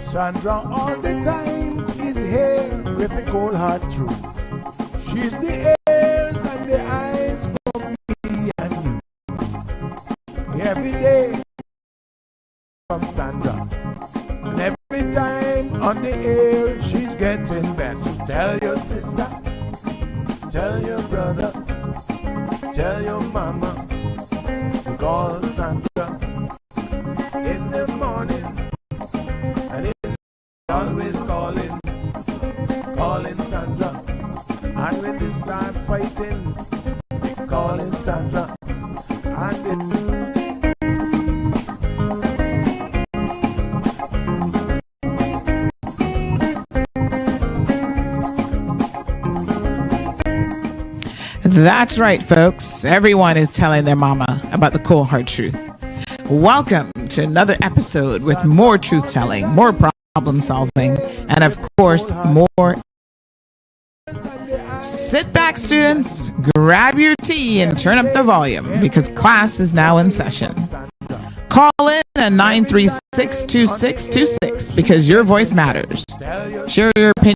Sandra all the time is here with the cold hard truth. She's the ears and the eyes for me and you. Every day from Sandra, and every time on the air she's getting better. Tell your sister, tell your brother, tell your mama, call Sandra in the morning. Always calling Sandra. And when they start fighting, calling Sandra. And That's right, folks. Everyone is telling their mama about the cold hard truth. Welcome to another episode with more truth telling, more problem solving, and of course, more. Sit back, students, grab your tea and turn up the volume because class is now in session. Call in at 936-2626 because your voice matters. Share your opinion.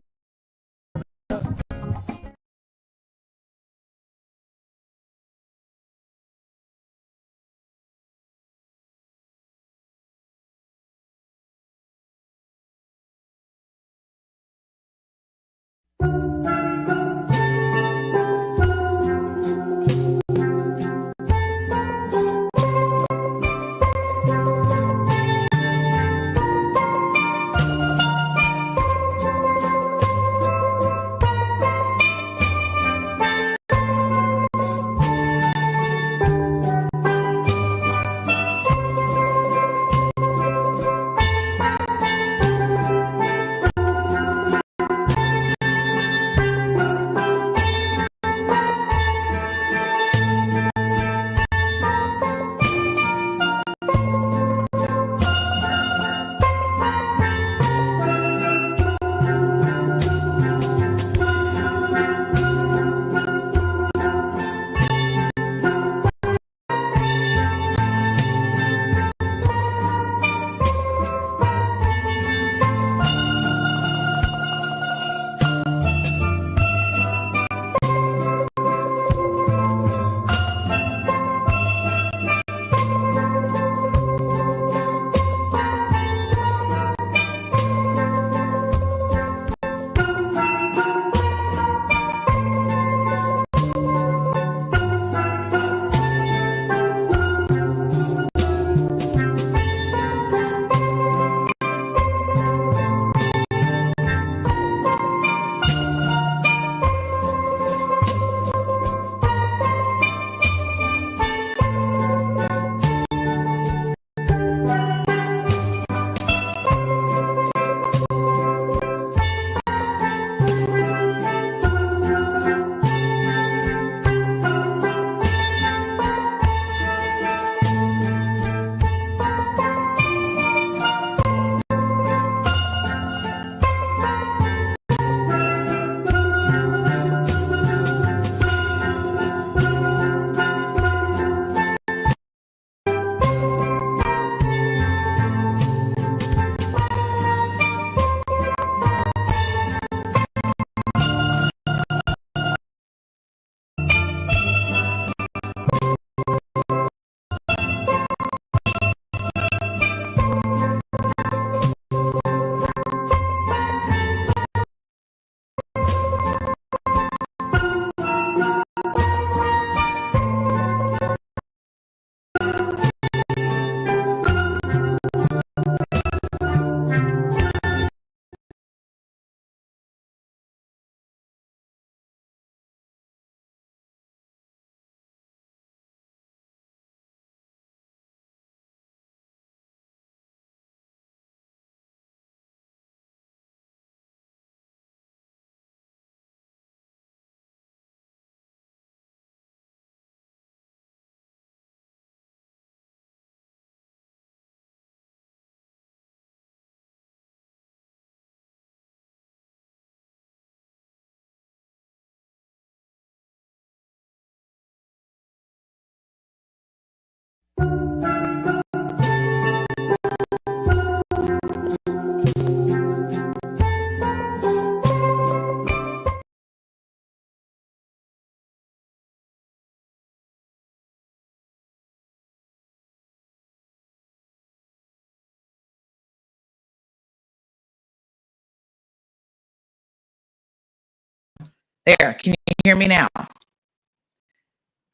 There, can you hear me now? All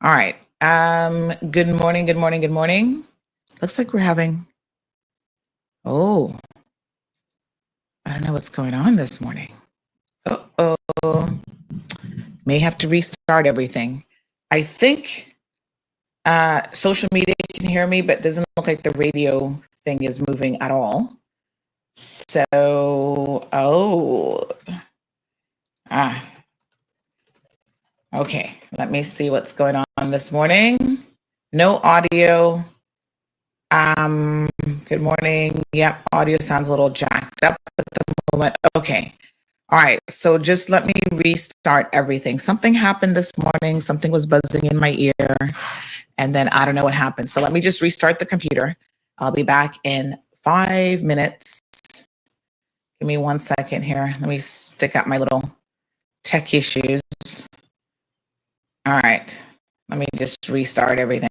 right. Good morning, good morning, good morning. Looks like we're having, oh, I don't know what's going on this morning. Uh-oh. May have to restart everything. I think social media can hear me, but doesn't look like the radio thing is moving at all. So, okay, let me see what's going on this morning. No audio. Good morning. Yep, audio sounds a little jacked up at the moment. Okay. All right. So just let me restart everything. Something happened this morning. Something was buzzing in my ear. And then I don't know what happened. So let me just restart the computer. I'll be back in 5 minutes. Give me 1 second here. Let me stick out my little tech issues. All right. Let me just restart everything.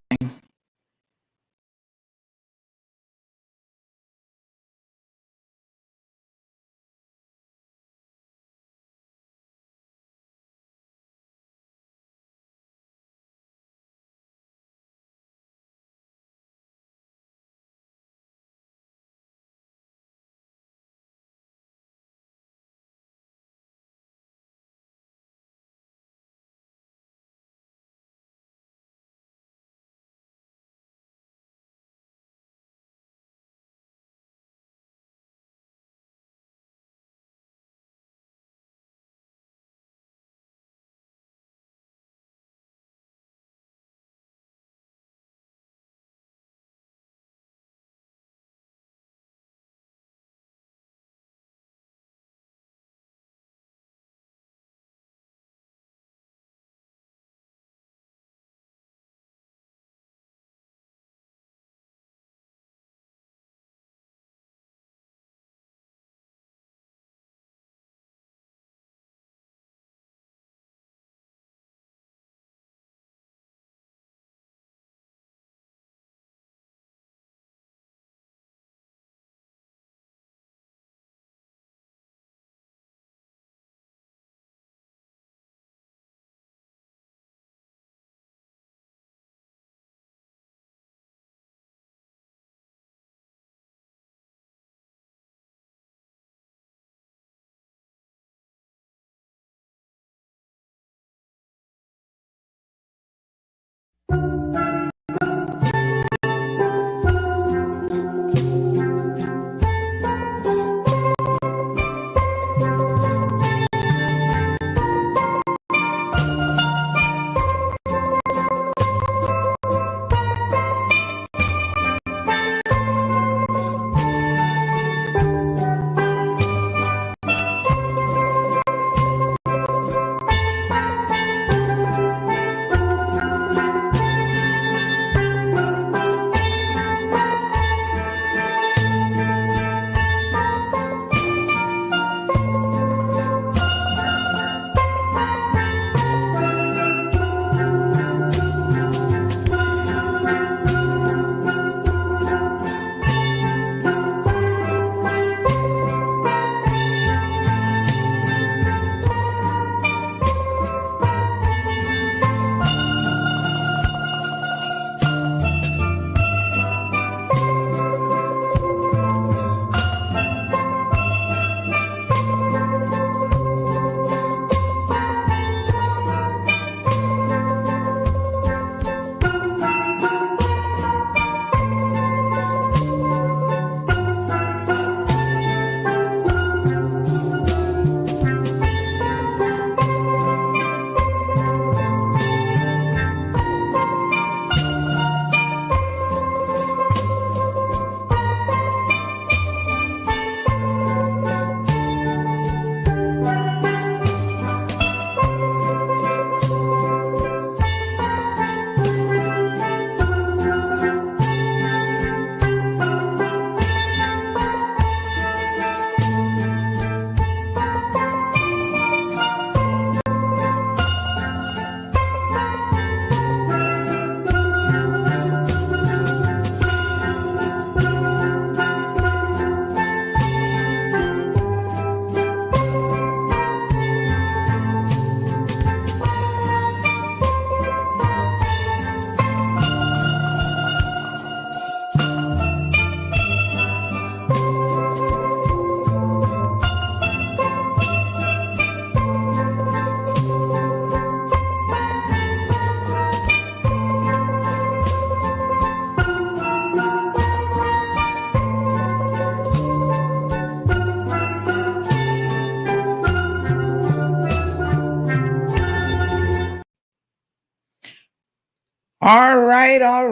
All right. I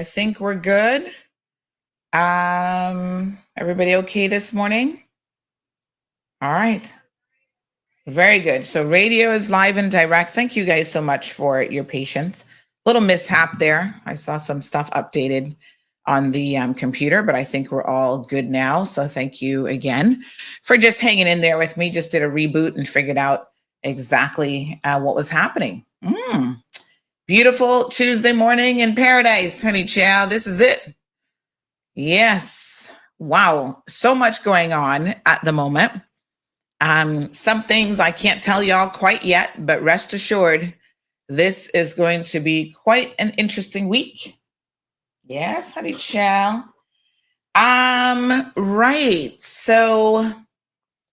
think we're good. Everybody okay this morning? All right. Very good. So radio is live and direct. Thank you guys so much for your patience. Little mishap there. I saw some stuff updated on the computer, but I think we're all good now. So thank you again for just hanging in there with me. Just did a reboot and figured out exactly what was happening. Beautiful Tuesday morning in paradise, honey child. This is it. Yes. Wow. So much going on at the moment. Some things I can't tell y'all quite yet, but rest assured, this is going to be quite an interesting week. Yes, honey child. Right. So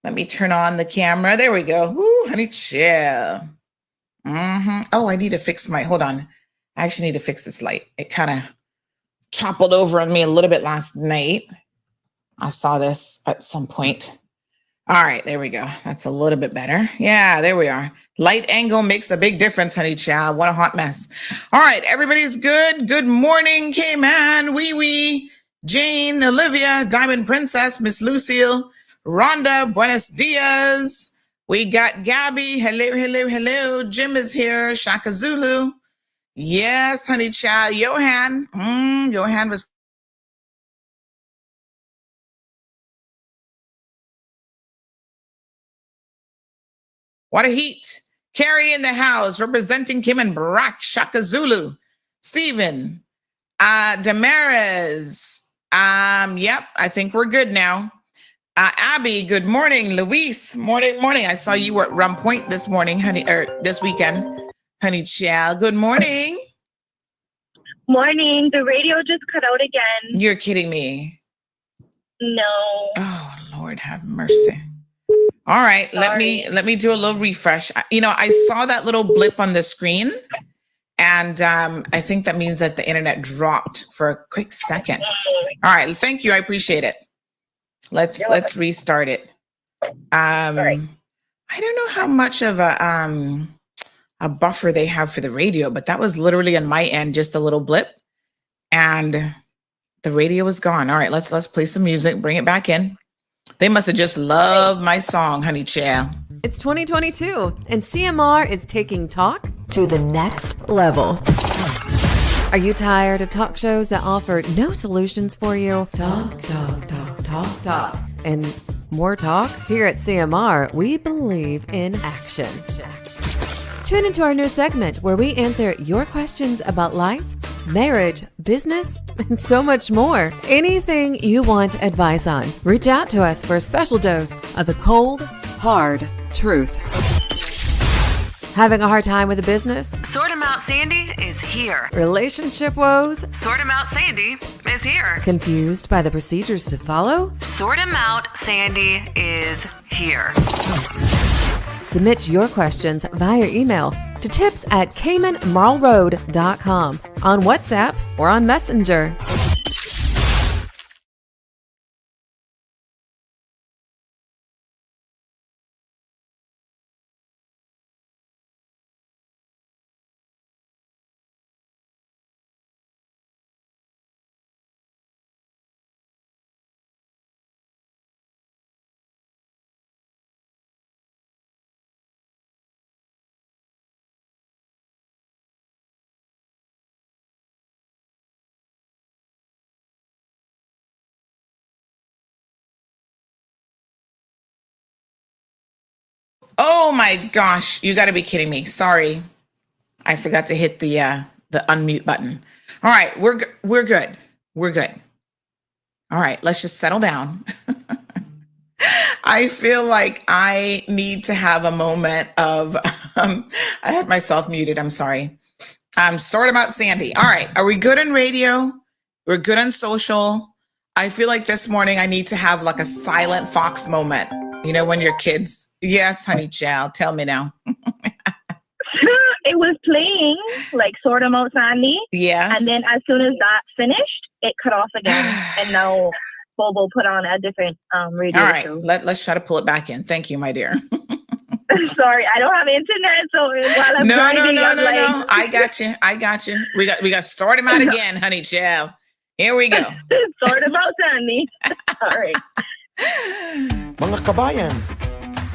let me turn on the camera. There we go. Woo, honey child. Oh, I need to fix hold on. I actually need to fix this light. It kind of toppled over on me a little bit last night. I saw this at some point. All right, there we go. That's a little bit better. Yeah, there we are. Light angle makes a big difference, honey child. What a hot mess. All right, everybody's good. Good morning, K-Man, Wee, Jane, Olivia, Diamond Princess, Miss Lucille, Rhonda, buenos dias. We got Gabby. Hello. Jim is here. Shaka Zulu. Yes, honey child. Johan. Johan was. What a heat. Carrie in the house, representing Kim and Barack. Shaka Zulu. Stephen. Damaris. Yep, I think we're good now. Abby, good morning. Luis, morning. I saw you were at Rum Point this morning, honey, or this weekend, honey child. Good morning. Morning. The radio just cut out again. You're kidding me. No. Oh, Lord have mercy. All right, Sorry. let me do a little refresh. I saw that little blip on the screen, and I think that means that the internet dropped for a quick second. All right, thank you. I appreciate it. Let's restart it. Right. I don't know how much of a buffer they have for the radio, but that was literally on my end, just a little blip, and the radio was gone. All right, let's play some music, bring it back in. They must have just loved my song, honey child. It's 2022, and CMR is taking talk to the next level. Are you tired of talk shows that offer no solutions for you? Talk. And more talk? Here at CMR, we believe in action. Tune into our new segment where we answer your questions about life, marriage, business, and so much more. Anything you want advice on, reach out to us for a special dose of the cold, hard truth. Having a hard time with a business? Sort 'em Out Sandy is here. Relationship woes? Sort 'em Out Sandy is here. Confused by the procedures to follow? Sort 'em Out Sandy is here. Submit your questions via email to tips@caymanmarlroad.com, on WhatsApp or on Messenger. Oh my gosh, you got to be kidding me. Sorry. I forgot to hit the unmute button. All right, we're good. We're good. All right, let's just settle down. I feel like I need to have a moment of I had myself muted. I'm sorry. Sort 'em Out Sandy. All right, are we good on radio? We're good on social. I feel like this morning I need to have like a silent fox moment. You know, when your kids, yes, honey child, tell me now. It was playing like Sort 'em Out Sandy. Yes. And then as soon as that finished, it cut off again. And now Bobo put on a different radio All right, show. let's try to pull it back in. Thank you, my dear. Sorry, I don't have internet, so while I'm driving, I'm like, No. I got you. We got to sort him out again, honey child. Here we go. sort about Sandy. All right. Mga kabayan,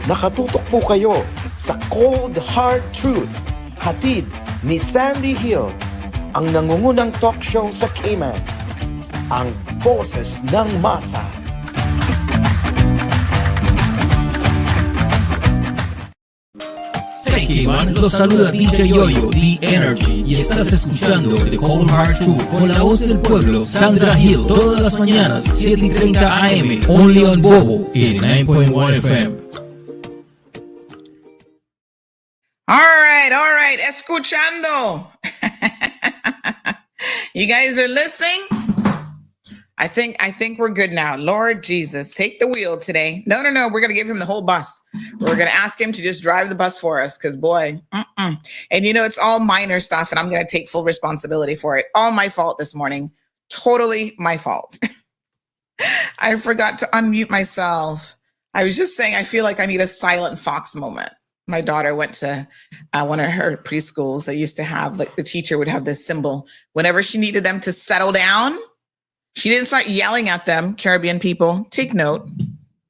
nakatutok po kayo sa Cold Hard Truth, hatid ni Sandy Hill, ang nangungunang talk show sa Cayman, ang boses ng masa. Hey Cayman, los saluda DJ Yoyo, The Energy, y estás escuchando The Cold Hard Truth con la voz del pueblo, Sandra Hill, todas las mañanas, 7:30 AM, only on Bobo, 89.1 FM. All right, escuchando. You guys are listening? I think we're good now. Lord Jesus, take the wheel today. No, we're going to give him the whole bus. We're going to ask him to just drive the bus for us because, boy, and it's all minor stuff, and I'm going to take full responsibility for it. All my fault this morning. Totally my fault. I forgot to unmute myself. I was just saying I feel like I need a silent fox moment. My daughter went to one of her preschools. They used to have, like, the teacher would have this symbol. Whenever she needed them to settle down, she didn't start yelling at them. Caribbean people, take note.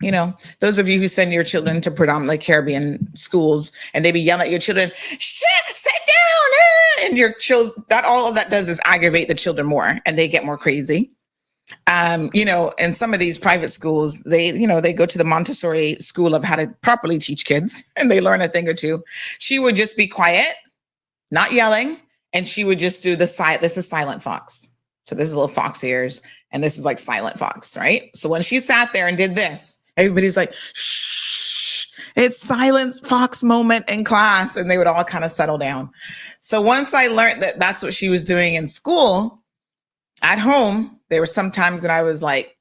You know, those of you who send your children to predominantly Caribbean schools and they be yelling at your children, sit down, and your children, that all of that does is aggravate the children more and they get more crazy. In some of these private schools, they go to the Montessori school of how to properly teach kids and they learn a thing or two. She would just be quiet, not yelling, and she would just do this is silent fox. So this is little fox ears, and this is like silent fox, right? So when she sat there and did this, everybody's like, shh, it's silent fox moment in class. And they would all kind of settle down. So once I learned that that's what she was doing in school, at home, there were some times that I was like,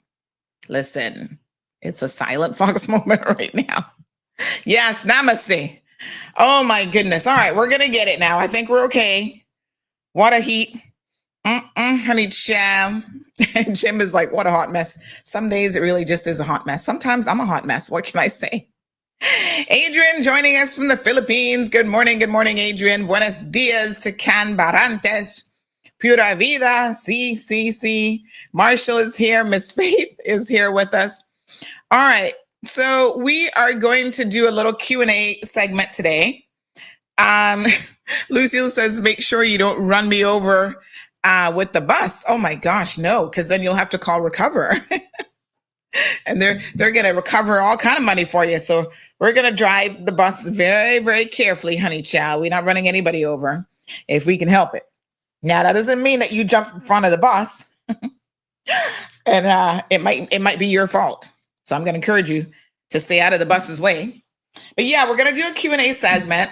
listen, it's a silent fox moment right now. Yes, namaste. Oh my goodness. All right, we're going to get it now. I think we're okay. What a heat. Honey child. Jim is like, what a hot mess. Some days it really just is a hot mess. Sometimes I'm a hot mess. What can I say? Adrian joining us from the Philippines. Good morning, Adrian. Buenos dias to Canbarantes. Pura vida. Sí. Marshall is here. Miss Faith is here with us. All right. So we are going to do a little Q&A segment today. Lucille says, make sure you don't run me over with the bus. Oh my gosh, no, because then you'll have to call Recover. And they're going to recover all kind of money for you. So we're going to drive the bus very, very carefully, honey child. We're not running anybody over if we can help it. Now, that doesn't mean that you jump in front of the bus. And it might be your fault. So I'm going to encourage you to stay out of the bus's way. But yeah, we're going to do a Q&A segment.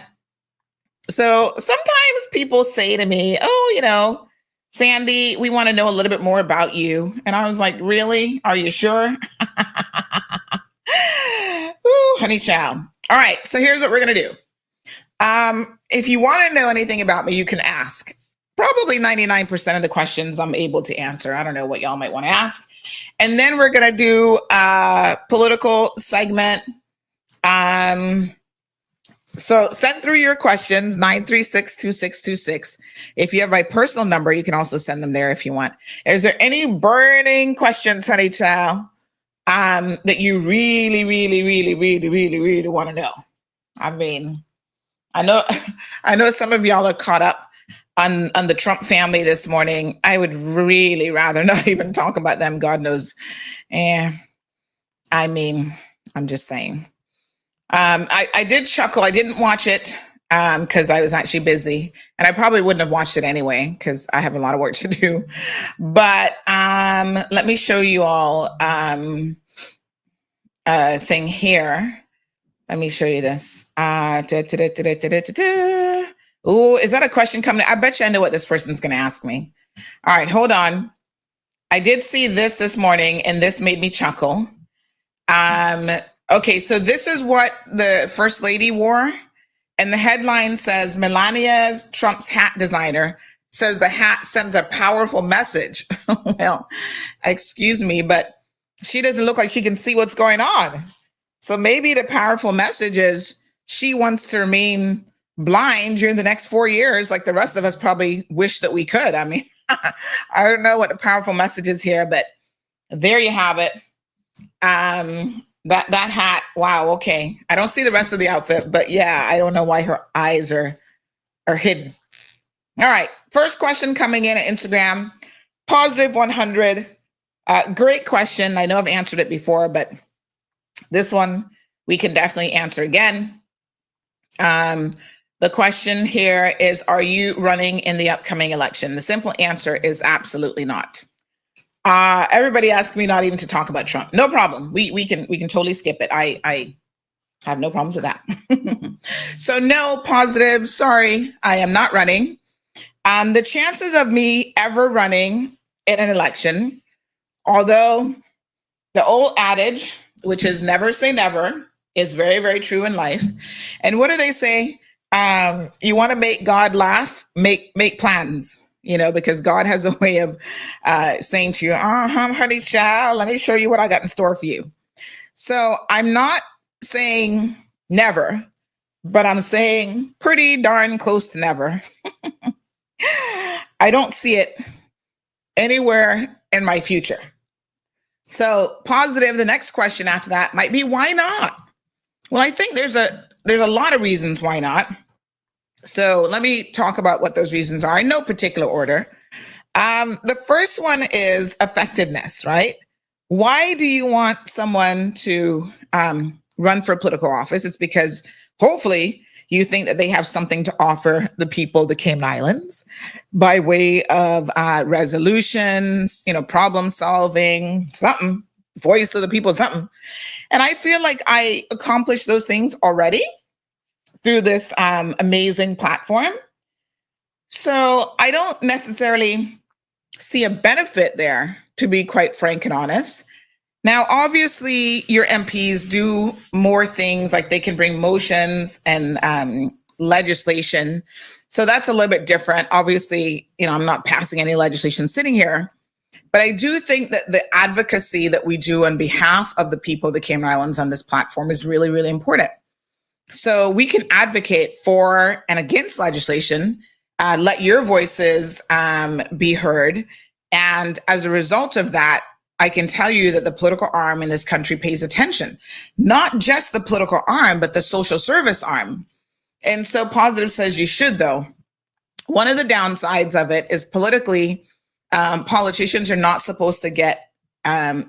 So sometimes people say to me, oh, Sandy, we want to know a little bit more about you. And I was like, really? Are you sure? Ooh, honey child. All right. So here's what we're going to do. If you want to know anything about me, you can ask. Probably 99% of the questions I'm able to answer. I don't know what y'all might want to ask. And then we're going to do a political segment. So send through your questions, 936-2626. If you have my personal number, you can also send them there if you want. Is there any burning questions, honey child, that you really, really, really, really, really, really want to know? I mean, I know some of y'all are caught up on the Trump family this morning. I would really rather not even talk about them. God knows. I mean, I'm just saying. I did chuckle. I didn't watch it because I was actually busy, and I probably wouldn't have watched it anyway because I have a lot of work to do. But let me show you all a thing here. Let me show you this. Ooh, is that a question coming? I bet you I know what this person's going to ask me. All right, hold on. I did see this morning, and this made me chuckle. Okay, so this is what the First Lady wore. And the headline says, Melania, Trump's hat designer, says the hat sends a powerful message. Well, excuse me, but she doesn't look like she can see what's going on. So maybe the powerful message is she wants to remain blind during the next 4 years, like the rest of us probably wish that we could. I mean, I don't know what the powerful message is here, but there you have it. That hat, wow, okay. I don't see the rest of the outfit, but yeah, I don't know why her eyes are hidden. All right, first question coming in at Instagram, positive 100. Great question. I know I've answered it before, but this one we can definitely answer again. The question here is, are you running in the upcoming election? The simple answer is absolutely not. Everybody asked me not even to talk about Trump. No problem. We can totally skip it. I have no problems with that. So no, positive. Sorry, I am not running. The chances of me ever running in an election, although the old adage, which is never say never, is very, very true in life. And what do they say? You want to make God laugh, make plans, because God has a way of saying to you, honey child, let me show you what I got in store for you. So I'm not saying never, but I'm saying pretty darn close to never. I don't see it anywhere in my future. So positive, the next question after that might be, why not? Well, I think there's a lot of reasons why not. So let me talk about what those reasons are in no particular order. The first one is effectiveness, right? Why do you want someone to run for political office? It's because hopefully you think that they have something to offer the people of the Cayman Islands by way of resolutions, problem solving, something, voice of the people, something. And I feel like I accomplished those things already through this amazing platform. So I don't necessarily see a benefit there, to be quite frank and honest. Now, obviously, your MPs do more things, like they can bring motions and legislation. So that's a little bit different. Obviously, I'm not passing any legislation sitting here, but I do think that the advocacy that we do on behalf of the people of the Cayman Islands on this platform is really, really important. So we can advocate for and against legislation, let your voices be heard. And as a result of that, I can tell you that the political arm in this country pays attention, not just the political arm, but the social service arm. And so positive says you should, though. One of the downsides of it is politically, politicians are not supposed to get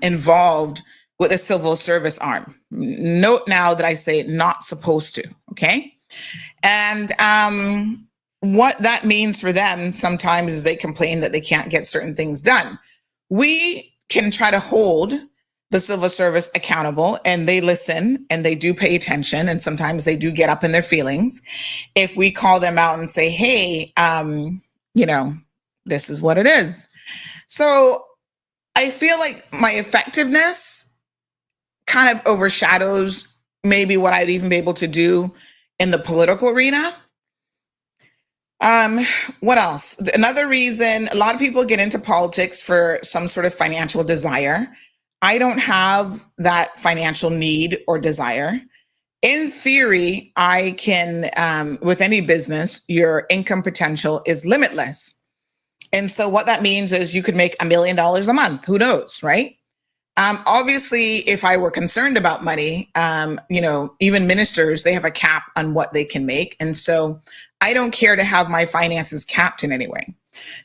involved with a civil service arm. Note now that I say not supposed to, okay? And what that means for them sometimes is they complain that they can't get certain things done. We can try to hold the civil service accountable, and they listen and they do pay attention, and sometimes they do get up in their feelings if we call them out and say, hey, this is what it is. So I feel like my effectiveness kind of overshadows maybe what I'd even be able to do in the political arena. What else? Another reason, a lot of people get into politics for some sort of financial desire. I don't have that financial need or desire. In theory, I can, with any business, your income potential is limitless. And so what that means is you could make $1 million a month. Who knows, right? Obviously, if I were concerned about money, even ministers, they have a cap on what they can make. And so I don't care to have my finances capped in any way.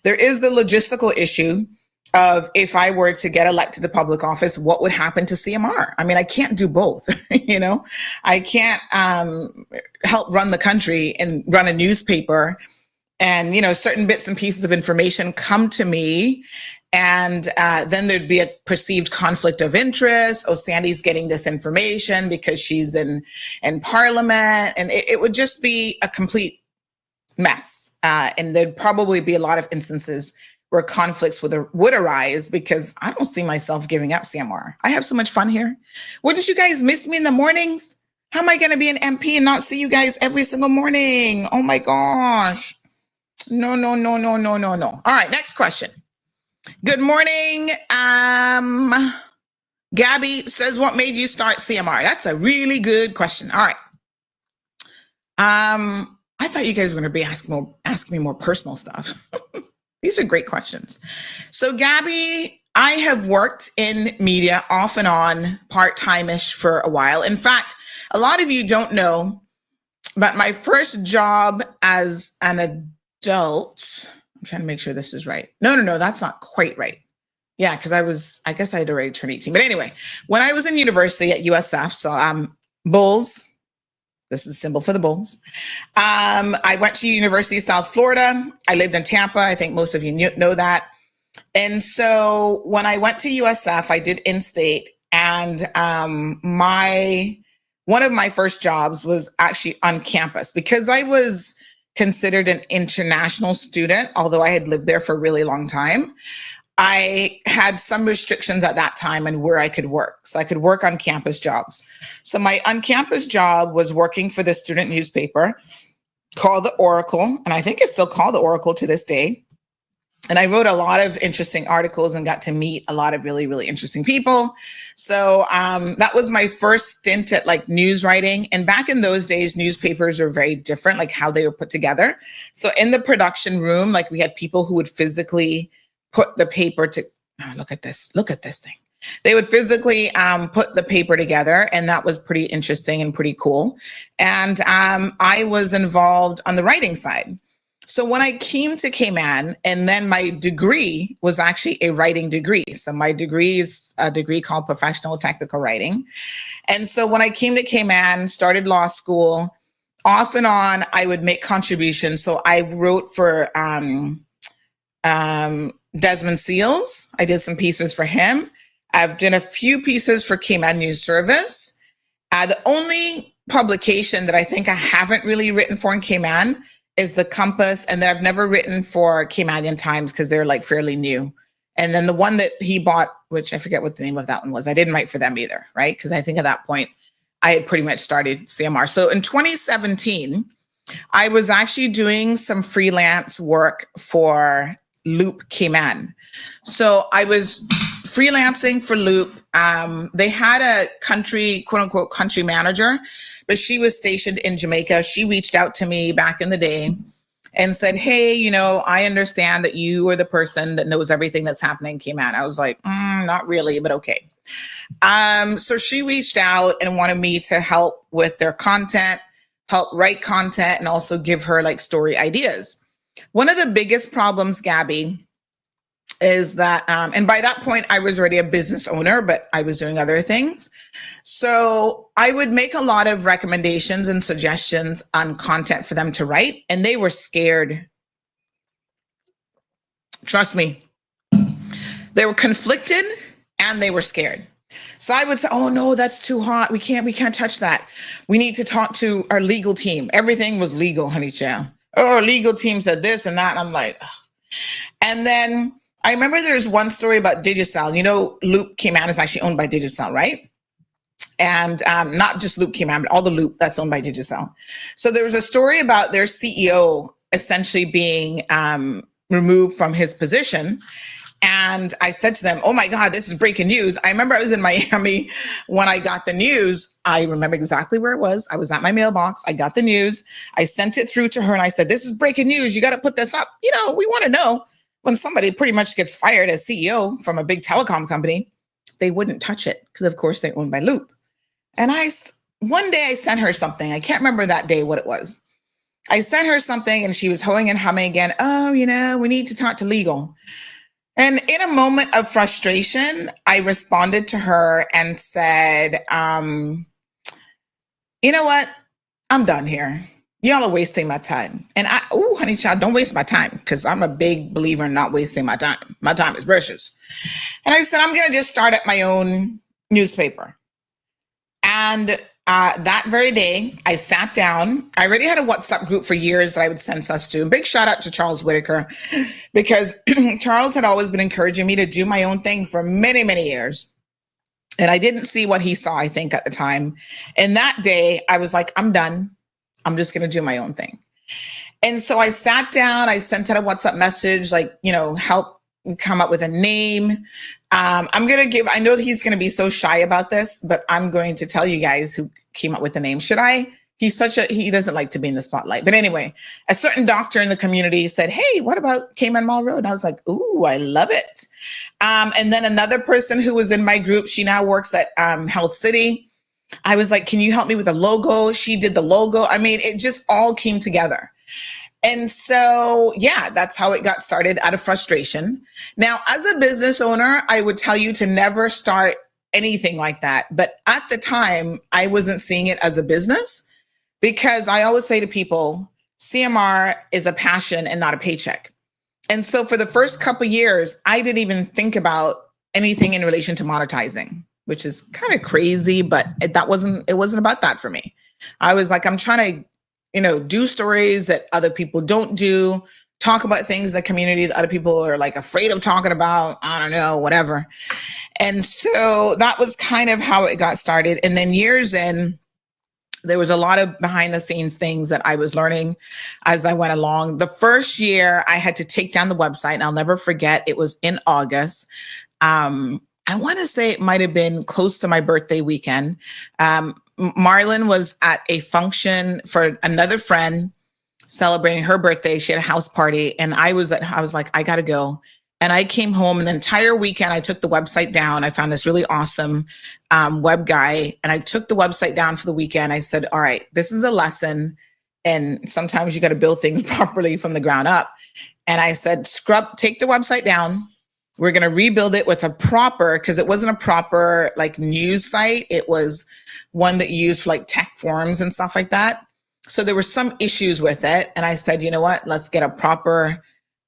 There is the logistical issue of if I were to get elected to public office, what would happen to CMR? I mean, I can't do both, I can't help run the country and run a newspaper and, certain bits and pieces of information come to me. And then there'd be a perceived conflict of interest. Oh, Sandy's getting this information because she's in Parliament. And it would just be a complete mess. And there'd probably be a lot of instances where conflicts would arise because I don't see myself giving up CMR. I have so much fun here. Wouldn't you guys miss me in the mornings? How am I going to be an MP and not see you guys every single morning? Oh my gosh. No. All right, next question. Good morning. Gabby says, what made you start CMR? That's a really good question. All right. I thought you guys were going to be asking me more personal stuff. These are great questions. So Gabby, I have worked in media off and on, part-time-ish for a while. In fact, a lot of you don't know, but my first job as an adult, I'm trying to make sure this is right. No, that's not quite right. Yeah, because I guess I had already turned 18. But anyway, when I was in university at USF, so Bulls, this is a symbol for the Bulls. I went to University of South Florida. I lived in Tampa. I think most of you know that. And so when I went to USF, I did in-state, and one of my first jobs was actually on campus because I was considered an international student, although I had lived there for a really long time. I had some restrictions at that time and where I could work. So I could work on campus jobs. So my on-campus job was working for the student newspaper called The Oracle. And I think it's still called The Oracle to this day. And I wrote a lot of interesting articles and got to meet a lot of really, really interesting people. So that was my first stint at like news writing. And back in those days, newspapers were very different, like how they were put together. So in the production room, like we had people who would physically put the paper to, look at this thing. They would physically put the paper together, and that was pretty interesting and pretty cool. And I was involved on the writing side. So when I came to Cayman, and then my degree was actually a writing degree. So my degree is a degree called Professional Technical Writing. And so when I came to Cayman, started law school, off and on, I would make contributions. So I wrote for Desmond Seals. I did some pieces for him. I've done a few pieces for Cayman News Service. The only publication that I think I haven't really written for in Cayman is The Compass, and then I've never written for Caymanian Times because they're like fairly new. And then the one that he bought, which I forget what the name of that one was, I didn't write for them either, right? Because I think at that point, I had pretty much started CMR. So in 2017, I was actually doing some freelance work for Loop Cayman. So I was freelancing for Loop. They had a country, quote unquote, country manager, but she was stationed in Jamaica. She reached out to me back in the day and said, hey, I understand that you are the person that knows everything that's happening in Cayman. I was like, not really, but okay. So she reached out and wanted me to help with their content, help write content, and also give her like story ideas. One of the biggest problems, Gabby, is that, and by that point, I was already a business owner, but I was doing other things. So I would make a lot of recommendations and suggestions on content for them to write, and they were scared. Trust me. They were conflicted and they were scared. So I would say, oh no, that's too hot. We can't touch that. We need to talk to our legal team. Everything was legal, honey child. Oh, our legal team said this and that. And I'm like, ugh. And then I remember there's one story about Digicel. Loop Cayman is actually owned by Digicel, right? And not just Loop Cayman, but all the Loop that's owned by Digicel. So there was a story about their CEO essentially being removed from his position. And I said to them, oh my God, this is breaking news. I remember I was in Miami when I got the news. I remember exactly where it was. I was at my mailbox. I got the news. I sent it through to her and I said, this is breaking news. You got to put this up. We want to know when somebody pretty much gets fired as CEO from a big telecom company, they wouldn't touch it because of course they're owned by Loop. And one day I sent her something. I can't remember that day what it was. I sent her something and she was hoeing and humming again. Oh, we need to talk to legal. And in a moment of frustration, I responded to her and said, you know what? I'm done here. Y'all are wasting my time. And honey child, don't waste my time because I'm a big believer in not wasting my time. My time is precious. And I said, I'm going to just start at my own newspaper. And that very day, I sat down. I already had a WhatsApp group for years that I would send us to. Big shout out to Charles Whitaker because Charles had always been encouraging me to do my own thing for many, many years. And I didn't see what he saw, I think, at the time. And that day, I was like, I'm done. I'm just going to do my own thing. And so I sat down. I sent out a WhatsApp message, help come up with a name. I know that he's going to be so shy about this, but I'm going to tell you guys who came up with the name. Should I he doesn't like to be in the spotlight. But anyway, a certain doctor in the community said, hey, what about Cayman Mall Road? And I was like, ooh, I love it. And then another person who was in my group, she now works at Health City. I was like, can you help me with a logo? She did the logo. I mean, it just all came together. And so, yeah, that's how it got started, out of frustration. Now, as a business owner, I would tell you to never start anything like that. But at the time, I wasn't seeing it as a business, because I always say to people, CMR is a passion and not a paycheck. And so for the first couple of years, I didn't even think about anything in relation to monetizing, which is kind of crazy, but it wasn't about that for me. I was like, I'm trying to, do stories that other people don't do, talk about things in the community that other people are like afraid of talking about. I don't know, whatever. And so that was kind of how it got started. And then years in, there was a lot of behind the scenes things that I was learning as I went along. The first year I had to take down the website, and I'll never forget, it was in August. I want to say it might have been close to my birthday weekend. Marlon was at a function for another friend celebrating her birthday. She had a house party, and I was like, I got to go. And I came home, and the entire weekend I took the website down. I found this really awesome web guy, and I took the website down for the weekend. I said, all right, this is a lesson. And sometimes you got to build things properly from the ground up. And I said, take the website down. We're going to rebuild it with because it wasn't a proper like news site. It was one that you used for like tech forums and stuff like that. So there were some issues with it. And I said, you know what, let's get a proper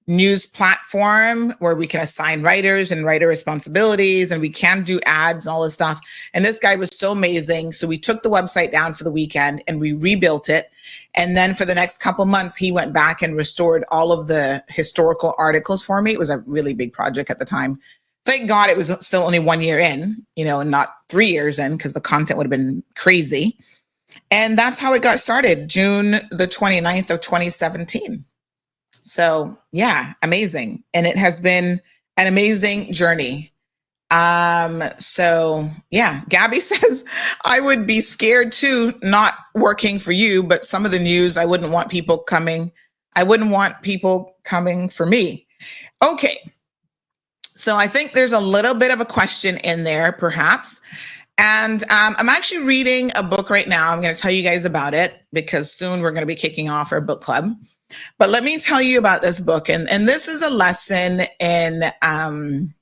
news platform where we can assign writers and writer responsibilities, and we can do ads and all this stuff. And this guy was so amazing. So we took the website down for the weekend and we rebuilt it. And then for the next couple months, he went back and restored all of the historical articles for me. It was a really big project at the time. Thank God it was still only 1 year in, and not 3 years in, because the content would have been crazy. And that's how it got started, June the 29th of 2017. So yeah, amazing. And it has been an amazing journey. So yeah, Gabby says, I would be scared too, not working for you, but some of the news, I wouldn't want people coming for me. Okay. So I think there's a little bit of a question in there, perhaps. And I'm actually reading a book right now. I'm going to tell you guys about it, because soon we're going to be kicking off our book club. But let me tell you about this book. And this is a lesson in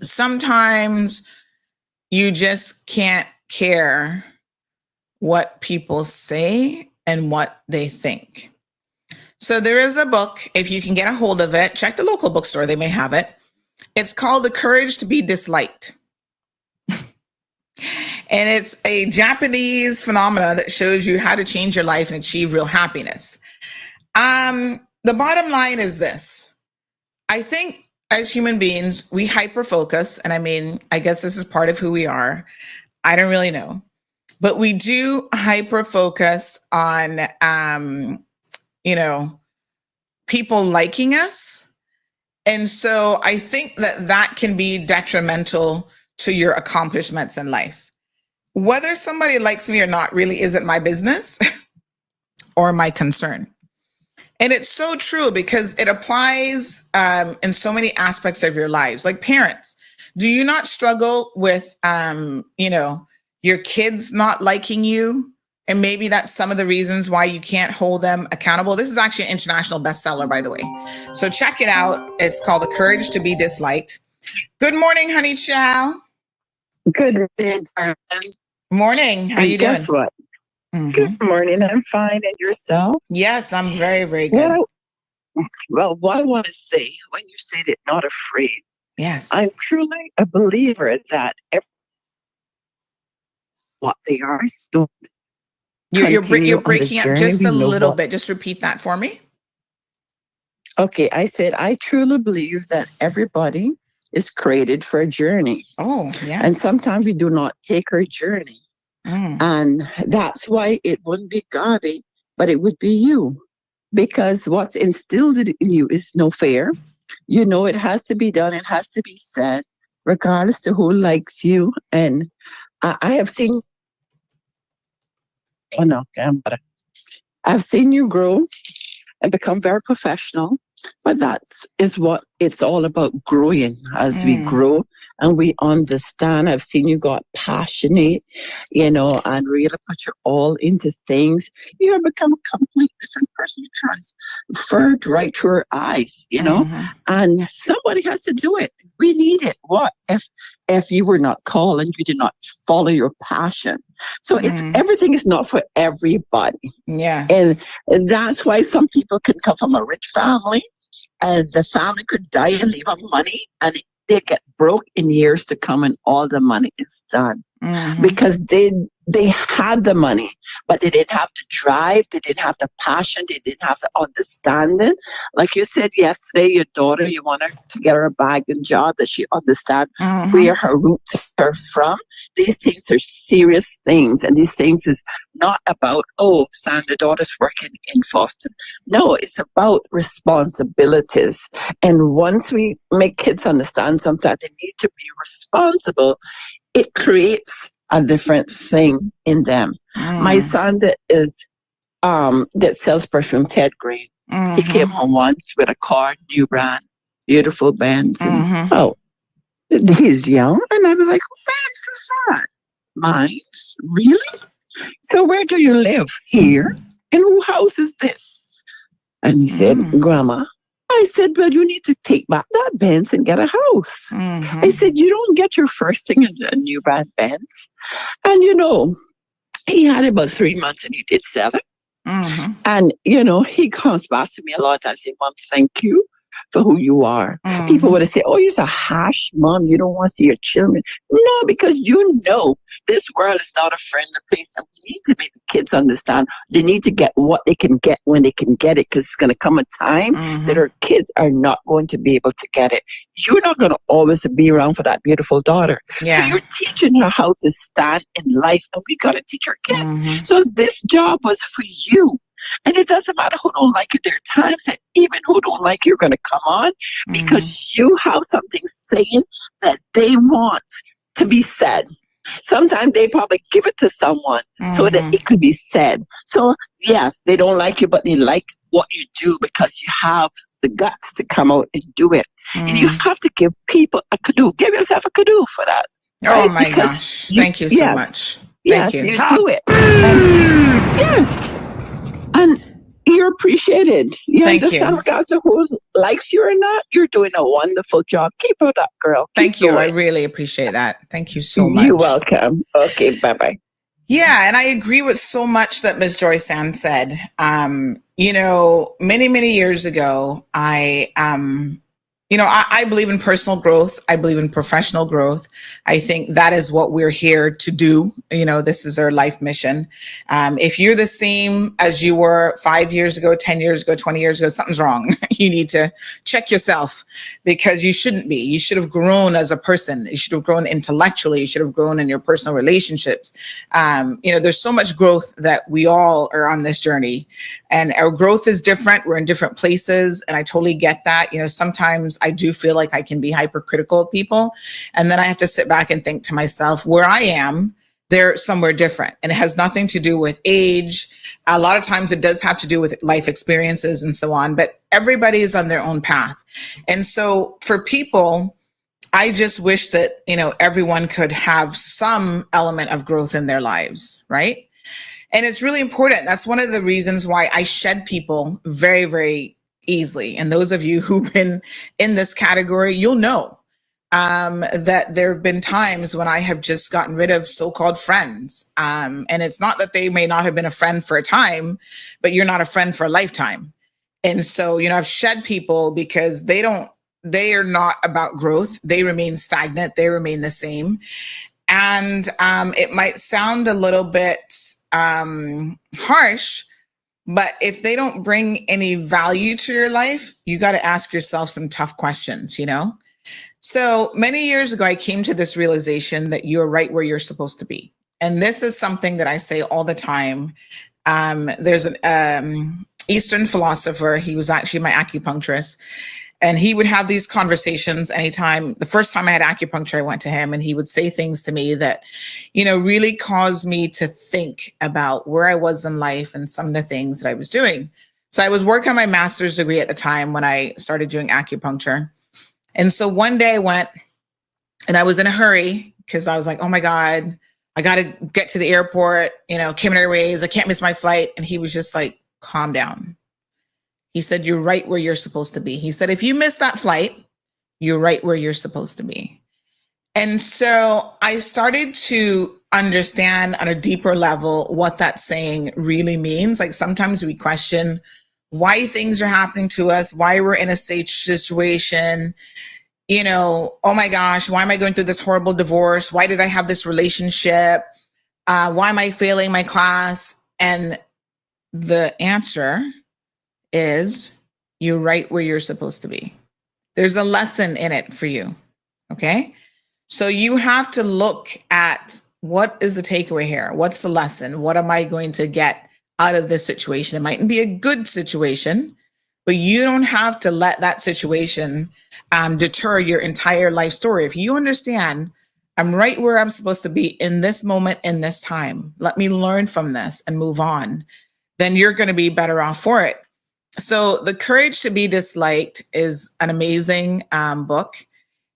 sometimes you just can't care what people say and what they think. So there is a book, if you can get a hold of it, check the local bookstore, they may have it. It's called The Courage to be Disliked. And it's a Japanese phenomena that shows you how to change your life and achieve real happiness. The bottom line is this. I think as human beings, we hyper-focus. And I guess this is part of who we are. I don't really know. But we do hyper-focus on, people liking us. And so I think that can be detrimental to your accomplishments in life. Whether somebody likes me or not really isn't my business or my concern. And it's so true, because it applies in so many aspects of your lives. Like parents, do you not struggle with, your kids not liking you? And maybe that's some of the reasons why you can't hold them accountable. This is actually an international bestseller, by the way. So check it out. It's called The Courage to be Disliked. Good morning, honey chow. Good morning, Carmen. Morning. How you doing? Guess what? Mm-hmm. Good morning. I'm fine. And yourself? Yes, I'm very, very good. What I want to say, when you say that not afraid, yes, I'm truly a believer that what they are. So you're breaking up just a little bit. Just repeat that for me. Okay, I said I truly believe that everybody is created for a journey. Oh, yeah. And sometimes we do not take our journey. And that's why it wouldn't be Garvey, but it would be you. Because what's instilled in you is no fear. It has to be done. It has to be said, regardless to who likes you. And I have seen Oh no, but I've seen you grow and become very professional. But that is what it's all about, growing as we grow and we understand. I've seen you got passionate, and really put your all into things. You have become a complete different person. You transferred right to our eyes, and somebody has to do it. We need it. What if you were not called and you did not follow your passion? So it's everything is not for everybody. Yes. And that's why some people can come from a rich family and the family could die and leave them money and they get broke in years to come and all the money is done because they had the money, but they didn't have the drive, they didn't have the passion, they didn't have the understanding. Like you said yesterday, your daughter, you want her to get her a bag and job that she understands where her roots are from. These things are serious things, and these things is not about, oh, Sandra daughter's working in Boston. No, it's about responsibilities. And once we make kids understand sometimes they need to be responsible, it creates a different thing in them. My son that sells perfume, Ted Green, he came home once with a car, new brand, beautiful Benz. And, oh, he's young. And I was like, who Benz is that? Mine? Really? So where do you live? Here? And whose house is this? And he said, Grandma. I said, well, you need to take back that Benz and get a house. I said, you don't get your first thing in a new brand Benz. And, he had about 3 months and he did sell it. And, he comes back to me a lot of times saying, Mom, thank you for who you are. People would say, oh, you're so harsh, Mom. You don't want to see your children. No, because this world is not a friendly place. And we need to make the kids understand they need to get what they can get when they can get it, because it's going to come a time that our kids are not going to be able to get it. You're not going to always be around for that beautiful daughter. So you're teaching her how to stand in life, and we got to teach our kids. So this job was for you. And it doesn't matter who don't like you. There are times that even who don't like you are going to come on because you have something saying that they want to be said. Sometimes they probably give it to someone so that it could be said. So yes, they don't like you, but they like what you do because you have the guts to come out and do it. And you have to give people a kudos. Give yourself a kudos for that. Right? Oh my gosh. Thank you so much. Thank you. You do it. And, yes. And you're appreciated. You understand, regardless of who likes you or not, you're doing a wonderful job. Keep it up, girl. Thank you. I really appreciate that. Thank you so much. You're welcome. Okay, bye-bye. Yeah, and I agree with so much that Ms. Joyce Ann said. Many, many years ago, I believe in personal growth. I believe in professional growth. I think that is what we're here to do. This is our life mission. If you're the same as you were 5 years ago, 10 years ago, 20 years ago, something's wrong. You need to check yourself because you shouldn't be. You should have grown as a person. You should have grown intellectually. You should have grown in your personal relationships. There's so much growth that we all are on this journey, and our growth is different. We're in different places, and I totally get that. Sometimes I do feel like I can be hypercritical of people. And then I have to sit back and think to myself, where I am, they're somewhere different. And it has nothing to do with age. A lot of times it does have to do with life experiences and so on, but everybody is on their own path. And so for people, I just wish that, everyone could have some element of growth in their lives, right? And it's really important. That's one of the reasons why I shed people very, very easily. And those of you who've been in this category, you'll know that there have been times when I have just gotten rid of so-called friends. And it's not that they may not have been a friend for a time, but you're not a friend for a lifetime. And so, I've shed people because they are not about growth. They remain stagnant. They remain the same. And it might sound a little bit harsh, but if they don't bring any value to your life, you got to ask yourself some tough questions, So many years ago, I came to this realization that you're right where you're supposed to be. And this is something that I say all the time. There's an Eastern philosopher. He was actually my acupuncturist. And he would have these conversations anytime. The first time I had acupuncture, I went to him and he would say things to me that, really caused me to think about where I was in life and some of the things that I was doing. So I was working on my master's degree at the time when I started doing acupuncture. And so one day I went and I was in a hurry because I was like, oh my God, I got to get to the airport, Cayman Airways, I can't miss my flight. And he was just like, calm down. He said, you're right where you're supposed to be. He said, if you miss that flight, you're right where you're supposed to be. And so I started to understand on a deeper level what that saying really means. Like sometimes we question why things are happening to us, why we're in a situation, oh my gosh, why am I going through this horrible divorce? Why did I have this relationship? Why am I failing my class? And the answer is you're right where you're supposed to be. There's a lesson in it for you. Okay. So you have to look at what is the takeaway here? What's the lesson? What am I going to get out of this situation? It mightn't be a good situation, but you don't have to let that situation deter your entire life story. If you understand, I'm right where I'm supposed to be in this moment, in this time, let me learn from this and move on, then you're going to be better off for it. So The Courage to Be Disliked is an amazing book.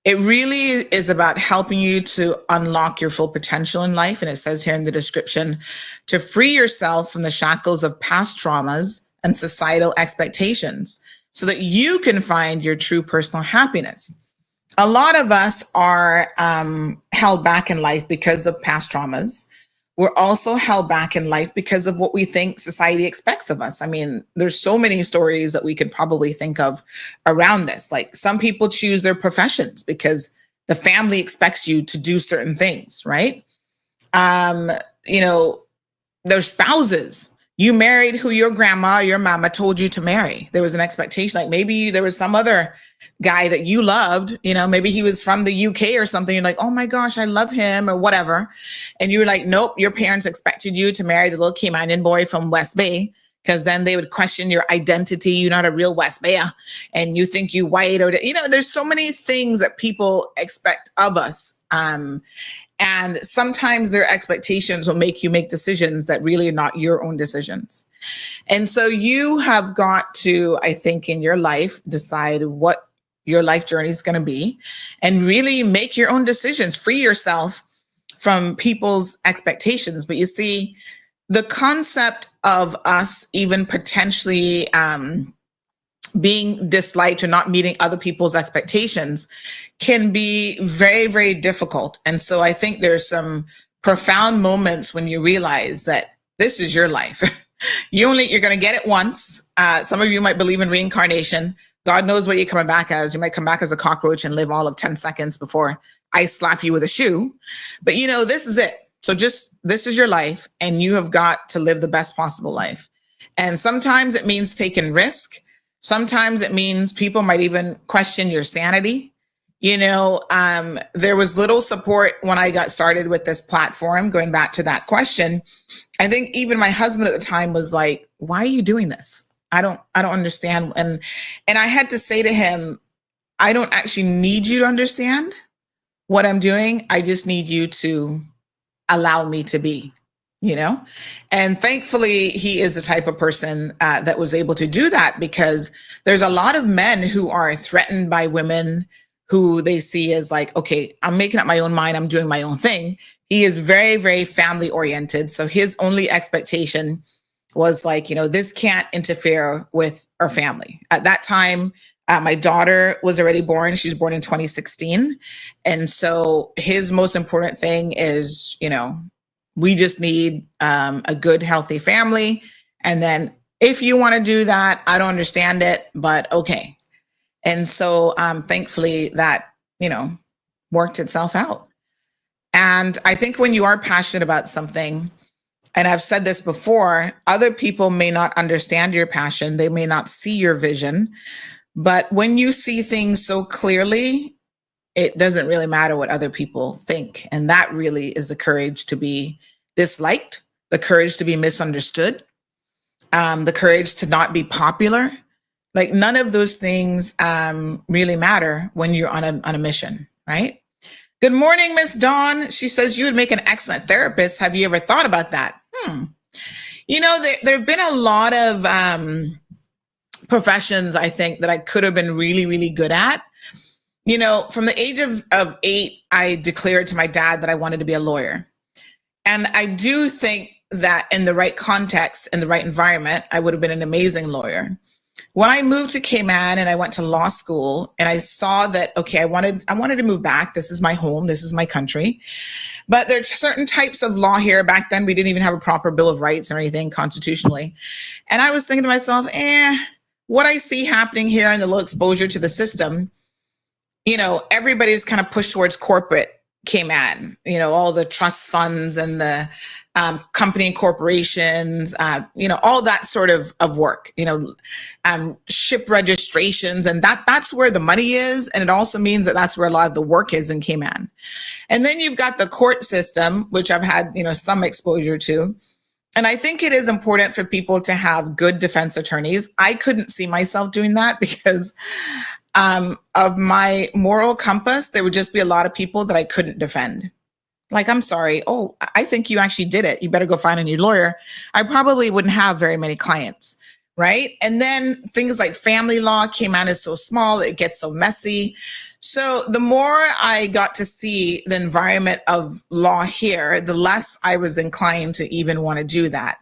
It really is about helping you to unlock your full potential in life. And it says here in the description, to free yourself from the shackles of past traumas and societal expectations so that you can find your true personal happiness. A lot of us are held back in life because of past traumas. We're also held back in life because of what we think society expects of us. I mean, there's so many stories that we could probably think of around this. Like some people choose their professions because the family expects you to do certain things, right? Their spouses. You married who your grandma, your mama told you to marry. There was an expectation. Like maybe there was some other guy that you loved, maybe he was from the UK or something. You're like, oh my gosh, I love him or whatever. And you were like, nope, your parents expected you to marry the little Caymanian boy from West Bay because then they would question your identity. You're not a real West Bayer and you think you white or, there's so many things that people expect of us. And sometimes their expectations will make you make decisions that really are not your own decisions. And so you have got to, I think, in your life, decide what your life journey is going to be and really make your own decisions, free yourself from people's expectations. But you see, the concept of us even potentially being disliked or not meeting other people's expectations can be very, very difficult. And so I think there's some profound moments when you realize that this is your life. You're going to get it once. Some of you might believe in reincarnation. God knows what you're coming back as. You might come back as a cockroach and live all of 10 seconds before I slap you with a shoe. But this is it. So this is your life and you have got to live the best possible life. And sometimes it means taking risk. Sometimes it means people might even question your sanity. There was little support when I got started with this platform, going back to that question. I think even my husband at the time was like, why are you doing this? I don't understand. And I had to say to him, I don't actually need you to understand what I'm doing. I just need you to allow me to be, and thankfully he is the type of person that was able to do that, because there's a lot of men who are threatened by women who they see as like, okay, I'm making up my own mind. I'm doing my own thing. He is very, very family oriented. So his only expectation was like, this can't interfere with our family. At that time, my daughter was already born. She was born in 2016. And so his most important thing is, we just need a good, healthy family. And then if you want to do that, I don't understand it, but okay. And so thankfully that, worked itself out. And I think when you are passionate about something, and I've said this before, other people may not understand your passion. They may not see your vision. But when you see things so clearly, it doesn't really matter what other people think. And that really is the courage to be disliked, the courage to be misunderstood, the courage to not be popular, Like none of those things really matter when you're on a mission, right? Good morning, Miss Dawn. She says you would make an excellent therapist. Have you ever thought about that? You know, there have been a lot of professions, I think, that I could have been really, really good at. You know, from the age of 8, I declared to my dad that I wanted to be a lawyer. And I do think that in the right context, in the right environment, I would have been an amazing lawyer. When I moved to Cayman and I went to law school and I saw that, okay, I wanted to move back. This is my home. This is my country. But there's certain types of law here. Back then, we didn't even have a proper Bill of Rights or anything constitutionally. And I was thinking to myself, what I see happening here and the little exposure to the system, you know, everybody's kind of pushed towards corporate Cayman, you know, all the trust funds and the company and corporations, you know, all that sort of work, you know, ship registrations. And that's where the money is. And it also means that that's where a lot of the work is in Cayman. And then you've got the court system, which I've had, you know, some exposure to. And I think it is important for people to have good defense attorneys. I couldn't see myself doing that because of my moral compass. There would just be a lot of people that I couldn't defend. Like, I'm sorry. Oh, I think you actually did it. You better go find a new lawyer. I probably wouldn't have very many clients, right? And then things like family law came out as so small, it gets so messy. So the more I got to see the environment of law here, the less I was inclined to even want to do that.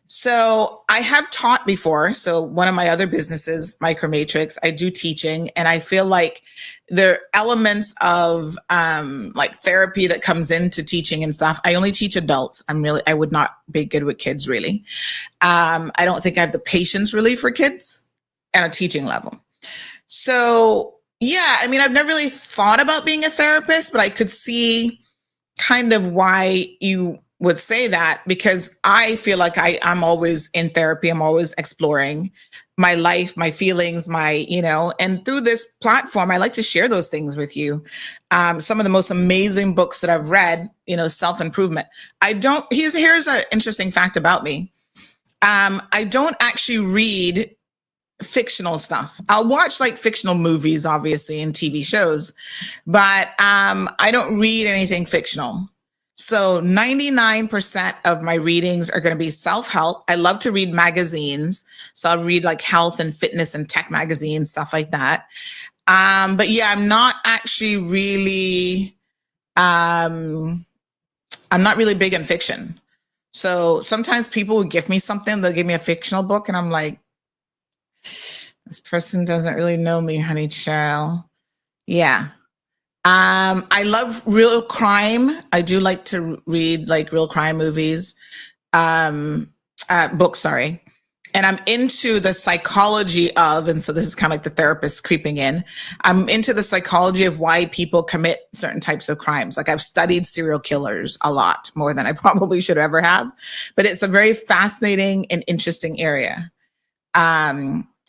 So I have taught before. So one of my other businesses, Micromatrix, I do teaching, and I feel like there are elements of like therapy that comes into teaching and stuff. I only teach adults. I would not be good with kids really. I don't think I have the patience really for kids at a teaching level. So yeah, I mean, I've never really thought about being a therapist, but I could see kind of why you would say that, because I feel like I'm always in therapy. I'm always exploring my life, my feelings, you know, and through this platform, I like to share those things with you. Some of the most amazing books that I've read, you know, self-improvement. Here's an interesting fact about me. I don't actually read fictional stuff. I'll watch like fictional movies, obviously, and TV shows, but I don't read anything fictional. So 99% of my readings are going to be self-help. I love to read magazines. So I'll read like health and fitness and tech magazines, stuff like that. But yeah, I'm not actually really, I'm not really big in fiction. So sometimes people will give me something, they'll give me a fictional book and I'm like, this person doesn't really know me, honey child. Yeah. I love real crime. I do like to read like real crime movies, books, sorry. And I'm into the psychology of, and so this is kind of like the therapist creeping in. I'm into the psychology of why people commit certain types of crimes. Like I've studied serial killers a lot more than I probably should ever have, but it's a very fascinating and interesting area.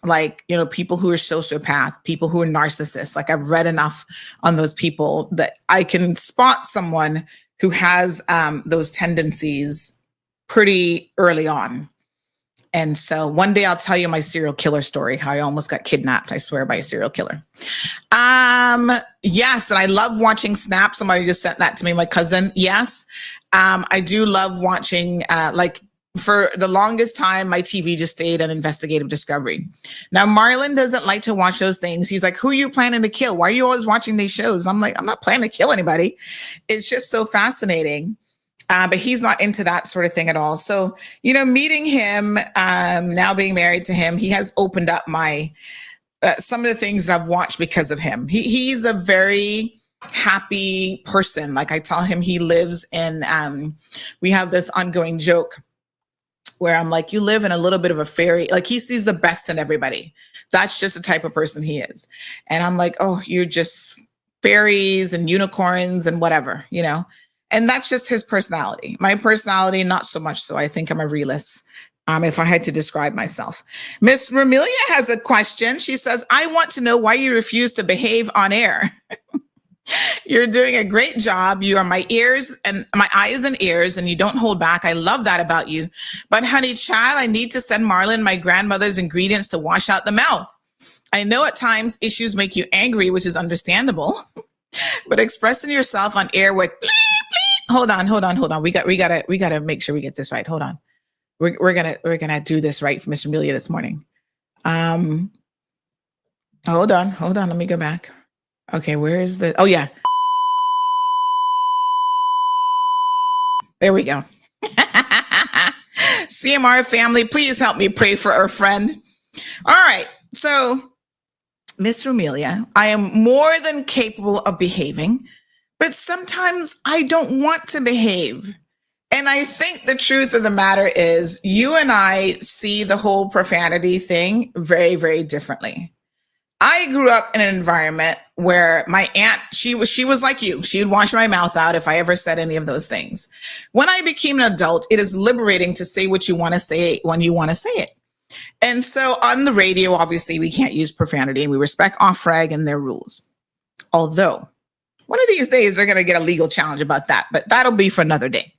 Like, you know, people who are sociopath, people who are narcissists. Like I've read enough on those people that I can spot someone who has those tendencies pretty early on. And so one day I'll tell you my serial killer story, how I almost got kidnapped, I swear, by a serial killer. Yes, and I love watching Snap. Somebody just sent that to me, my cousin. Yes, I do love watching like, for the longest time, my TV just stayed on investigative discovery. Now, Marlon doesn't like to watch those things. He's like, who are you planning to kill? Why are you always watching these shows? I'm like, I'm not planning to kill anybody. It's just so fascinating. But he's not into that sort of thing at all. So, you know, meeting him, now being married to him, he has opened up my, some of the things that I've watched because of him. He's a very happy person. Like I tell him he lives in, we have this ongoing joke where I'm like, you live in a little bit of a fairy, like he sees the best in everybody. That's just the type of person he is. And I'm like, oh, you're just fairies and unicorns and whatever, you know? And that's just his personality. My personality, not so much so. I think I'm a realist, if I had to describe myself. Miss Ramilia has a question. She says, I want to know why you refuse to behave on air. You're doing a great job. You are my ears and my eyes and ears, and you don't hold back. I love that about you. But honey child, I need to send Marlon my grandmother's ingredients to wash out the mouth. I know at times issues make you angry, which is understandable, but expressing yourself on air with bleep, bleep. Hold on. We gotta make sure we get this right. Hold on. We're gonna do this right for Miss Amelia this morning. Hold on. Let me go back. Okay, where is the? Oh yeah, there we go. CMR family, please help me pray for our friend. All right, so Miss Amelia, I am more than capable of behaving, but sometimes I don't want to behave. And I think the truth of the matter is you and I see the whole profanity thing very, very differently. I grew up in an environment where my aunt, she was like you. She would wash my mouth out if I ever said any of those things. When I became an adult, it is liberating to say what you want to say when you want to say it. And so on the radio, obviously, we can't use profanity, and we respect off-rag and their rules. Although, one of these days, they're going to get a legal challenge about that, but that'll be for another day.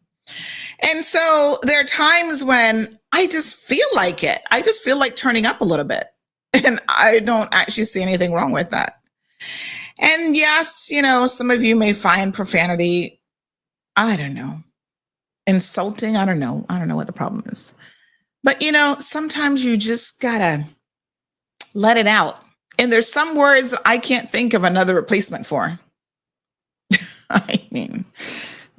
And so there are times when I just feel like it. I just feel like turning up a little bit. And I don't actually see anything wrong with that. And yes, some of you may find profanity, I don't know, insulting. I don't know what the problem is. But, sometimes you just gotta let it out. And there's some words that I can't think of another replacement for. I mean,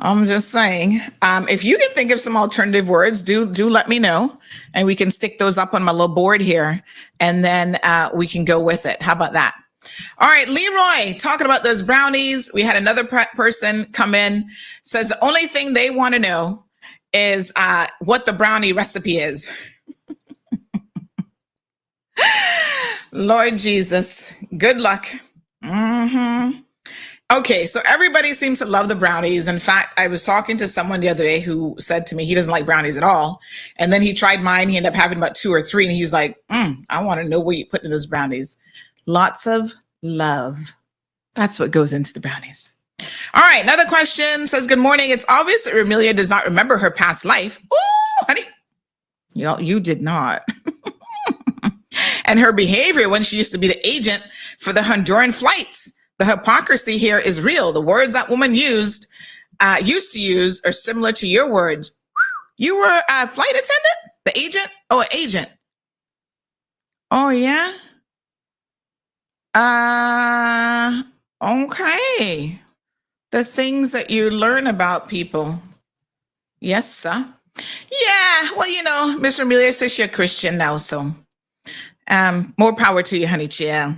I'm just saying, if you can think of some alternative words, do let me know, and we can stick those up on my little board here, and then we can go with it. How about that? All right, Leroy, talking about those brownies. We had another person come in, says the only thing they want to know is what the brownie recipe is. Lord Jesus, good luck. Okay, so everybody seems to love the brownies. In fact, I was talking to someone the other day who said to me he doesn't like brownies at all. And then he tried mine. He ended up having about 2 or 3. And he's like, I want to know what you put in those brownies. Lots of love. That's what goes into the brownies. All right, another question says, good morning. It's obvious that Amelia does not remember her past life. Ooh, honey. You did not. And her behavior when she used to be the agent for the Honduran flights. The hypocrisy here is real. The words that woman used to use are similar to your words. You were a flight attendant? The agent? Oh, an agent. Oh, yeah? Okay. The things that you learn about people. Yes, sir. Yeah, well, Miss Amelia says you're a Christian now, so more power to you, honey chill.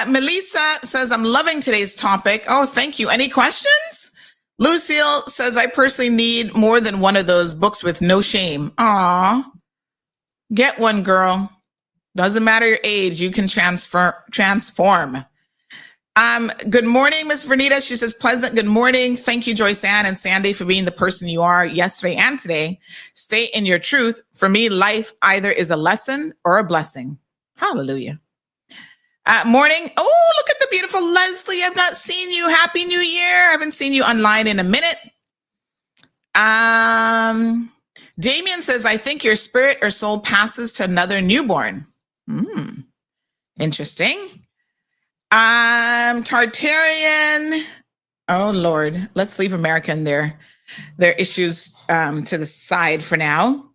Melissa says, I'm loving today's topic. Oh, thank you. Any questions? Lucille says, I personally need more than one of those books with no shame. Aw, get one, girl. Doesn't matter your age. You can transform. Good morning, Miss Vernita. She says, pleasant good morning. Thank you, Joyce Ann and Sandy, for being the person you are yesterday and today. Stay in your truth. For me, life either is a lesson or a blessing. Hallelujah. Morning. Oh, look at the beautiful Leslie. I've not seen you. Happy New Year. I haven't seen you online in a minute. Damien says, I think your spirit or soul passes to another newborn. Interesting. Tartarian. Oh, Lord. Let's leave America and their issues to the side for now.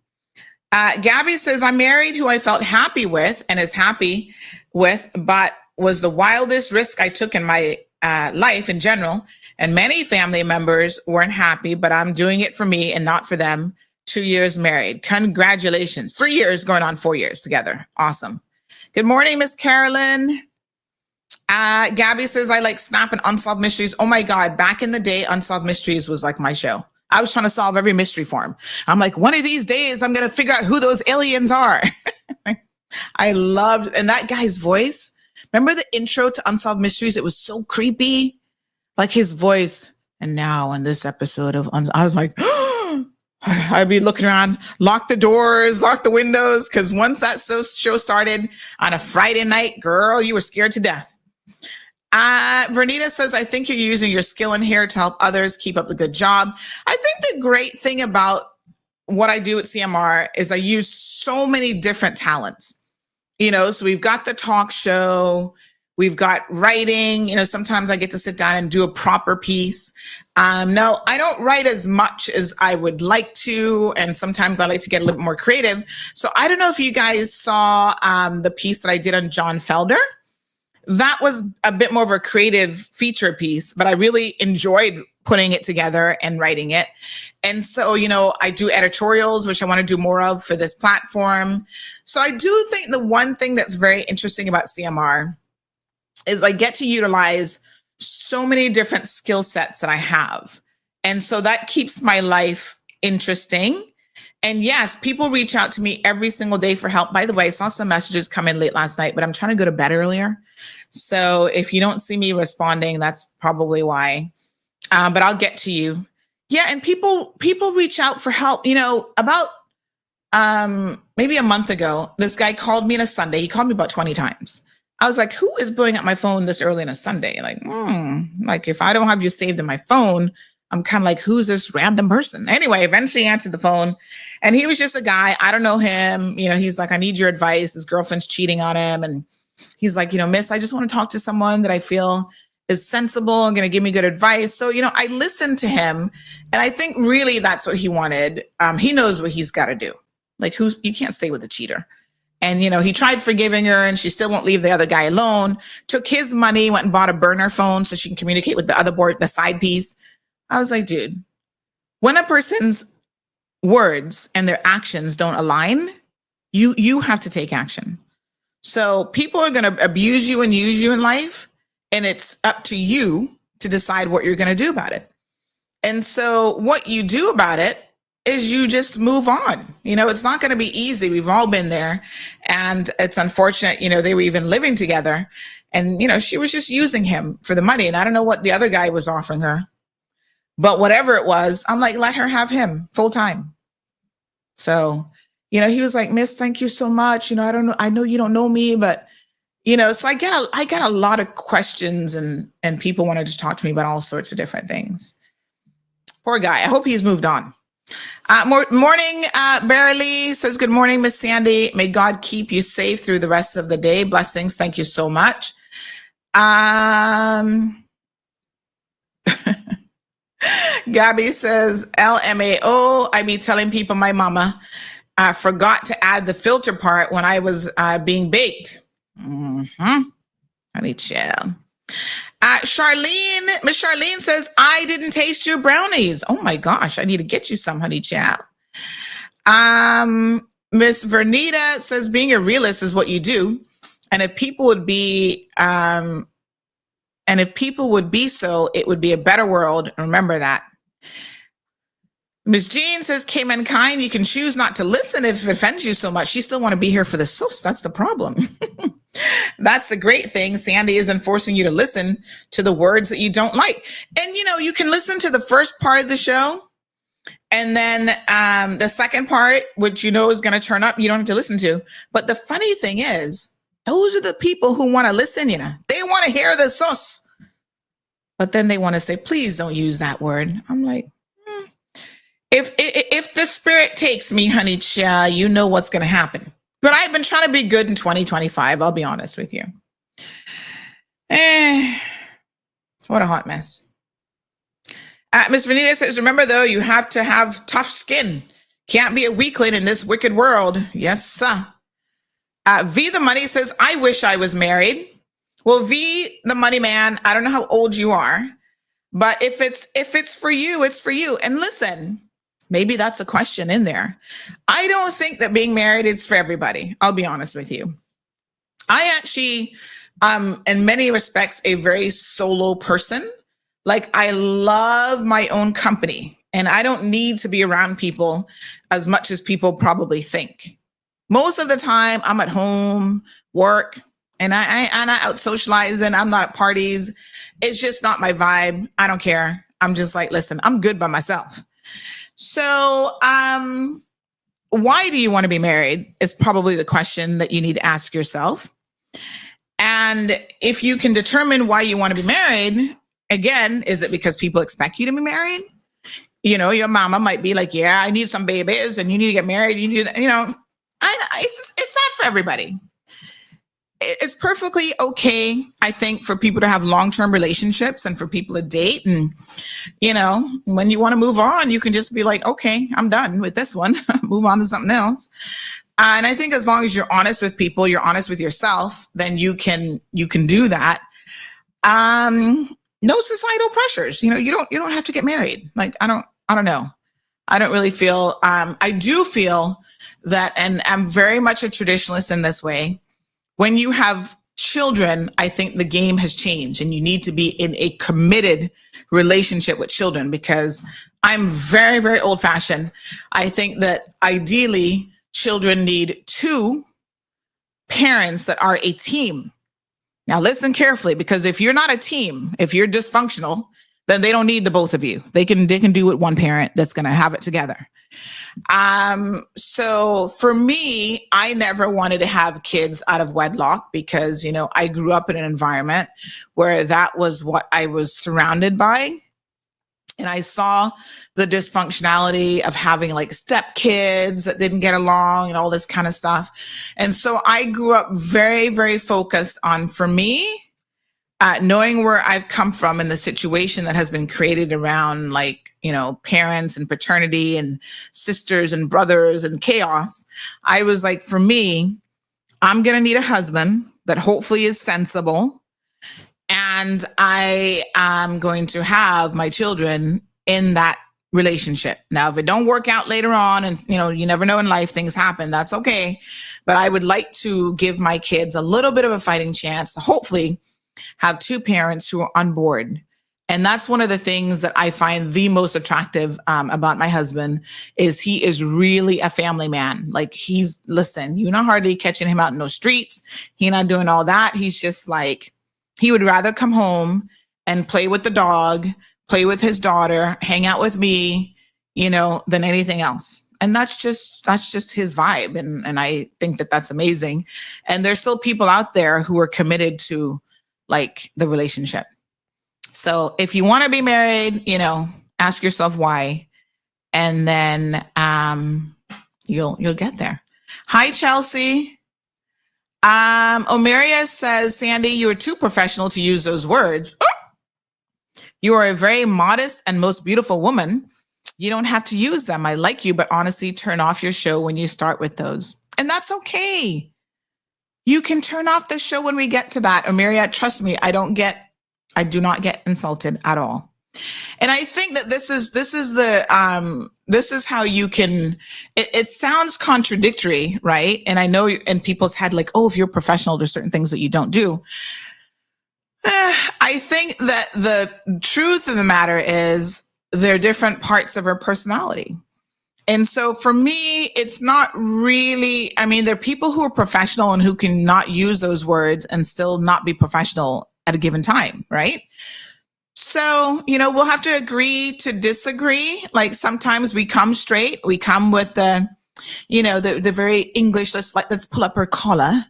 Gabby says, I'm married who I felt happy with and is happy with, but was the wildest risk I took in my life in general. And many family members weren't happy, but I'm doing it for me and not for them. 2 years married. Congratulations. 3 years going on 4 years together. Awesome. Good morning, Miss Carolyn. Gabby says, I like Snap and Unsolved Mysteries. Oh my God. Back in the day, Unsolved Mysteries was like my show. I was trying to solve every mystery for him. I'm like, one of these days, I'm going to figure out who those aliens are. I loved, and that guy's voice. Remember the intro to Unsolved Mysteries? It was so creepy. Like his voice. And now on this episode of, I was like, I'd be looking around, lock the doors, lock the windows. Because once that show started on a Friday night, girl, you were scared to death. Vernita says, I think you're using your skill in here to help others. Keep up the good job. I think the great thing about what I do at CMR is I use so many different talents. So we've got the talk show, we've got writing, sometimes I get to sit down and do a proper piece. No, I don't write as much as I would like to. And sometimes I like to get a little bit more creative. So I don't know if you guys saw the piece that I did on John Felder. That was a bit more of a creative feature piece, but I really enjoyed putting it together and writing it. And so, I do editorials, which I want to do more of for this platform. So I do think the one thing that's very interesting about CMR is I get to utilize so many different skill sets that I have. And so that keeps my life interesting. And yes, people reach out to me every single day for help. By the way, I saw some messages come in late last night, but I'm trying to go to bed earlier. So if you don't see me responding, that's probably why. But I'll get to you. Yeah, and people reach out for help. About maybe a month ago, this guy called me on a Sunday. He called me about 20 times. I was like, who is blowing up my phone this early on a Sunday? Like if I don't have you saved in my phone, I'm kind of like, who's this random person? Anyway, eventually he answered the phone, and he was just a guy. I don't know him. He's like, I need your advice. His girlfriend's cheating on him. And he's like, miss, I just want to talk to someone that I feel is sensible and going to give me good advice. So, I listened to him, and I think really that's what he wanted. He knows what he's got to do. Like, you can't stay with a cheater. And, he tried forgiving her, and she still won't leave the other guy alone. Took his money, went and bought a burner phone so she can communicate with the other board, the side piece. I was like, dude, when a person's words and their actions don't align, you have to take action. So people are going to abuse you and use you in life, and it's up to you to decide what you're going to do about it. And so what you do about it is you just move on. It's not going to be easy. We've all been there. And it's unfortunate, they were even living together, and, she was just using him for the money. And I don't know what the other guy was offering her, but whatever it was, I'm like, let her have him full time. So, he was like, miss, thank you so much. I don't know. I know you don't know me, but, so I get a lot of questions, and people wanted to talk to me about all sorts of different things. Poor guy. I hope he's moved on. Morning, Barely says, good morning, Miss Sandy. May God keep you safe through the rest of the day. Blessings. Thank you so much. Gabby says, LMAO. I be telling people my mama forgot to add the filter part when I was being baked. Honey child. Miss Charlene says, I didn't taste your brownies. Oh my gosh, I need to get you some, honey child. Miss Vernita says, being a realist is what you do. And if people would be, so, it would be a better world. Remember that. Miss Jean says, Cayman kind, you can choose not to listen if it offends you so much. You still want to be here for the sauce. That's the problem. That's the great thing. Sandy isn't forcing you to listen to the words that you don't like. And, you can listen to the first part of the show, and then the second part, which is going to turn up, you don't have to listen to. But the funny thing is, those are the people who want to listen, they want to hear the sauce. But then they want to say, please don't use that word. I'm like, if the spirit takes me, honey child, you know what's going to happen. But I've been trying to be good in 2025. I'll be honest with you. What a hot mess. Miss Vanita says, remember though, you have to have tough skin. Can't be a weakling in this wicked world. Yes, sir. V the Money says, I wish I was married. Well, V the Money Man, I don't know how old you are, but if it's for you, it's for you. And listen, maybe that's a question in there. I don't think that being married is for everybody. I'll be honest with you. I actually, in many respects, a very solo person. Like, I love my own company, and I don't need to be around people as much as people probably think. Most of the time, I'm at home, work, and I'm not out socializing. I'm not at parties. It's just not my vibe. I don't care. I'm just like, listen, I'm good by myself. So, why do you want to be married is probably the question that you need to ask yourself. And if you can determine why you want to be married, again, is it because people expect you to be married? You know, your mama might be like, yeah, I need some babies and you need to get married. You need that, you know, it's not for everybody. It's perfectly okay, I think, for people to have long-term relationships and for people to date. And, you know, when you want to move on, you can just be like, okay, I'm done with this one. Move on to something else. And I think as long as you're honest with people, you're honest with yourself, then you can do that. No societal pressures. You know, you don't have to get married. Like, I don't know. I don't really feel, I do feel that, and I'm very much a traditionalist in this way. When you have children, I think the game has changed and you need to be in a committed relationship with children, because I'm very, very old fashioned. I think that ideally children need two parents that are a team. Now listen carefully, because if you're not a team, if you're dysfunctional, then they don't need the both of you. They can do it one parent that's going to have it together. So for me, I never wanted to have kids out of wedlock because, you know, I grew up in an environment where that was what I was surrounded by. And I saw the dysfunctionality of having like stepkids that didn't get along and all this kind of stuff. And so I grew up very, very focused on, for me, knowing where I've come from and the situation that has been created around, like, you know, parents and paternity and sisters and brothers and chaos. I was like, for me, I'm going to need a husband that hopefully is sensible. And I am going to have my children in that relationship. Now, if it don't work out later on, and, you know, you never know in life, things happen, that's okay. But I would like to give my kids a little bit of a fighting chance to hopefully have two parents who are on board. And that's one of the things that I find the most attractive about my husband, is he is really a family man. Like, listen, you're not hardly catching him out in those streets. He's not doing all that. He's just like, he would rather come home and play with the dog, play with his daughter, hang out with me, you know, than anything else. And that's just his vibe. And I think that that's amazing. And there's still people out there who are committed to like the relationship. So if you want to be married, you know, ask yourself why, and then you'll get there. Hi, Chelsea. Omeria says, Sandy, you are too professional to use those words. Oh! You are a very modest and most beautiful woman. You don't have to use them. I like you, but honestly, turn off your show when you start with those. And that's okay. You can turn off the show when we get to that. Omeria, trust me, I do not get insulted at all. And I think that this is how you can, it sounds contradictory, right? And I know in people's head, like, oh, if you're professional, there's certain things that you don't do. I think that the truth of the matter is there are different parts of our personality. And so for me, it's not really, I mean, there are people who are professional and who can not use those words and still not be professional at a given time, right? So, you know, we'll have to agree to disagree. Like, sometimes we come straight, we come with the, you know, the very English, let's pull up her collar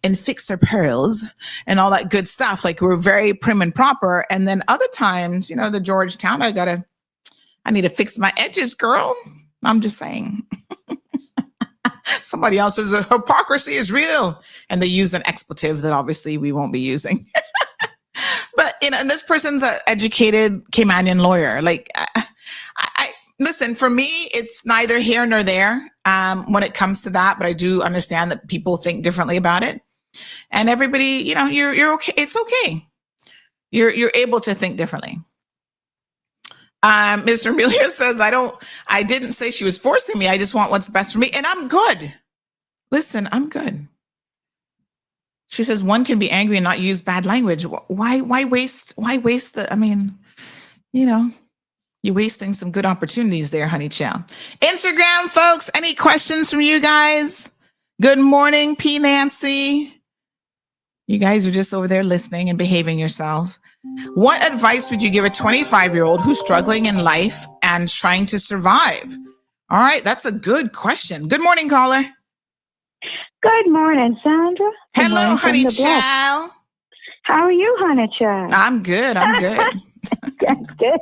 and fix her pearls and all that good stuff. Like, we're very prim and proper. And then other times, you know, the Georgetown, I need to fix my edges, girl. I'm just saying. Somebody else says the hypocrisy is real, and they use an expletive that obviously we won't be using. But, you know, and this person's an educated Caymanian lawyer. Like, I listen, for me, it's neither here nor there when it comes to that. But I do understand that people think differently about it, and everybody, you know, you're okay. It's okay. You're able to think differently. Mr. Amelia says, I didn't say she was forcing me. I just want what's best for me. And I'm good. Listen, I'm good. She says, one can be angry and not use bad language. Why waste I mean, you know, you're wasting some good opportunities there, honey child. Instagram folks, any questions from you guys? Good morning, P. Nancy. You guys are just over there listening and behaving yourself. What advice would you give a 25-year-old who's struggling in life and trying to survive? All right, that's a good question. Good morning, caller. Good morning, Sandra. Hello, honey child. How are you, Hannah? I'm good. I'm good. That's good.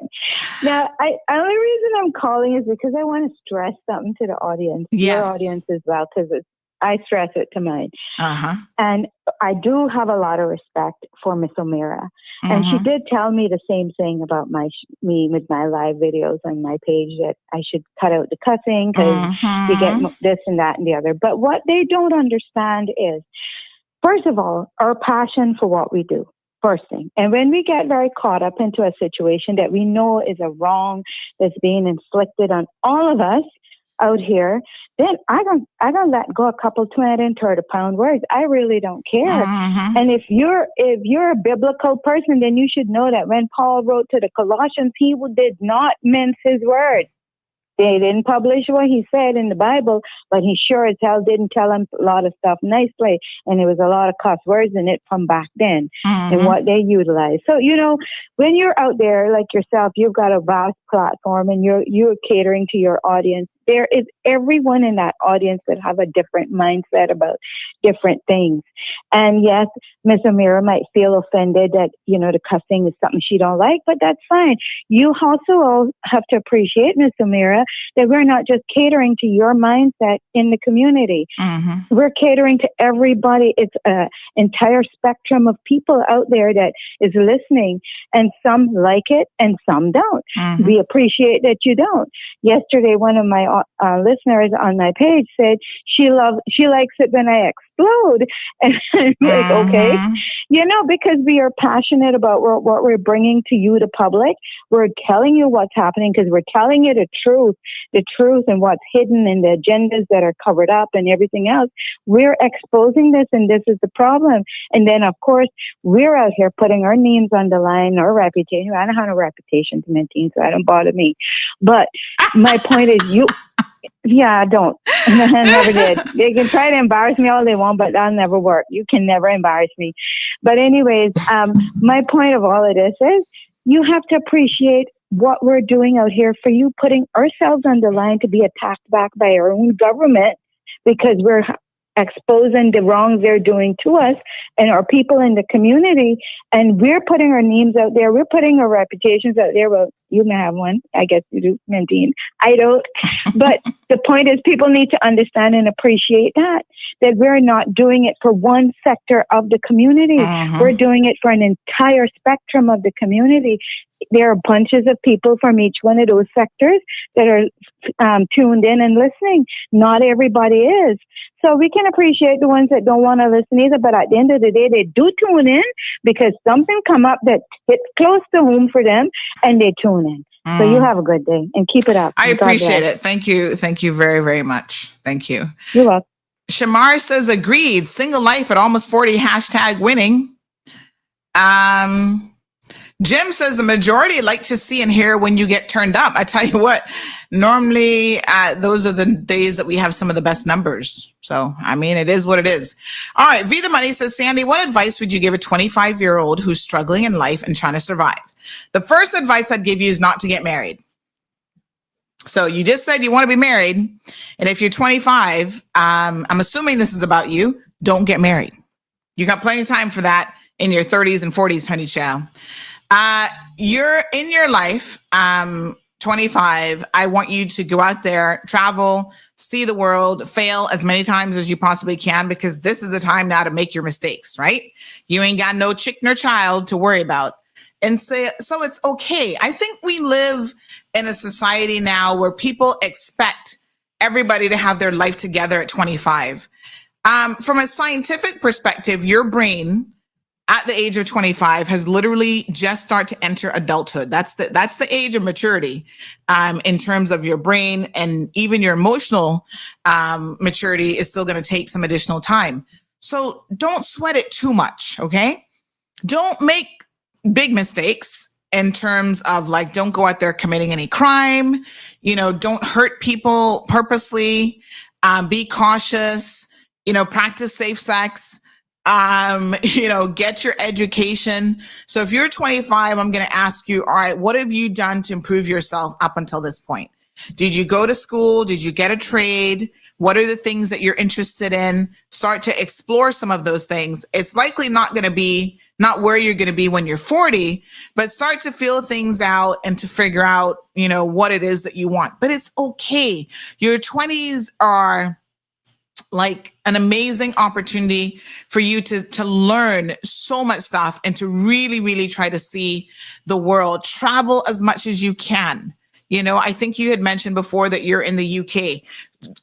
Now, only reason I'm calling is because I want to stress something to the audience, your audience as well, because I stress it to mine. And I do have a lot of respect for Miss O'Meara. And she did tell me the same thing about me with my live videos on my page, that I should cut out the cussing because you get this and that and the other. But what they don't understand is, first of all, our passion for what we do. First thing. And when we get very caught up into a situation that we know is a wrong that's being inflicted on all of us out here, then I don't let go a couple 20 and 30 pound words. I really don't care. And if you're a biblical person, then you should know that when Paul wrote to the Colossians, he did not mince his words. They didn't publish what he said in the Bible, but he sure as hell didn't tell them a lot of stuff nicely. And there was a lot of cuss words in it from back then and what they utilized. So, when you're out there like yourself, you've got a vast platform and you're catering to your audience. There is everyone in that audience that have a different mindset about different things. And yes, Miss O'Meara might feel offended that, the cussing is something she don't like, but that's fine. You also all have to appreciate, Miss O'Meara, that we're not just catering to your mindset in the community. We're catering to everybody. It's an entire spectrum of people out there that is listening, and some like it and some don't. We appreciate that you don't. Yesterday, one of my listeners on my page said she likes it when I explode. And I'm like, okay, because we are passionate about what we're bringing to you, the public. We're telling you what's happening because we're telling you the truth and what's hidden and the agendas that are covered up and everything else. We're exposing this, and this is the problem. And then, of course, we're out here putting our names on the line, our reputation. I don't have no reputation to maintain, so I don't bother me. But my point is, I don't. I never did. They can try to embarrass me all they want, but that'll never work. You can never embarrass me. But anyways, my point of all of this is you have to appreciate what we're doing out here for you, putting ourselves on the line to be attacked back by our own government because we're exposing the wrongs they're doing to us and our people in the community. And we're putting our names out there. We're putting our reputations out there. Well, you may have one. I guess you do, Mentine. I don't. But the point is people need to understand and appreciate that we're not doing it for one sector of the community. We're doing it for an entire spectrum of the community. There are bunches of people from each one of those sectors that are tuned in and listening. Not everybody is. So we can appreciate the ones that don't want to listen either, but at the end of the day, they do tune in because something come up that hits close to home for them, and they tune in. So you have a good day and keep it up. I appreciate it. Thank you. Thank you very, very much. Thank you. You're welcome. Shamar says, agreed. Single life at almost 40, #winning. Jim says the majority like to see and hear when you get turned up. I tell you what, normally those are the days that we have some of the best numbers. So, it is what it is. All right. V the Money says, Sandy, what advice would you give a 25-year-old who's struggling in life and trying to survive? The first advice I'd give you is not to get married. So you just said you want to be married. And if you're 25, I'm assuming this is about you. Don't get married. You got plenty of time for that in your 30s and 40s, honey child. You're in your life, 25. I want you to go out there, travel, see the world, fail as many times as you possibly can, because this is a time now to make your mistakes, right? You ain't got no chick nor child to worry about. And so it's okay. I think we live in a society now where people expect everybody to have their life together at 25. From a scientific perspective, your brain at the age of 25 has literally just started to enter adulthood. That's the age of maturity in terms of your brain, and even your emotional maturity is still going to take some additional time. So don't sweat it too much, okay? Don't make big mistakes in terms of don't go out there committing any crime, don't hurt people purposely, be cautious, practice safe sex, get your education. So if you're 25, I'm going to ask you, all right, what have you done to improve yourself up until this point? Did you go to school? Did you get a trade? What are the things that you're interested in? Start to explore some of those things. It's likely not going to be not where you're going to be when you're 40, but start to feel things out and to figure out, what it is that you want. But it's okay. Your 20s are like an amazing opportunity for you to learn so much stuff and to really, really try to see the world. Travel as much as you can. I think you had mentioned before that you're in the UK.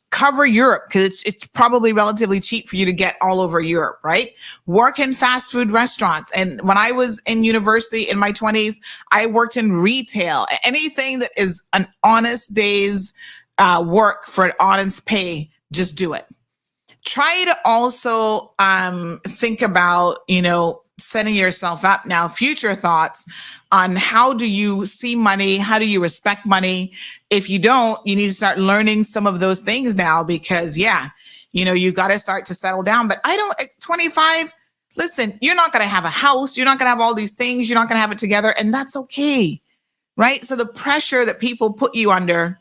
Cover Europe because it's probably relatively cheap for you to get all over Europe, right? Work in fast food restaurants. And when I was in university in my 20s, I worked in retail. Anything that is an honest day's work for an honest pay, just do it. Try to also think about, setting yourself up now, future thoughts on how do you see money? How do you respect money? If you don't, you need to start learning some of those things now because you got to start to settle down. But at 25, listen, you're not going to have a house. You're not going to have all these things. You're not going to have it together. And that's okay. Right. So the pressure that people put you under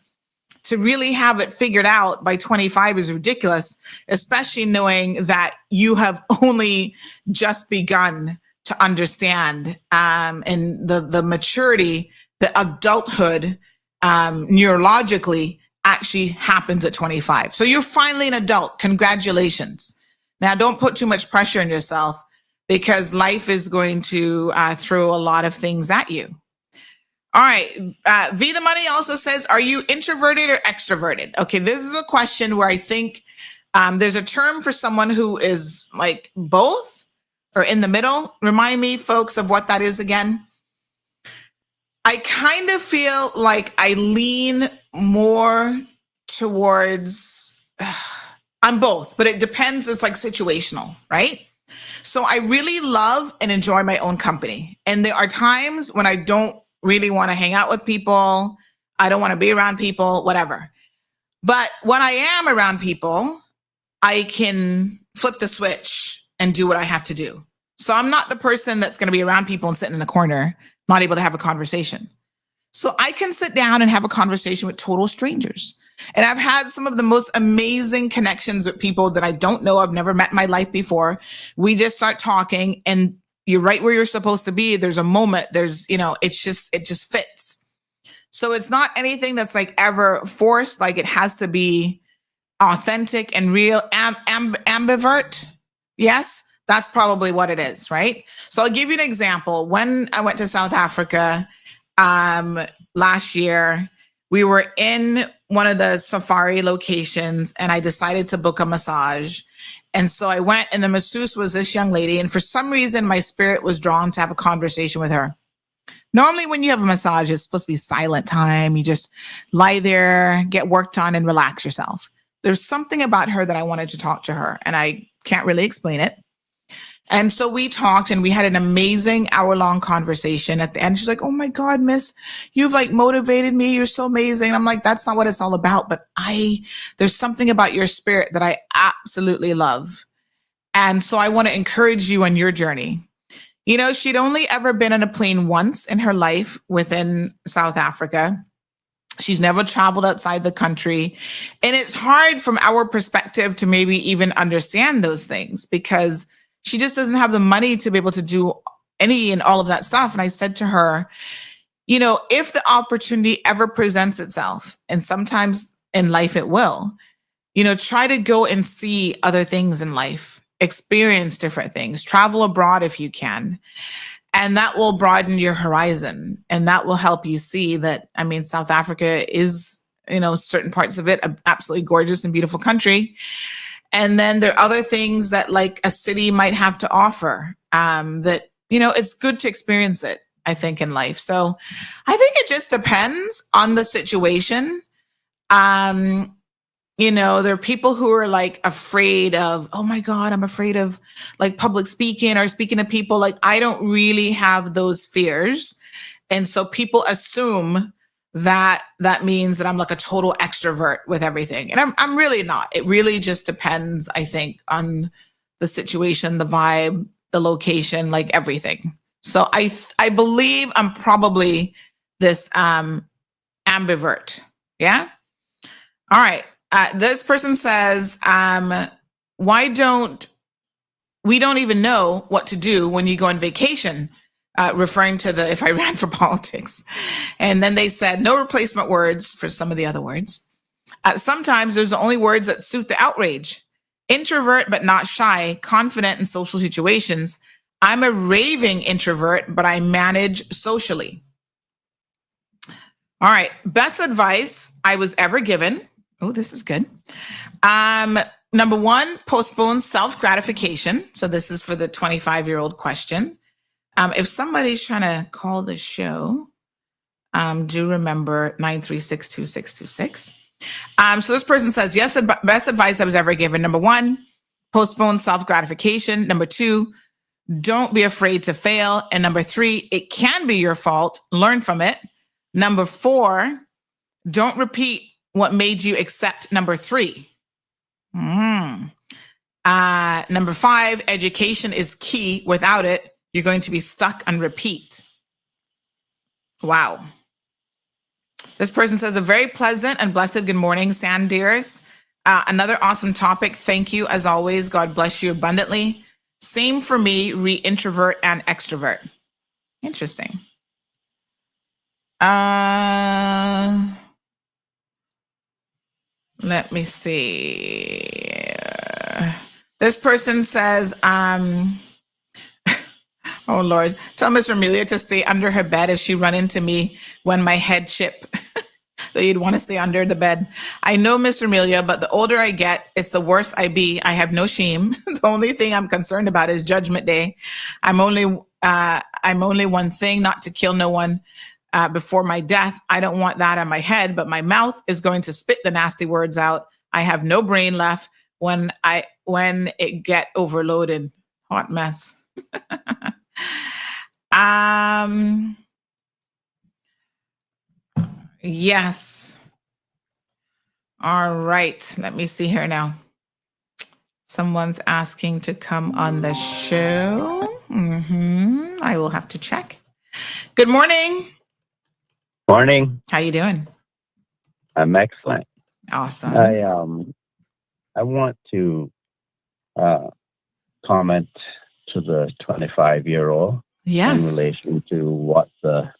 to really have it figured out by 25 is ridiculous, especially knowing that you have only just begun to understand and the maturity, the adulthood neurologically actually happens at 25. So you're finally an adult. Congratulations. Now, don't put too much pressure on yourself because life is going to throw a lot of things at you. All right. V the Money also says, are you introverted or extroverted? Okay, this is a question where I think there's a term for someone who is like both or in the middle. Remind me, folks, of what that is again. I kind of feel like I lean more towards, I'm both, but it depends. It's like situational, right? So I really love and enjoy my own company. And there are times when I don't really want to hang out with people. I don't want to be around people, whatever. But when I am around people, I can flip the switch and do what I have to do. So I'm not the person that's going to be around people and sitting in the corner, not able to have a conversation. So I can sit down and have a conversation with total strangers. And I've had some of the most amazing connections with people that I don't know, I've never met in my life before. We just start talking and you're right where you're supposed to be. There's a moment, it just fits. So it's not anything that's like ever forced. Like it has to be authentic and real, ambivert. Yes, that's probably what it is, right? So I'll give you an example. When I went to South Africa last year, we were in one of the safari locations and I decided to book a massage. And so I went and the masseuse was this young lady. And for some reason, my spirit was drawn to have a conversation with her. Normally when you have a massage, it's supposed to be silent time. You just lie there, get worked on and relax yourself. There's something about her that I wanted to talk to her and I can't really explain it. And so we talked and we had an amazing hour-long conversation. At the end, she's like, oh my God, miss, you've like motivated me. You're so amazing. And I'm like, that's not what it's all about. But there's something about your spirit that I absolutely love. And so I want to encourage you on your journey. She'd only ever been on a plane once in her life within South Africa. She's never traveled outside the country. And it's hard from our perspective to maybe even understand those things because she just doesn't have the money to be able to do any and all of that stuff. And I said to her, if the opportunity ever presents itself, and sometimes in life it will, try to go and see other things in life, experience different things, travel abroad if you can. And that will broaden your horizon. And that will help you see that, South Africa is, certain parts of it, an absolutely gorgeous and beautiful country. And then there are other things that like a city might have to offer that, it's good to experience it, I think, in life. So I think it just depends on the situation. There are people who are like afraid of, oh my God, I'm afraid of like public speaking or speaking to people. Like I don't really have those fears. And so people assume that means that I'm like a total extrovert with everything. And I'm really not. It really just depends, I think, on the situation, the vibe, the location, like everything. So I believe I'm probably this ambivert. Yeah. All right. This person says, why don't we don't even know what to do when you go on vacation, referring to if I ran for politics. And then they said, no replacement words for some of the other words. Sometimes there's the only words that suit the outrage. Introvert, but not shy, confident in social situations. I'm a raving introvert, but I manage socially. All right. Best advice I was ever given. Oh, this is good. Number one, postpone self-gratification. So this is for the 25-year-old question. If somebody's trying to call the show, do remember 936-2626. So this person says, yes, best advice I was ever given. Number one, postpone self-gratification. Number two, don't be afraid to fail. And number three, it can be your fault. Learn from it. Number four, don't repeat what made you accept number three. Number five, education is key. Without it, you're going to be stuck on repeat. Wow. This person says, a very pleasant and blessed good morning, Sandeers. Another awesome topic. Thank you, as always. God bless you abundantly. Same for me, introvert and extrovert. Interesting. Let me see. This person says, oh Lord, tell Miss Amelia to stay under her bed if she run into me when my head chip. That you'd want to stay under the bed. I know, Miss Amelia, but the older I get, it's the worse I be. I have no shame. The only thing I'm concerned about is Judgment Day. I'm only one thing, not to kill no one before my death. I don't want that on my head, but my mouth is going to spit the nasty words out. I have no brain left when it get overloaded. Hot mess. Yes. All right. Let me see here now. Someone's asking to come on the show. I will have to check. Good morning. Morning. How you doing? I'm excellent. Awesome. I want to comment to the 25-year-old in relation to what the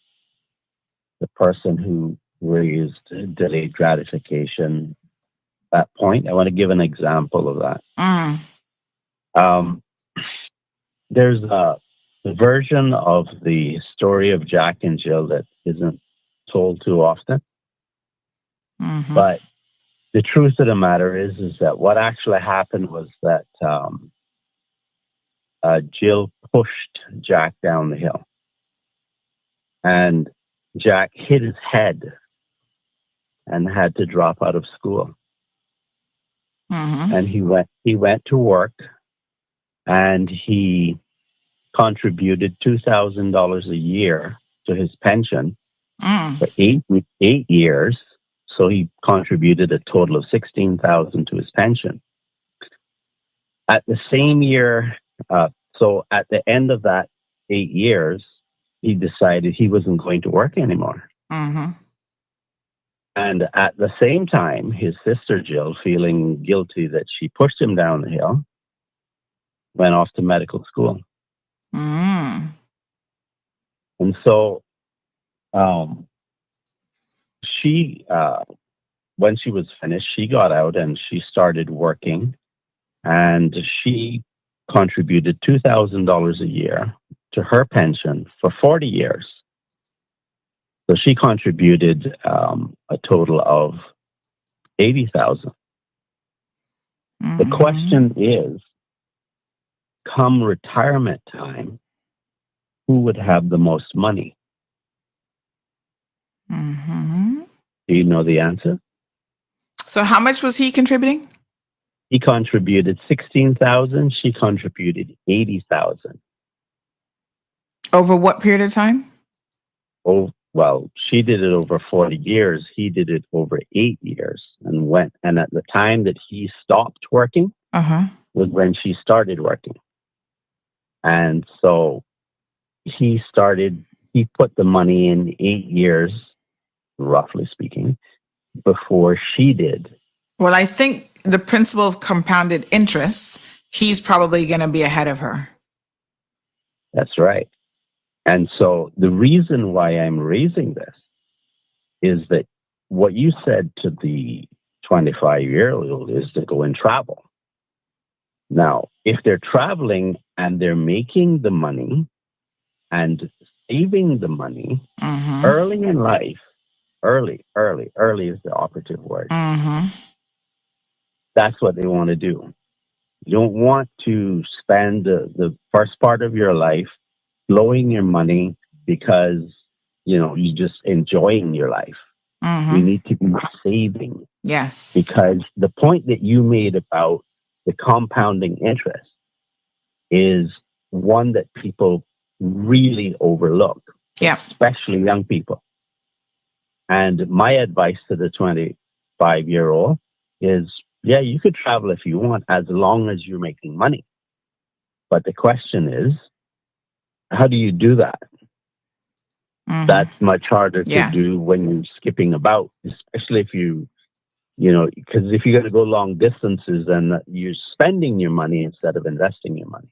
person who raised delayed gratification, that point. I want to give an example of that. There's a version of the story of Jack and Jill that isn't told too often. But the truth of the matter is that what actually happened was that Jill pushed Jack down the hill, and Jack hit his head and had to drop out of school. And he went to work, and he contributed $2,000 a year to his pension for 8 years. So he contributed a total of $16,000 to his pension. At the same year, so at the end of that 8 years, he decided he wasn't going to work anymore. And at the same time, his sister Jill, feeling guilty that she pushed him down the hill, went off to medical school. And so she, when she was finished, she got out and she started working, and she contributed $2,000 a year to her pension for 40 years. So she contributed a total of $80,000. The question is, come retirement time, who would have the most money? Do you know the answer? So how much was he contributing? He contributed $16,000. She contributed $80,000. Over what period of time? Oh, well, she did it over 40 years. He did it over 8 years, and at the time that he stopped working was when she started working. And so he put the money in 8 years, roughly speaking, before she did. Well, I think the principle of compounded interest, he's probably going to be ahead of her. That's right. And so the reason why I'm raising this is that what you said to the 25-year-old is to go and travel. Now, if they're traveling and they're making the money and saving the money early in life, early is the operative word. That's what they want to do. You don't want to spend the first part of your life blowing your money because, you're just enjoying your life. You need to be saving. Yes. Because the point that you made about the compounding interest is one that people really overlook, especially young people. And my advice to the 25-year-old is, yeah, you could travel if you want, as long as you're making money. But the question is, how do you do that? That's much harder to do when you're skipping about, especially if because if you're going to go long distances, then you're spending your money instead of investing your money.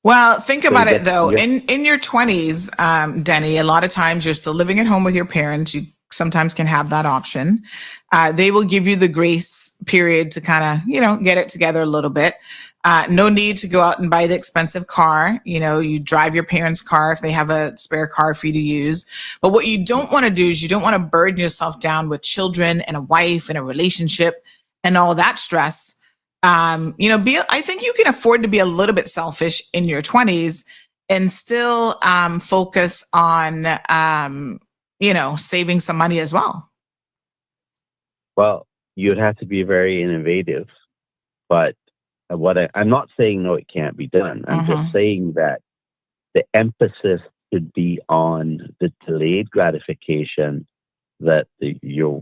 Well, think about it though. In your 20s, Denny, a lot of times you're still living at home with your parents. You sometimes can have that option. They will give you the grace period to kind of, get it together a little bit. No need to go out and buy the expensive car. You drive your parents' car if they have a spare car for you to use. But what you don't want to do is you don't want to burden yourself down with children and a wife and a relationship and all that stress. I think you can afford to be a little bit selfish in your 20s and still focus on, saving some money as well. Well, you'd have to be very innovative, but I'm not saying no, it can't be done. I'm just saying that the emphasis should be on the delayed gratification that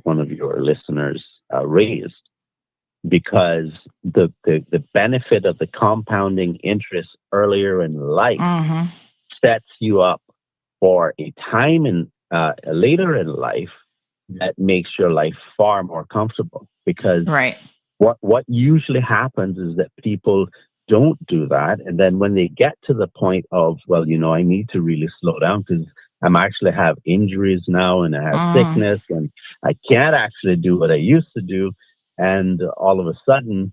one of your listeners raised, because the benefit of the compounding interest earlier in life sets you up for a time later in life that makes your life far more comfortable. Because what usually happens is that people don't do that. And then when they get to the point of, I need to really slow down because I'm actually have injuries now and I have sickness and I can't actually do what I used to do. And all of a sudden,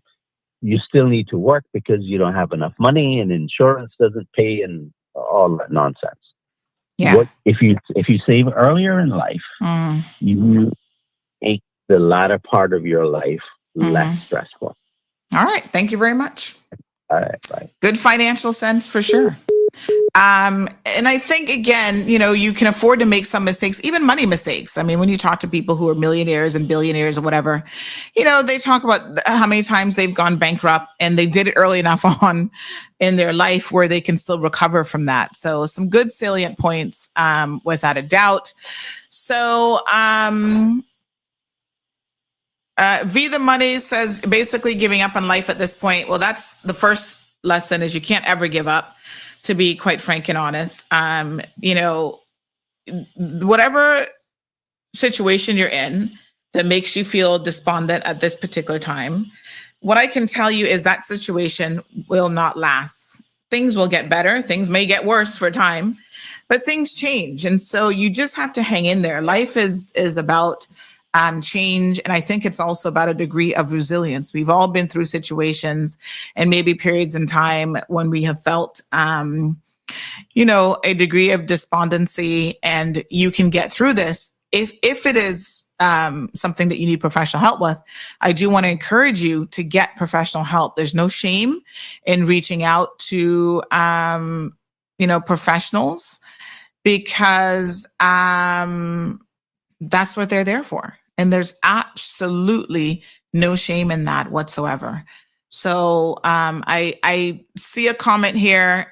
you still need to work because you don't have enough money and insurance doesn't pay and all that nonsense. Yeah. If you save earlier in life, you make the latter part of your life less stressful. All right. Thank you very much. All right. Bye. Good financial sense for sure. And I think, again, you can afford to make some mistakes, even money mistakes. I mean, when you talk to people who are millionaires and billionaires or whatever, they talk about how many times they've gone bankrupt and they did it early enough on in their life where they can still recover from that. So some good salient points, without a doubt. So, V the Money says basically giving up on life at this point. Well, that's the first lesson, is you can't ever give up, to be quite frank and honest. Whatever situation you're in that makes you feel despondent at this particular time, what I can tell you is that situation will not last. Things will get better. Things may get worse for a time, but things change. And so you just have to hang in there. Life is about change. And I think it's also about a degree of resilience. We've all been through situations and maybe periods in time when we have felt, a degree of despondency, and you can get through this. If it is something that you need professional help with, I do want to encourage you to get professional help. There's no shame in reaching out to, professionals, because that's what they're there for. And there's absolutely no shame in that whatsoever. So I see a comment here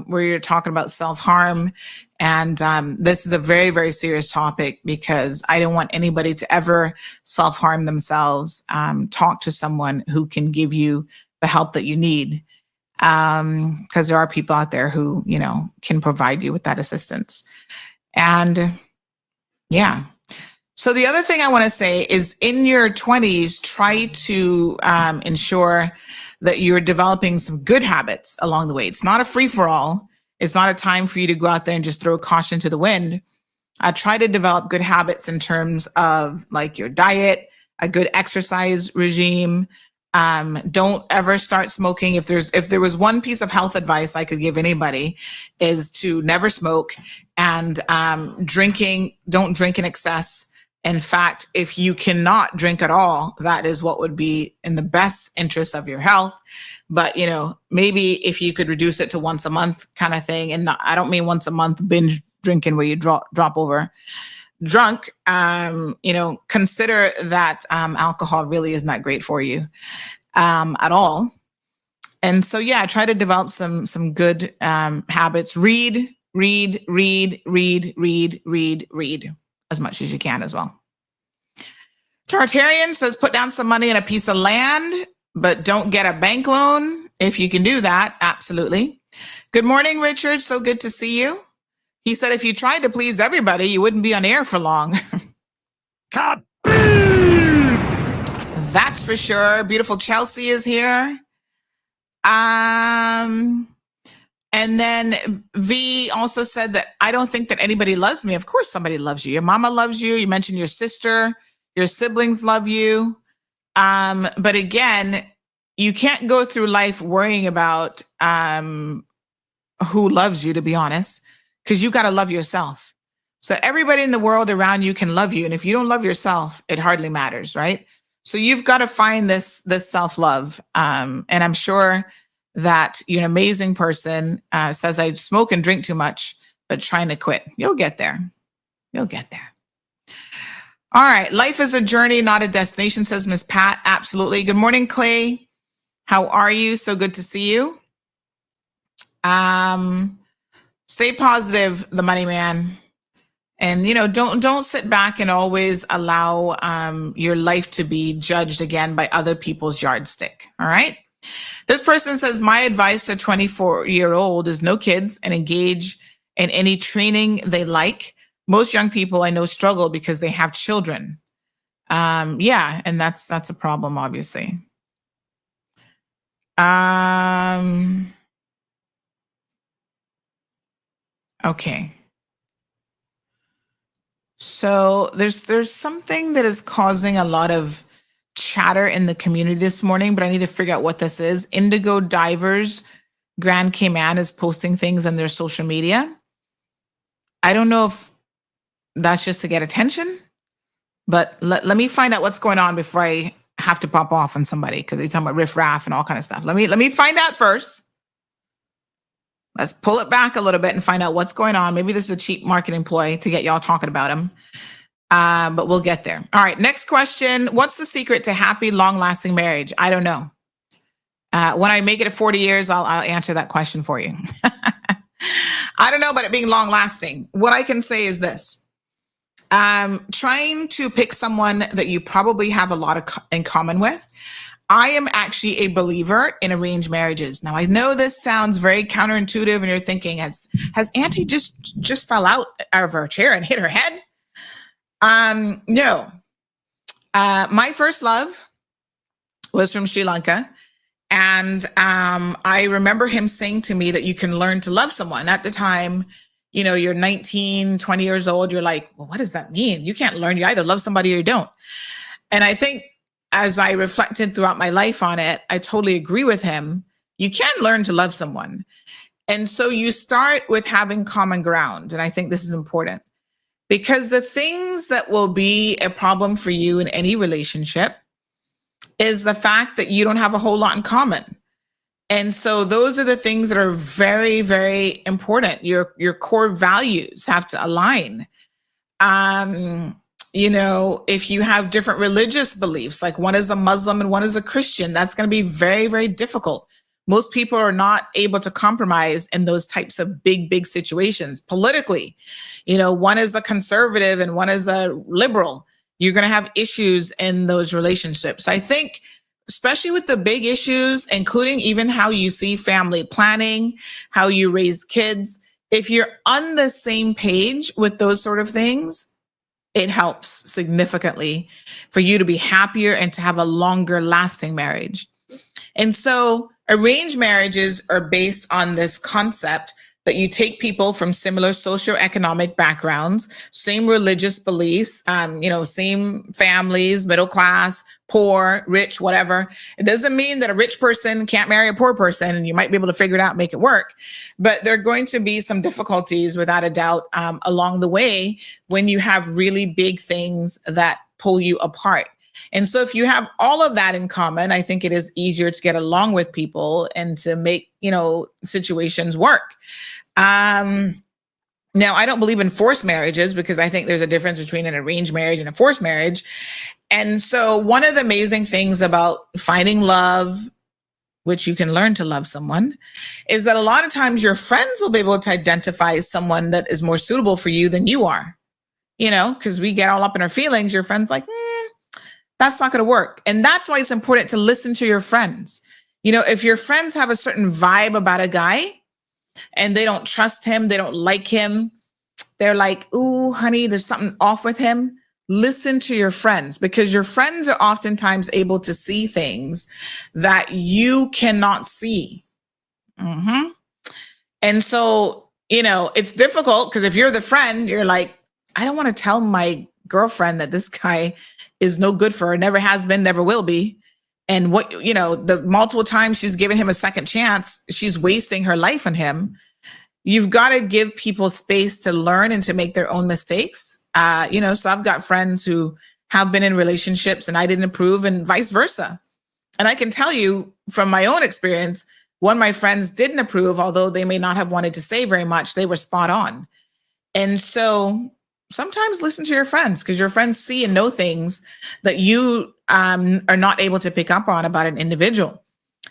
where you're talking about self-harm. And this is a very, very serious topic, because I don't want anybody to ever self-harm themselves. Talk to someone who can give you the help that you need, because there are people out there who, can provide you with that assistance. And yeah. So the other thing I want to say is in your 20s, try to ensure that you're developing some good habits along the way. It's not a free-for-all. It's not a time for you to go out there and just throw caution to the wind. Try to develop good habits in terms of like your diet, a good exercise regime. Don't ever start smoking. If there was one piece of health advice I could give anybody is to never smoke, and don't drink in excess. In fact, if you cannot drink at all, that is what would be in the best interest of your health. But, maybe if you could reduce it to once a month kind of thing. And I don't mean once a month binge drinking where you drop over drunk, consider that alcohol really is not great for you at all. And so, try to develop some good habits. Read as much as you can as well. Tartarian says, put down some money in a piece of land, but don't get a bank loan. If you can do that, absolutely. Good morning, Richard. So good to see you. He said, if you tried to please everybody, you wouldn't be on air for long. That's for sure. Beautiful Chelsea is here. And then V also said that I don't think that anybody loves me. Of course, somebody loves you. Your mama loves you. You mentioned your sister, your siblings love you. But again, you can't go through life worrying about who loves you, to be honest, because you got to love yourself. So everybody in the world around you can love you. And if you don't love yourself, it hardly matters, right? So you've got to find this self-love. And I'm sure that you're an amazing person, says I smoke and drink too much, but trying to quit. You'll get there. You'll get there. All right. Life is a journey, not a destination, says Miss Pat. Absolutely. Good morning, Clay. How are you? So good to see you. Stay positive, the money man. And, don't sit back and always allow your life to be judged again by other people's yardstick. All right. This person says, my advice to a 24-year-old is no kids and engage in any training they like. Most young people I know struggle because they have children. And that's a problem, obviously. Okay. So there's something that is causing a lot of chatter in the community this morning, but I need to figure out what this is. Indigo Divers Grand Cayman is posting things on their social media. I don't know if that's just to get attention, but let me find out what's going on before I have to pop off on somebody, because they're talking about riffraff and all kind of stuff. Let me find out first. Let's pull it back a little bit and find out what's going on. Maybe this is a cheap marketing ploy to get y'all talking about them. But we'll get there. All right, next question. What's the secret to happy, long-lasting marriage? I don't know. When I make it 40 years, I'll answer that question for you. I don't know about it being long-lasting. What I can say is this. Trying to pick someone that you probably have a lot in common with. I am actually a believer in arranged marriages. Now, I know this sounds very counterintuitive, and you're thinking, has Auntie just fell out of her chair and hit her head? No. My first love was from Sri Lanka. And I remember him saying to me that you can learn to love someone. At the time, you're 19, 20 years old. You're like, well, what does that mean? You can't learn. You either love somebody or you don't. And I think as I reflected throughout my life on it, I totally agree with him. You can learn to love someone. And so you start with having common ground. And I think this is important, because the things that will be a problem for you in any relationship is the fact that you don't have a whole lot in common. And so those are the things that are very, very important. Your core values have to align. If you have different religious beliefs, like one is a Muslim and one is a Christian, that's going to be very, very difficult. Most people are not able to compromise in those types of big, big situations. Politically, one is a conservative and one is a liberal. You're going to have issues in those relationships. I think, especially with the big issues, including even how you see family planning, how you raise kids, if you're on the same page with those sort of things, it helps significantly for you to be happier and to have a longer lasting marriage. And so arranged marriages are based on this concept that you take people from similar socioeconomic backgrounds, same religious beliefs, same families, middle class, poor, rich, whatever. It doesn't mean that a rich person can't marry a poor person and you might be able to figure it out, make it work. But there are going to be some difficulties without a doubt along the way when you have really big things that pull you apart. And so if you have all of that in common, I think it is easier to get along with people and to make, situations work. Now, I don't believe in forced marriages because I think there's a difference between an arranged marriage and a forced marriage. And so one of the amazing things about finding love, which you can learn to love someone, is that a lot of times your friends will be able to identify someone that is more suitable for you than you are, because we get all up in our feelings. Your friend's like, that's not going to work. And that's why it's important to listen to your friends. If your friends have a certain vibe about a guy and they don't trust him, they don't like him, they're like, ooh, honey, there's something off with him. Listen to your friends, because your friends are oftentimes able to see things that you cannot see. Mm-hmm. And so, it's difficult because if you're the friend, you're like, I don't want to tell my girlfriend that this guy is no good for her, never has been, never will be. And what, the multiple times she's given him a second chance, she's wasting her life on him. You've got to give people space to learn and to make their own mistakes. So I've got friends who have been in relationships and I didn't approve and vice versa. And I can tell you from my own experience, when my friends didn't approve, although they may not have wanted to say very much, they were spot on. And so sometimes listen to your friends, because your friends see and know things that you are not able to pick up on about an individual.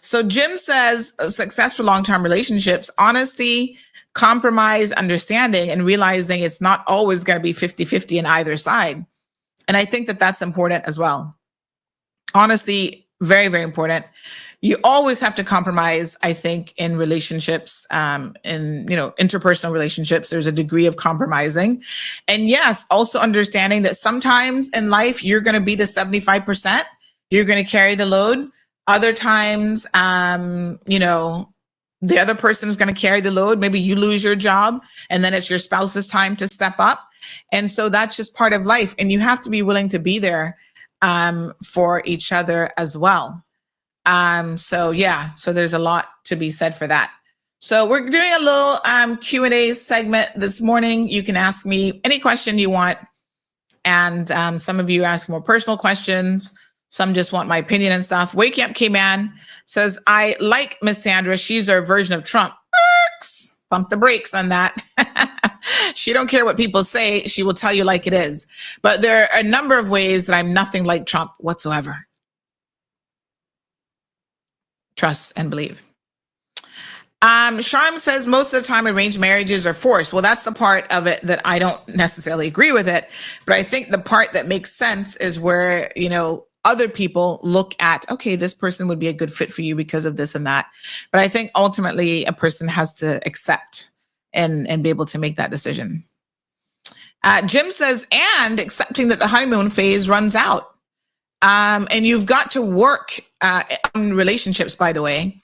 So Jim says success for long-term relationships, honesty, compromise, understanding, and realizing it's not always going to be 50-50 in either side. And I think that that's important as well. Honesty, very, very important. You always have to compromise, I think, in relationships, in interpersonal relationships, there's a degree of compromising. And yes, also understanding that sometimes in life, you're going to be the 75%, you're going to carry the load. Other times, the other person is going to carry the load. Maybe you lose your job and then it's your spouse's time to step up. And so that's just part of life. And you have to be willing to be there for each other as well. So there's a lot to be said for that. So we're doing a little Q&A segment this morning. You can ask me any question you want. And some of you ask more personal questions. Some just want my opinion and stuff. Wake Up K-Man says, I like Miss Sandra. She's our version of Trump. Pump the brakes on that. She don't care what people say. She will tell you like it is. But there are a number of ways that I'm nothing like Trump whatsoever. Trust and believe. Sharm says most of the time arranged marriages are forced. Well, that's the part of it that I don't necessarily agree with it. But I think the part that makes sense is where, other people look at, okay, this person would be a good fit for you because of this and that. But I think ultimately a person has to accept and be able to make that decision. Jim says, and accepting that the honeymoon phase runs out. And you've got to work on relationships, by the way.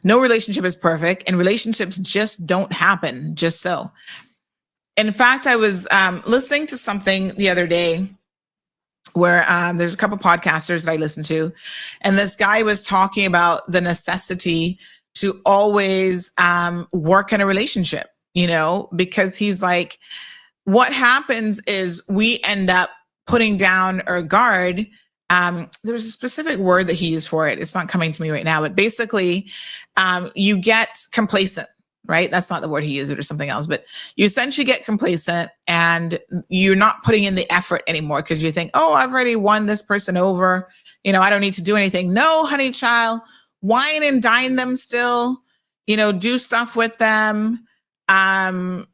No relationship is perfect, and relationships just don't happen just so. In fact, I was listening to something the other day where there's a couple podcasters that I listen to, and this guy was talking about the necessity to always work in a relationship, because he's like, what happens is we end up putting down our guard. There was a specific word that he used for it. It's not coming to me right now, but basically you get complacent, right? That's not the word he used, or something else, but you essentially get complacent and you're not putting in the effort anymore because you think, oh, I've already won this person over. I don't need to do anything. No, honey child, wine and dine them still, do stuff with them, and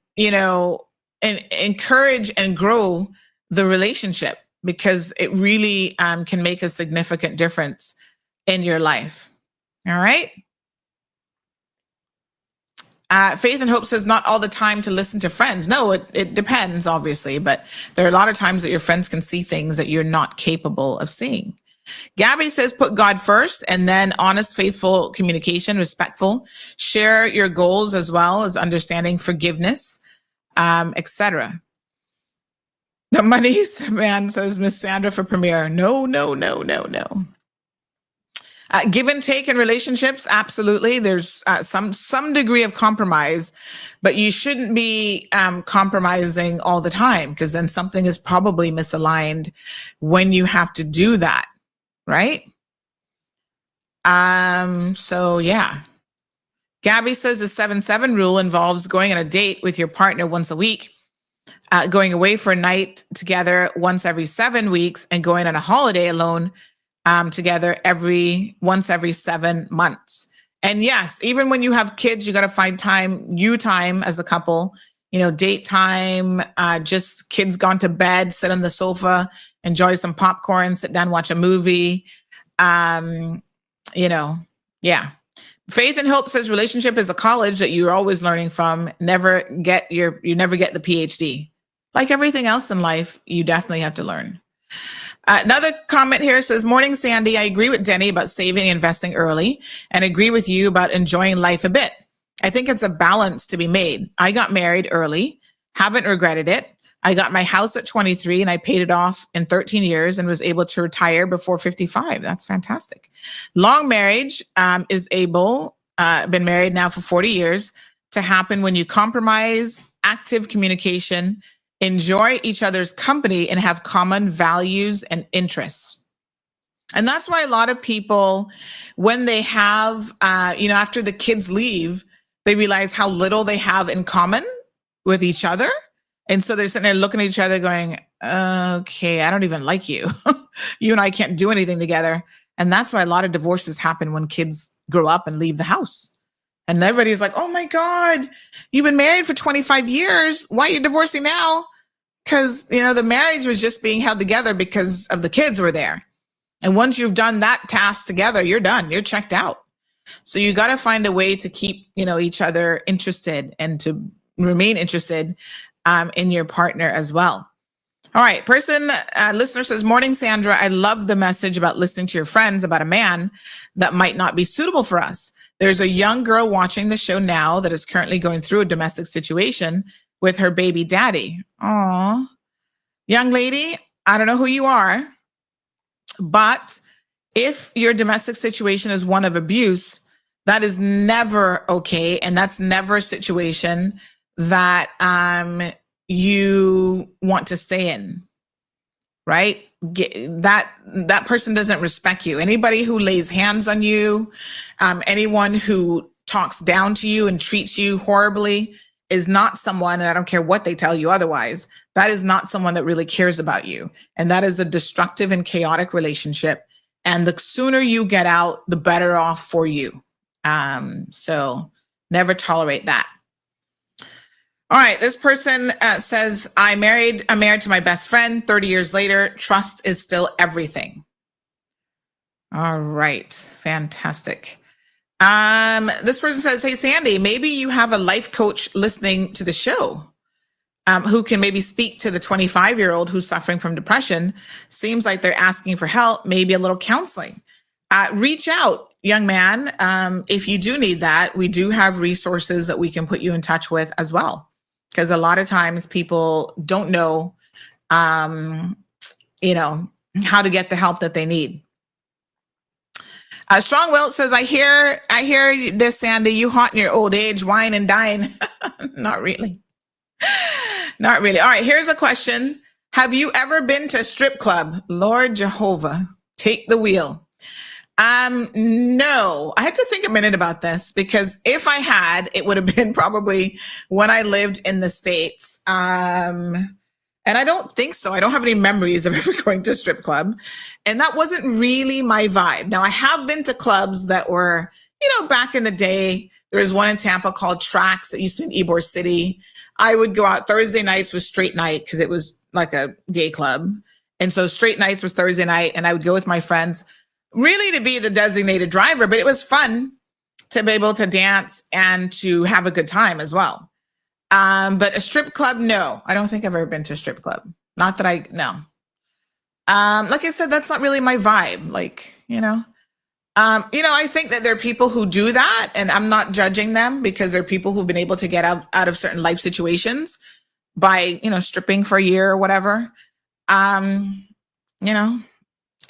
encourage and grow the relationship, because it really can make a significant difference in your life. All right. Faith and Hope says not all the time to listen to friends. No, it depends, obviously, but there are a lot of times that your friends can see things that you're not capable of seeing. Gabby says put God first, and then honest, faithful communication, respectful. Share your goals as well as understanding forgiveness, etc. The money man says Miss Sandra for premiere. No. Give and take in relationships, absolutely. There's some degree of compromise, but you shouldn't be compromising all the time, because then something is probably misaligned when you have to do that, right? So yeah. Gabby says the 7-7 rule involves going on a date with your partner once a week, going away for a night together once every 7 weeks, and going on a holiday alone together once every 7 months. And yes, even when you have kids, you got to find time as a couple, date time, just kids gone to bed, sit on the sofa, enjoy some popcorn, sit down, watch a movie. Yeah. Faith and Hope says relationship is a college that you're always learning from. You never get the PhD. Like everything else in life, you definitely have to learn. Another comment here says, morning, Sandy. I agree with Denny about saving and investing early, and agree with you about enjoying life a bit. I think it's a balance to be made. I got married early, haven't regretted it. I got my house at 23 and I paid it off in 13 years and was able to retire before 55. That's fantastic. Long marriage is able, been married now for 40 years, to happen when you compromise, active communication, enjoy each other's company, and have common values and interests. And that's why a lot of people, when they have, after the kids leave, they realize how little they have in common with each other. And so they're sitting there looking at each other going, okay, I don't even like you. You and I can't do anything together. And that's why a lot of divorces happen when kids grow up and leave the house. And everybody's like, oh my God, you've been married for 25 years. Why are you divorcing now? Because, the marriage was just being held together because of the kids were there. And once you've done that task together, you're done. You're checked out. So you got to find a way to keep, each other interested and to remain interested in your partner as well. All right. Listener says, morning, Sandra. I love the message about listening to your friends about a man that might not be suitable for us. There's a young girl watching the show now that is currently going through a domestic situation with her baby daddy. Aw, young lady, I don't know who you are, but if your domestic situation is one of abuse, that is never okay. And that's never a situation that you want to stay in, right? That person doesn't respect you. Anybody who lays hands on you, anyone who talks down to you and treats you horribly is not someone, and I don't care what they tell you otherwise, that is not someone that really cares about you. And that is a destructive and chaotic relationship. And the sooner you get out, the better off for you. So never tolerate that. All right. This person says, I'm married to my best friend 30 years later. Trust is still everything. All right. Fantastic. This person says, hey, Sandy, maybe you have a life coach listening to the show who can maybe speak to the 25-year-old who's suffering from depression. Seems like they're asking for help, maybe a little counseling. Reach out, young man. If you do need that, we do have resources that we can put you in touch with as well. Because a lot of times people don't know, how to get the help that they need. Strong Will says, I hear this, Sandy, you hot in your old age, wine and dine. Not really. Not really. All right, here's a question. Have you ever been to a strip club? Lord Jehovah, take the wheel. No, I had to think a minute about this, because if I had, it would have been probably when I lived in the States. And I don't think so. I don't have any memories of ever going to a strip club. And that wasn't really my vibe. Now, I have been to clubs that were, back in the day. There was one in Tampa called Trax that used to be in Ybor City. I would go out Thursday nights was straight night because it was like a gay club. And so straight nights was Thursday night. And I would go with my friends really to be the designated driver, but it was fun. to be able to dance and to have a good time as well. But a strip club, no. I don't think I've ever been to a strip club. Not that no. Like I said, that's not really my vibe. Like, I think that there are people who do that, and I'm not judging them because there are people who've been able to get out of certain life situations by, stripping for a year or whatever.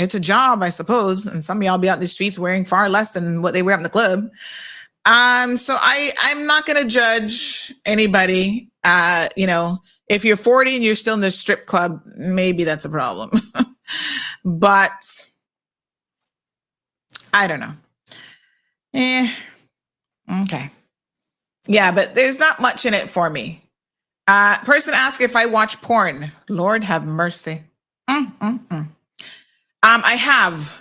It's a job, I suppose. And some of y'all be out in the streets wearing far less than what they wear out in the club. So I'm not going to judge anybody. If you're 40 and you're still in the strip club, maybe that's a problem. But I don't know. Okay. Yeah, but there's not much in it for me. Person asked if I watch porn. Lord have mercy. I have.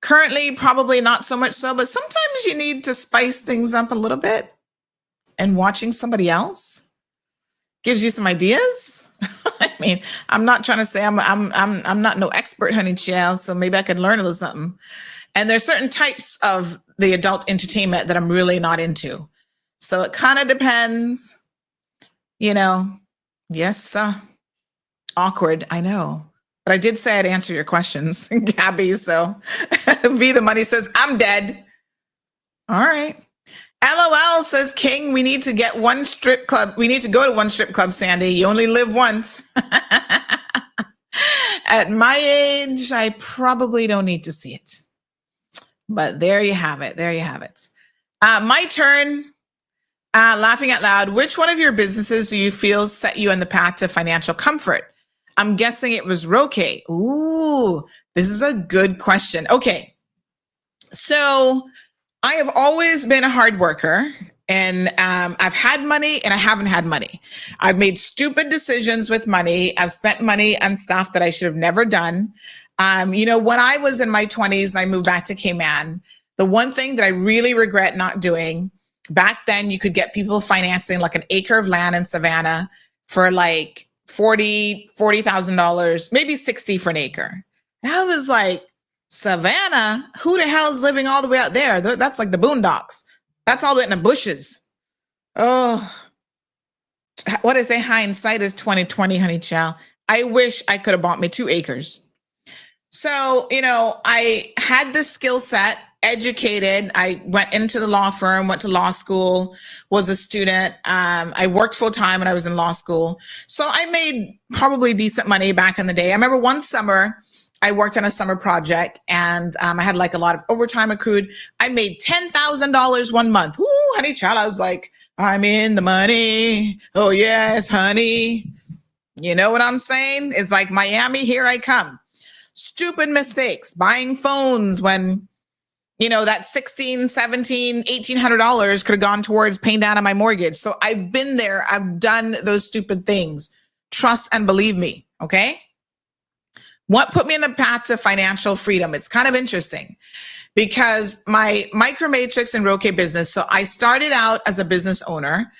Currently, probably not so much so, but sometimes you need to spice things up a little bit. And watching somebody else gives you some ideas. I mean, I'm not trying to say I'm not no expert, honey child, so maybe I could learn a little something. And there's certain types of the adult entertainment that I'm really not into. So it kind of depends, Yes, awkward, I know. But I did say I'd answer your questions, Gabby. So V the Money says, I'm dead. All right. LOL says, King, we need to get one strip club. We need to go to one strip club, Sandy. You only live once. At my age, I probably don't need to see it. But there you have it. There you have it. My turn. Laughing out loud. Which one of your businesses do you feel set you on the path to financial comfort? I'm guessing it was Roque. Ooh, this is a good question. Okay. So I have always been a hard worker, and I've had money and I haven't had money. I've made stupid decisions with money. I've spent money on stuff that I should have never done. When I was in my 20s and I moved back to Cayman, the one thing that I really regret not doing, back then you could get people financing like an acre of land in Savannah for like $40,000, maybe $60 for an acre. And I was like, Savannah, who the hell is living all the way out there? That's like the boondocks. That's all the way in the bushes. Oh, what I say, hindsight is 2020, honey child. I wish I could have bought me 2 acres. So, I had this skill set, educated. I went into the law firm, went to law school, was a student. I worked full time when I was in law school. So I made probably decent money back in the day. I remember one summer, I worked on a summer project and I had like a lot of overtime accrued. I made $10,000 one month. Ooh, honey child. I was like, I'm in the money. Oh yes, honey. You know what I'm saying? It's like Miami, here I come. Stupid mistakes, buying phones when, that $1,600, $1,700, $1,800 could have gone towards paying down on my mortgage. So I've been there. I've done those stupid things. Trust and believe me. Okay. What put me in the path to financial freedom? It's kind of interesting because my Micromatrix and Roque business. So I started out as a business owner.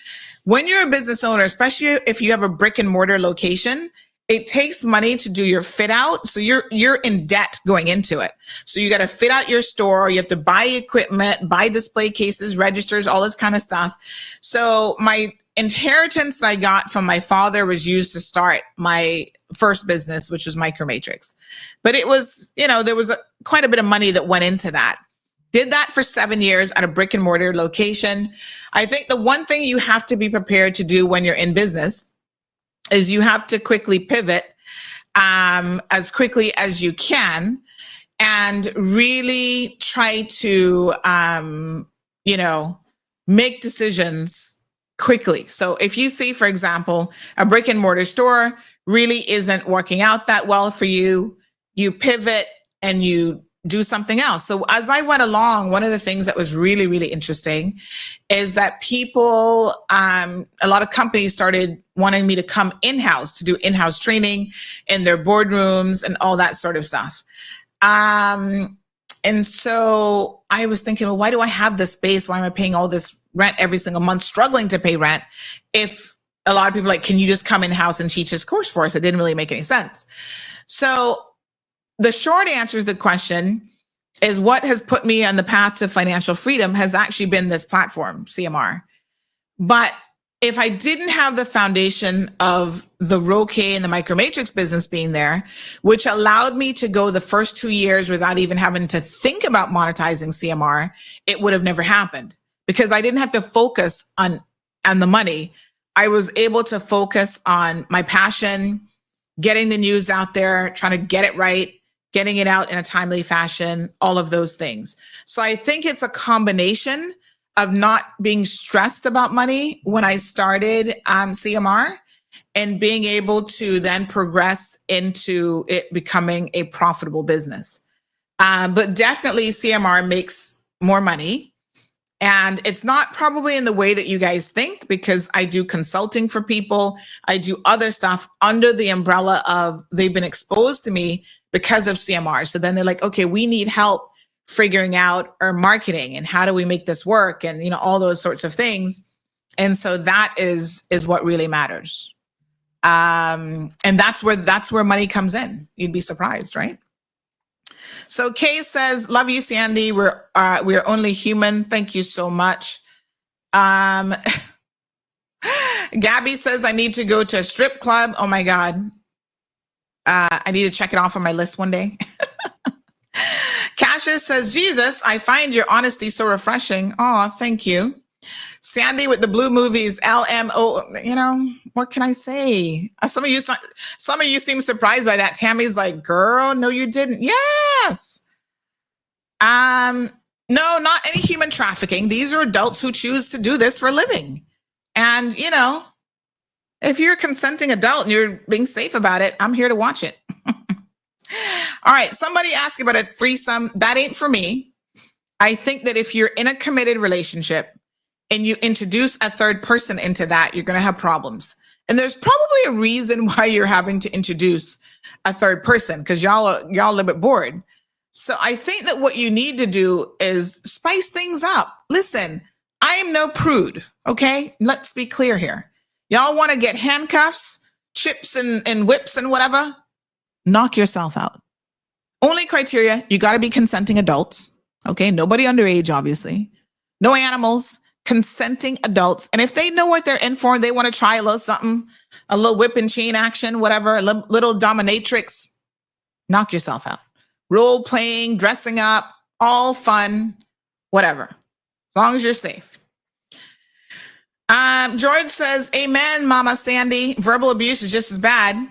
When you're a business owner, especially if you have a brick and mortar location, it takes money to do your fit out. So you're in debt going into it. So you got to fit out your store. You have to buy equipment, buy display cases, registers, all this kind of stuff. So my inheritance I got from my father was used to start my first business, which was Micromatrix. But it was, there was quite a bit of money that went into that. Did that for 7 years at a brick and mortar location. I think the one thing you have to be prepared to do when you're in business is you have to quickly pivot as quickly as you can and really try to, make decisions quickly. So if you see, for example, a brick and mortar store really isn't working out that well for you, you pivot and you do something else. So as I went along, one of the things that was really, really interesting is that people, a lot of companies started wanting me to come in-house to do in-house training in their boardrooms and all that sort of stuff. And so I was thinking, well, why do I have this space? Why am I paying all this rent every single month, struggling to pay rent? If a lot of people are like, can you just come in-house and teach this course for us? It didn't really make any sense. So the short answer to the question is what has put me on the path to financial freedom has actually been this platform, CMR. But if I didn't have the foundation of the Roque and the Micromatrix business being there, which allowed me to go the first 2 years without even having to think about monetizing CMR, it would have never happened because I didn't have to focus on the money. I was able to focus on my passion, getting the news out there, trying to get it right, getting it out in a timely fashion, all of those things. So I think it's a combination of not being stressed about money when I started CMR and being able to then progress into it becoming a profitable business. But definitely CMR makes more money. And it's not probably in the way that you guys think, because I do consulting for people. I do other stuff under the umbrella of they've been exposed to me because of CMR. So then they're like, okay, we need help figuring out our marketing and how do we make this work and, you know, all those sorts of things. And so that is what really matters. And that's where money comes in. You'd be surprised, right? So Kay says, love you, Sandy. We're only human. Thank you so much. Gabby says, I need to go to a strip club. Oh my God. I need to check it off on my list one day. Cassius says, Jesus, I find your honesty so refreshing. Oh, thank you. Sandy with the blue movies, LMO, you know, what can I say? Some of you seem surprised by that. Tammy's like, girl, no, you didn't. Yes. No, not any human trafficking. These are adults who choose to do this for a living. And, you know, if you're a consenting adult and you're being safe about it, I'm here to watch it. All right. Somebody asked about a threesome. That ain't for me. I think that if you're in a committed relationship and you introduce a third person into that, you're going to have problems. And there's probably a reason why you're having to introduce a third person, because y'all a little bit bored. So I think that what you need to do is spice things up. Listen, I am no prude. Okay. Let's be clear here. Y'all want to get handcuffs, chips and whips and whatever? Knock yourself out. Only criteria, you got to be consenting adults. Okay. Nobody underage, obviously. No animals, consenting adults. And if they know what they're in for, they want to try a little something, a little whip and chain action, whatever, a little dominatrix, knock yourself out. Role playing, dressing up, all fun, whatever, as long as you're safe. George says, amen, Mama Sandy. Verbal abuse is just as bad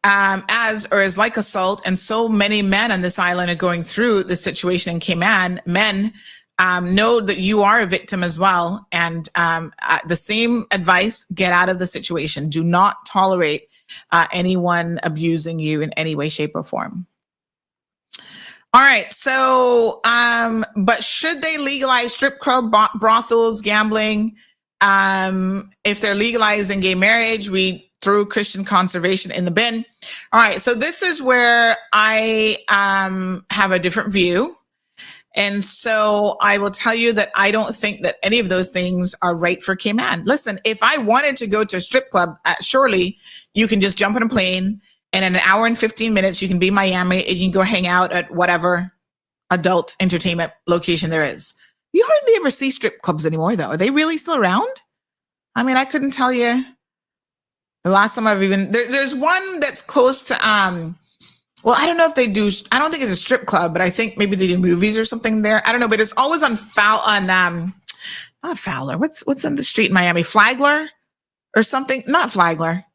as like assault. And so many men on this island are going through the situation in Cayman. Men know that you are a victim as well. And the same advice, get out of the situation. Do not tolerate anyone abusing you in any way, shape, or form. All right. So, but should they legalize strip club, brothels, gambling? If they're legalizing gay marriage, we threw Christian conservation in the bin. All right. So this is where I have a different view. And so I will tell you that I don't think that any of those things are right for Cayman. Listen, if I wanted to go to a strip club, surely you can just jump on a plane and in an hour and 15 minutes, you can be in Miami and you can go hang out at whatever adult entertainment location there is. You hardly ever see strip clubs anymore, though. Are they really still around? I mean, I couldn't tell you the last time I've even, there's one that's close to, well, I don't know if they do, I don't think it's a strip club, but I think maybe they do movies or something there. I don't know, but it's always on not Fowler. What's in the street in Miami? Flagler or something? Not Flagler.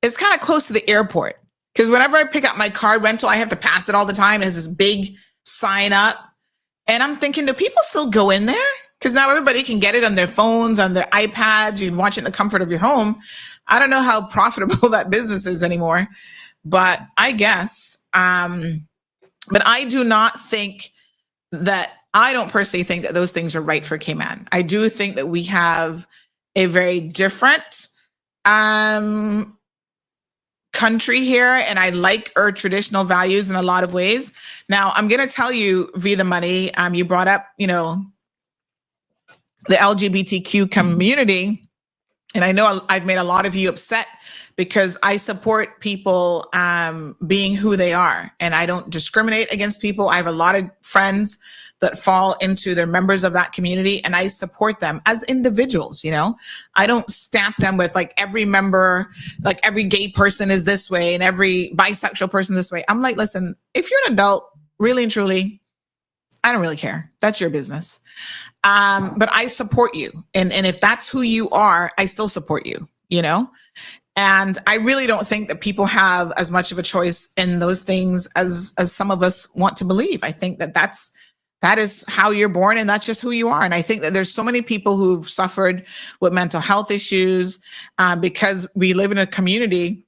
It's kind of close to the airport. Because whenever I pick up my car rental, I have to pass it all the time. It has this big sign up. And I'm thinking, do people still go in there? Because now everybody can get it on their phones, on their iPads. You can watch it in the comfort of your home. I don't know how profitable that business is anymore, but I guess. But I do not think that, I don't personally think that those things are right for Cayman. I do think that we have a very different country here, and I like our traditional values in a lot of ways. Now, I'm going to tell you, via the money, you brought up, you know, the LGBTQ community, and I know I've made a lot of you upset because I support people being who they are, and I don't discriminate against people. I have a lot of friends that fall into, they're members of that community, and I support them as individuals. You know, I don't stamp them with like every member, like every gay person is this way and every bisexual person this way. I'm like, listen, if you're an adult, really and truly, I don't really care. That's your business. But I support you. And if that's who you are, I still support you, you know? And I really don't think that people have as much of a choice in those things as some of us want to believe. I think that is how you're born, and that's just who you are. And I think that there's so many people who've suffered with mental health issues because we live in a community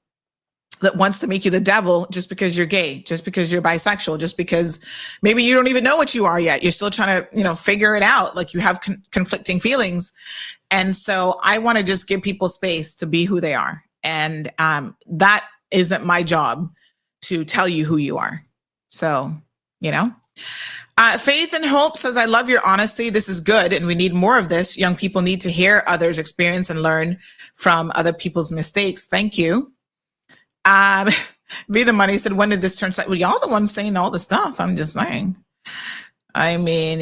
that wants to make you the devil just because you're gay, just because you're bisexual, just because maybe you don't even know what you are yet. You're still trying to, figure it out. Like you have conflicting feelings. And so I want to just give people space to be who they are. And that isn't my job to tell you who you are. So, Faith and Hope says, I love your honesty. This is good. And we need more of this. Young people need to hear others' experience and learn from other people's mistakes. Thank you. Be the Money said, when did this turn? Well, y'all the ones saying all the stuff. I'm just saying. I mean,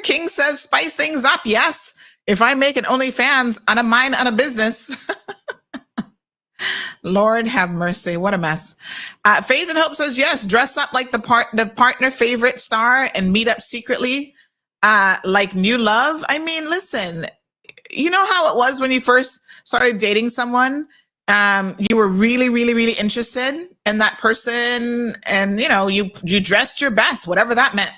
King says, spice things up. Yes. If I make an OnlyFans, I don't mind on a business. Lord have mercy. What a mess. Faith and Hope says, yes, dress up like the partner favorite star and meet up secretly like new love. I mean, listen, you know how it was when you first started dating someone? You were really, really, really interested in that person, and you dressed your best, whatever that meant.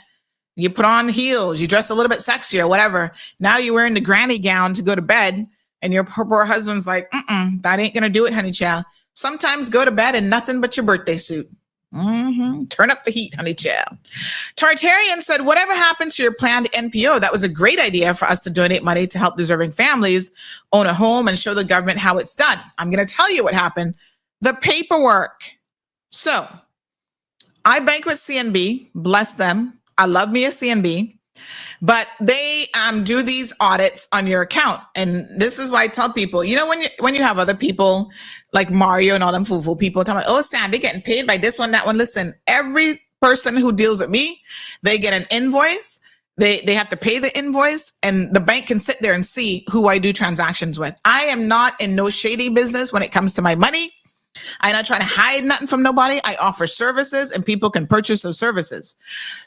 You put on heels, you dressed a little bit sexier, whatever. Now you're wearing the granny gown to go to bed, and your poor husband's like, that ain't gonna do it, honey child. Sometimes go to bed in nothing but your birthday suit. Turn up the heat, honey child. Tartarian said, whatever happened to your planned NPO? That was a great idea for us to donate money to help deserving families own a home and show the government how it's done. I'm going to tell you what happened. The paperwork. So I bank with CNB, bless them. I love me a CNB, but they do these audits on your account. And this is why I tell people, when you have other people like Mario and all them fool people talking about, oh, Sandy getting paid by this one, that one. Listen, every person who deals with me, they get an invoice. They have to pay the invoice, and the bank can sit there and see who I do transactions with. I am not in no shady business when it comes to my money. I'm not trying to hide nothing from nobody. I offer services, and people can purchase those services.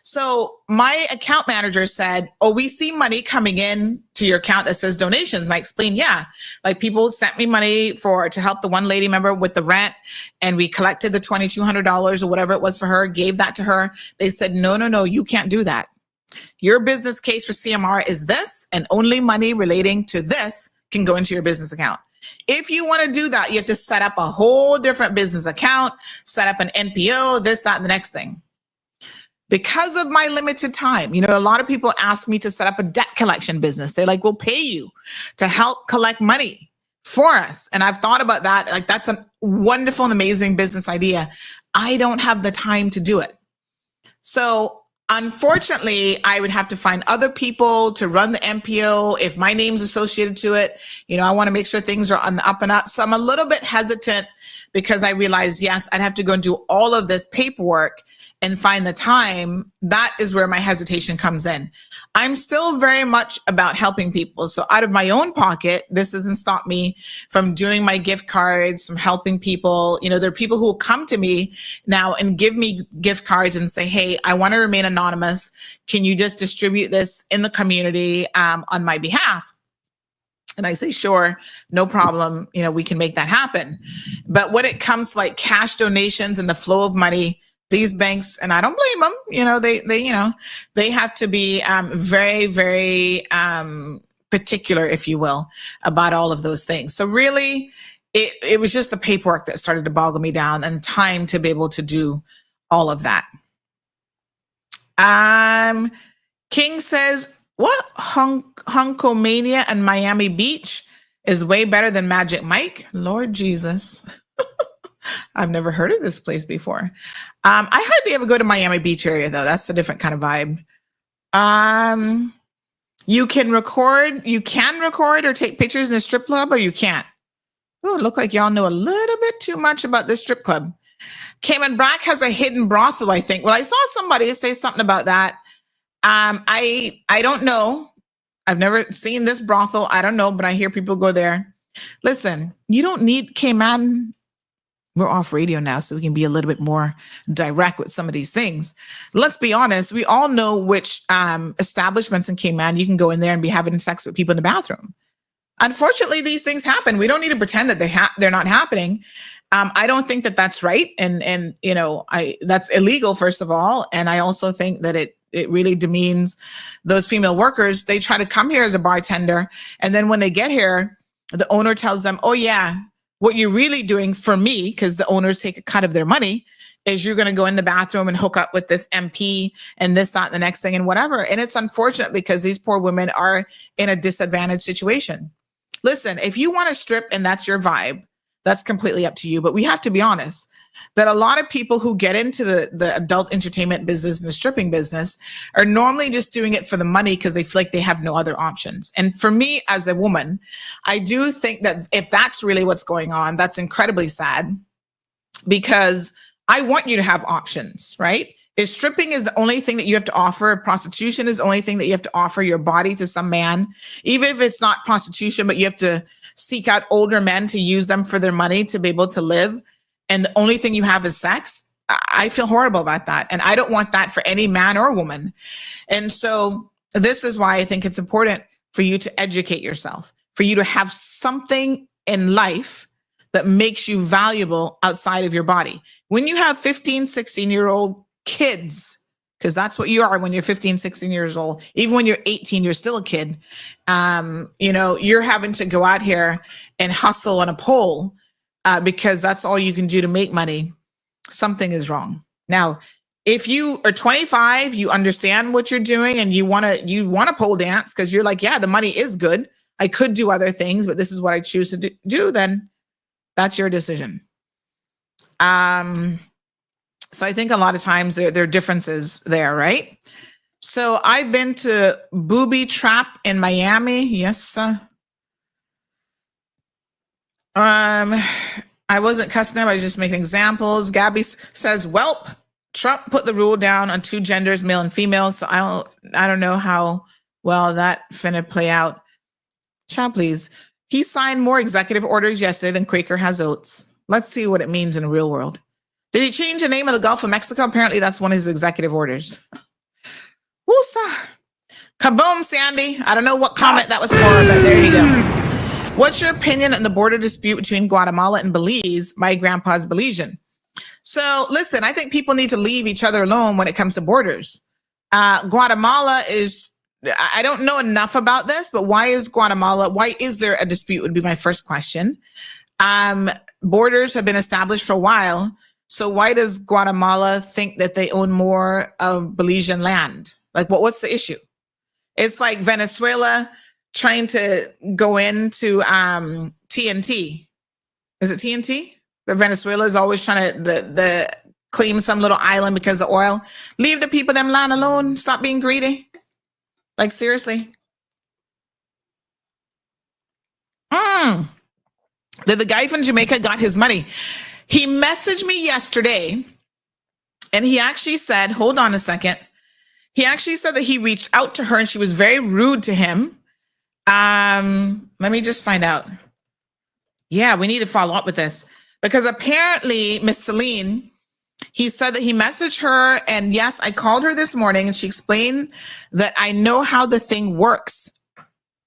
So my account manager said, oh, we see money coming in to your account that says donations. And I explained, yeah, like people sent me money to help the one lady member with the rent, and we collected the $2,200 or whatever it was for her, gave that to her. They said, no, you can't do that. Your business case for CMR is this, and only money relating to this can go into your business account. If you want to do that, you have to set up a whole different business account, set up an NPO, this, that, and the next thing. Because of my limited time, a lot of people ask me to set up a debt collection business. They're like, we'll pay you to help collect money for us. And I've thought about that. Like, that's a wonderful and amazing business idea. I don't have the time to do it. So unfortunately, I would have to find other people to run the MPO. If my name's associated to it, I want to make sure things are on the up and up. So I'm a little bit hesitant because I realize, yes, I'd have to go and do all of this paperwork and find the time. That is where my hesitation comes in. I'm still very much about helping people. So out of my own pocket, this doesn't stop me from doing my gift cards, from helping people. There are people who will come to me now and give me gift cards and say, hey, I want to remain anonymous. Can you just distribute this in the community on my behalf? And I say, sure, no problem. We can make that happen. But when it comes to like cash donations and the flow of money, these banks, and I don't blame them, they have to be very, very particular, if you will, about all of those things. So really, it was just the paperwork that started to boggle me down, and time to be able to do all of that. King says, what? Hunkomania and Miami Beach is way better than Magic Mike? Lord Jesus. I've never heard of this place before. I hardly ever go to Miami Beach area, though. That's a different kind of vibe. You can record or take pictures in a strip club, or you can't. Oh, it look like y'all know a little bit too much about this strip club. Cayman Brac has a hidden brothel, I think. Well, I saw somebody say something about that. I don't know. I've never seen this brothel. I don't know, but I hear people go there. Listen, you don't need Cayman. We're off radio now, so we can be a little bit more direct with some of these things. Let's be honest. We all know which establishments in Cayman you can go in there and be having sex with people in the bathroom. Unfortunately, these things happen. We don't need to pretend that they're not happening. I don't think that that's right. And you know, that's illegal, first of all. And I also think that it really demeans those female workers. They try to come here as a bartender. And then when they get here, the owner tells them, oh yeah, what you're really doing for me, because the owners take a cut of their money, is you're going to go in the bathroom and hook up with this MP and this, that, and the next thing and whatever. And it's unfortunate because these poor women are in a disadvantaged situation. Listen, if you want to strip and that's your vibe, that's completely up to you. But we have to be honest that a lot of people who get into the adult entertainment business and the stripping business are normally just doing it for the money because they feel like they have no other options. And for me as a woman, I do think that if that's really what's going on, that's incredibly sad, because I want you to have options, right? If stripping is the only thing that you have to offer, prostitution is the only thing that you have to offer your body to some man, even if it's not prostitution, but you have to seek out older men to use them for their money to be able to live, and the only thing you have is sex, I feel horrible about that. And I don't want that for any man or woman. And so this is why I think it's important for you to educate yourself, for you to have something in life that makes you valuable outside of your body. When you have 15, 16-year-old kids, because that's what you are when you're 15, 16 years old. Even when you're 18, you're still a kid. You know, you're having to go out here and hustle on a pole because that's all you can do to make money. Something is wrong. Now, if you are 25, you understand what you're doing and you want to pole dance because you're like, yeah, the money is good. I could do other things, but this is what I choose to do. Then that's your decision. So I think a lot of times there are differences there, right? So I've been to Booby Trap in Miami. Yes. I wasn't cussing them. I was just making examples. Gabby says, "Welp, Trump put the rule down on two genders, male and female. So I don't know how well that finna play out." Child, please. He signed more executive orders yesterday than Quaker has oats. Let's see what it means in the real world. Did he change the name of the Gulf of Mexico? Apparently, that's one of his executive orders. Woosa. Kaboom, Sandy. I don't know what comment that was for, but there you go. What's your opinion on the border dispute between Guatemala and Belize? My grandpa's Belizean. So listen, I think people need to leave each other alone when it comes to borders. Guatemala is, I don't know enough about this, but why is there a dispute would be my first question. Borders have been established for a while. So why does Guatemala think that they own more of Belizean land? Like, what's the issue? It's like Venezuela trying to go into TNT. Is it TNT? The Venezuela is always trying to claim some little island because of oil. Leave the people them land alone. Stop being greedy. Like, seriously. The guy from Jamaica got his money. He messaged me yesterday and he actually said, hold on a second. He actually said that he reached out to her and she was very rude to him. Let me just find out. Yeah, we need to follow up with this because apparently Miss Celine, he said that he messaged her and yes, I called her this morning and she explained that I know how the thing works.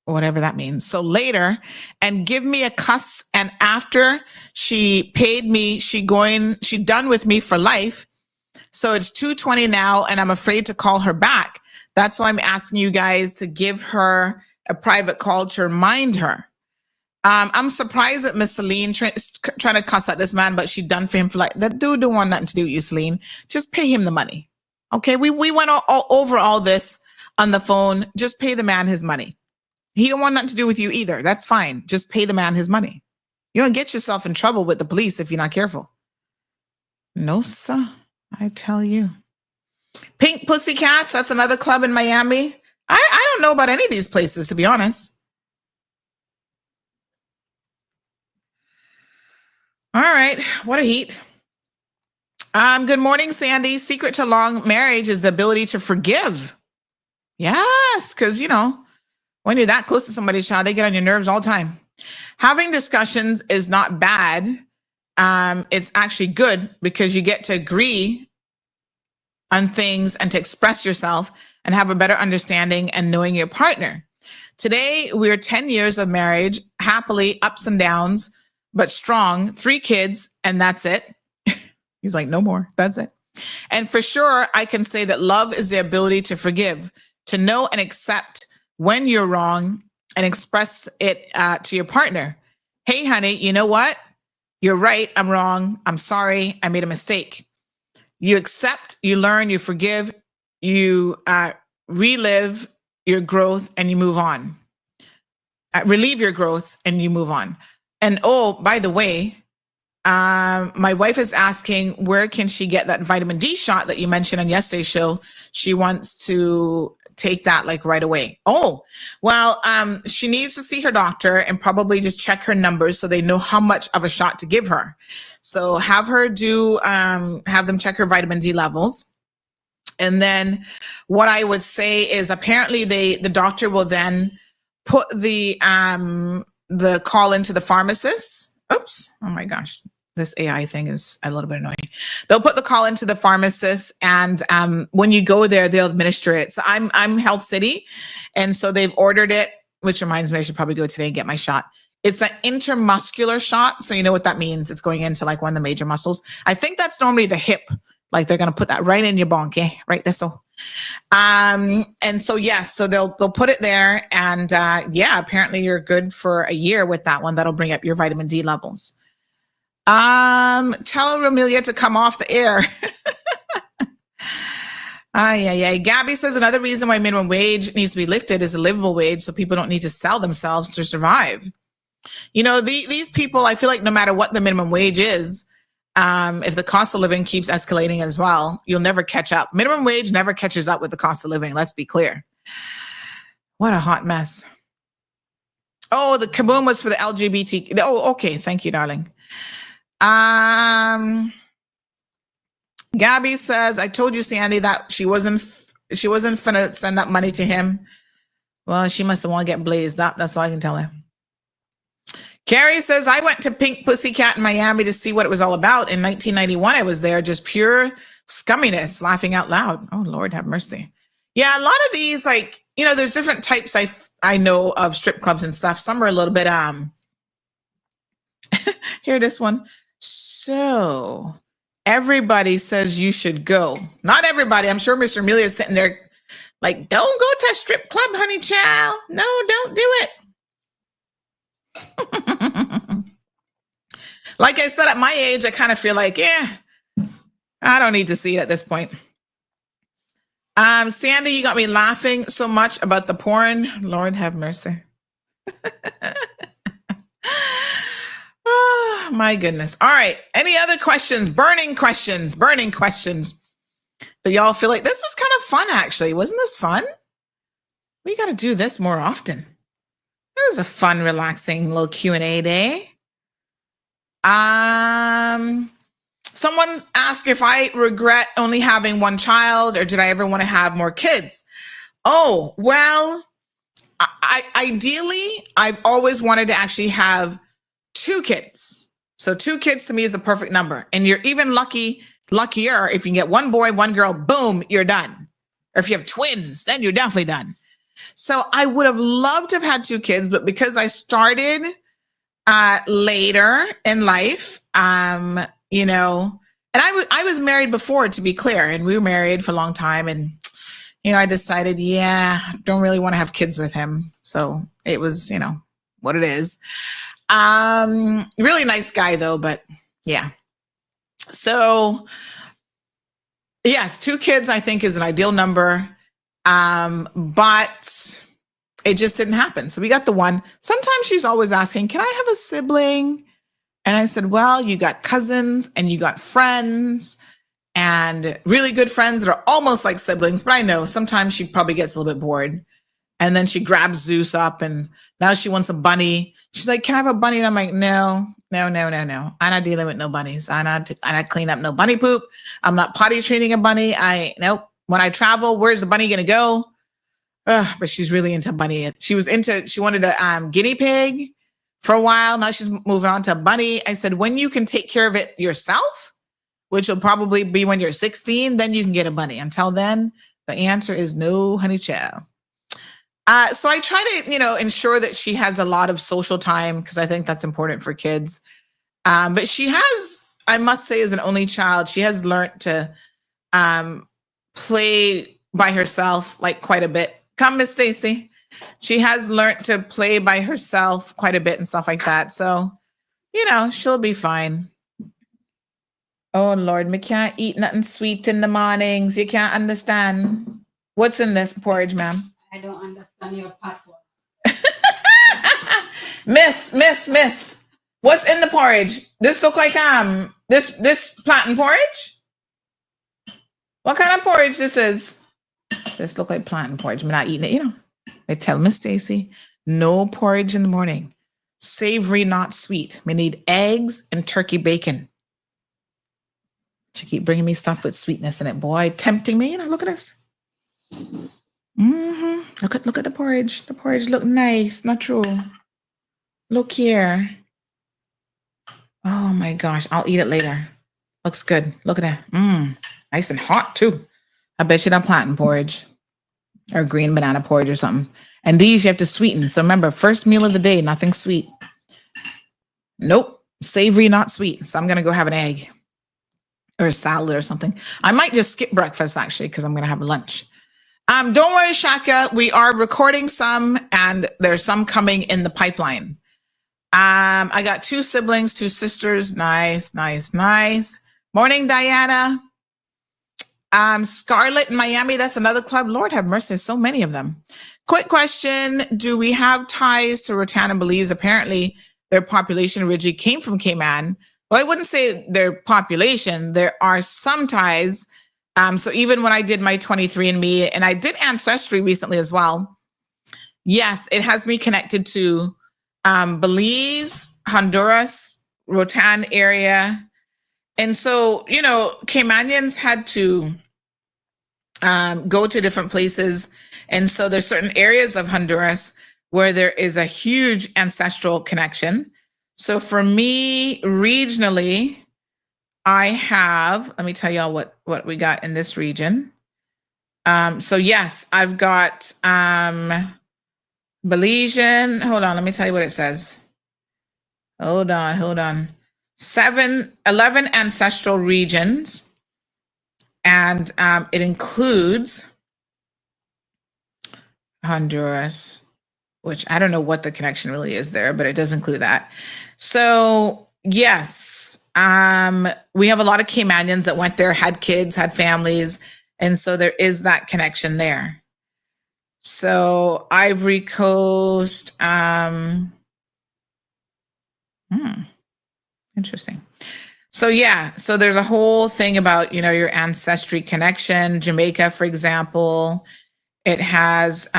Whatever that means. So later, and give me a cuss. And after she paid me, she done with me for life. So it's 2:20 now, and I'm afraid to call her back. That's why I'm asking you guys to give her a private call to remind her. I'm surprised that Miss Celine trying to cuss at this man, but she done for him for life. That dude don't want nothing to do with you, Celine. Just pay him the money. Okay, we went all over all this on the phone. Just pay the man his money. He don't want nothing to do with you either. That's fine. Just pay the man his money. You're going to get yourself in trouble with the police if you're not careful. No, sir. I tell you. Pink Pussycats. That's another club in Miami. I don't know about any of these places, to be honest. All right. What a heat. Good morning, Sandy. Secret to long marriage is the ability to forgive. Yes, because, when you're that close to somebody's child, they get on your nerves all the time. Having discussions is not bad. It's actually good because you get to agree on things and to express yourself and have a better understanding and knowing your partner. Today, we're 10 years of marriage, happily, ups and downs, but strong, 3 kids, and that's it. He's like, no more, that's it. And for sure, I can say that love is the ability to forgive, to know and accept when you're wrong and express it to your partner. Hey, honey, you know what? You're right, I'm wrong, I'm sorry, I made a mistake. You accept, you learn, you forgive, you relive your growth and you move on. Relieve your growth and you move on. And oh, by the way, my wife is asking, where can she get that vitamin D shot that you mentioned on yesterday's show? She wants to take that like right away. Oh, well, she needs to see her doctor and probably just check her numbers so they know how much of a shot to give her. So have her have them check her vitamin D levels. And then what I would say is apparently the doctor will then put the call into the pharmacist. Oops. Oh my gosh. This AI thing is a little bit annoying. They'll put the call into the pharmacist, and when you go there, they'll administer it. So I'm Health City, and so they've ordered it, which reminds me I should probably go today and get my shot. It's an intermuscular shot, so you know what that means. It's going into like one of the major muscles. I think that's normally the hip. Like they're gonna put that right in your bonk, right there. So, and so yes, so they'll put it there, and apparently you're good for a year with that one. That'll bring up your vitamin D levels. Tell Romelia to come off the air. Gabby says another reason why minimum wage needs to be lifted is a livable wage, so people don't need to sell themselves to survive. These people, I feel like no matter what the minimum wage is, if the cost of living keeps escalating as well, you'll never catch up. Minimum wage never catches up with the cost of living. Let's be clear. What a hot mess. Oh, the kaboom was for the LGBT. Oh, okay. Thank you, darling. Gabby says, I told you, Sandy, that she wasn't finna send that money to him. Well, she must have want to get blazed up. That's all I can tell her. Carrie says, I went to Pink Pussycat in Miami to see what it was all about. In 1991, I was there, just pure scumminess, laughing out loud. Oh, Lord, have mercy. Yeah, a lot of these, like, there's different types I know of strip clubs and stuff. Some are a little bit, hear this one. So everybody says you should go. Not everybody. I'm sure Mr. Amelia is sitting there like, don't go to a strip club, honey child. No, don't do it. Like I said, at my age, I kind of feel like, I don't need to see it at this point. Sandy, you got me laughing so much about the porn. Lord have mercy. Oh, my goodness. All right. Any other questions? Burning questions that y'all feel like this was kind of fun, actually. Wasn't this fun? We got to do this more often. It was a fun, relaxing little Q&A day. Someone asked if I regret only having one child or did I ever want to have more kids? Oh, well, ideally, I've always wanted to actually have 2 kids. So 2 kids to me is the perfect number. And you're even luckier if you can get 1 boy, 1 girl, boom, you're done. Or if you have twins, then you're definitely done. So I would have loved to have had 2 kids, but because I started later in life, and I was married before, to be clear, and we were married for a long time. And, I decided, don't really want to have kids with him. So it was, what it is. Really nice guy though, but yeah. So yes, 2 kids I think is an ideal number. But it just didn't happen. So we got the 1. Sometimes she's always asking, can I have a sibling? And I said, well, you got cousins and you got friends and really good friends that are almost like siblings. But I know sometimes she probably gets a little bit bored. And then she grabs Zeus up and now she wants a bunny. She's like, can I have a bunny? And I'm like, no. I'm not dealing with no bunnies. I'm not clean up no bunny poop. I'm not potty training a bunny. Nope. When I travel, where's the bunny going to go? But she's really into bunny. She wanted a guinea pig for a while. Now she's moving on to a bunny. I said, when you can take care of it yourself, which will probably be when you're 16, then you can get a bunny. Until then, the answer is no, honey child. So I try to, ensure that she has a lot of social time because I think that's important for kids. But she has, I must say, as an only child, she has learned to play by herself like quite a bit. Come, Miss Stacy. She has learned to play by herself quite a bit and stuff like that. So, she'll be fine. Oh, Lord, me can't eat nothing sweet in the mornings. You can't understand. What's in this porridge, ma'am? I don't understand your patois. Miss. What's in the porridge? This look like this plantain porridge? What kind of porridge this is? This look like plantain porridge. I'm not eating it, I tell Miss Stacy, no porridge in the morning. Savory, not sweet. We need eggs and turkey bacon. She keep bringing me stuff with sweetness in it. Boy, tempting me. Look at this. Mm-hmm. Look at the porridge. The porridge look nice. Not true. Look here. Oh my gosh. I'll eat it later. Looks good. Look at that. Nice and hot too. I bet you that plantain porridge or green banana porridge or something. And these you have to sweeten. So remember, first meal of the day, nothing sweet. Nope. Savory, not sweet. So I'm going to go have an egg or a salad or something. I might just skip breakfast actually, because I'm going to have lunch. Don't worry, Shaka. We are recording some and there's some coming in the pipeline. I got 2 siblings, 2 sisters. Nice. Morning, Diana. Scarlett in Miami. That's another club. Lord have mercy. So many of them. Quick question. Do we have ties to Roatan and Belize? Apparently their population originally came from Cayman. Well, I wouldn't say their population. There are some ties. So even when I did my 23andMe, and I did Ancestry recently as well, yes, it has me connected to Belize, Honduras, Roatan area. And so, Caymanians had to go to different places. And so there's certain areas of Honduras where there is a huge ancestral connection. So for me, regionally, I have, let me tell y'all what we got in this region. So yes, I've got Belizean. Hold on, let me tell you what it says. Hold on. 11 ancestral regions. And it includes Honduras, which I don't know what the connection really is there, but it does include that. So yes, we have a lot of Caymanians that went there, had kids, had families. And so there is that connection there. So Ivory Coast, interesting. So yeah, so there's a whole thing about, your ancestry connection. Jamaica, for example, it has,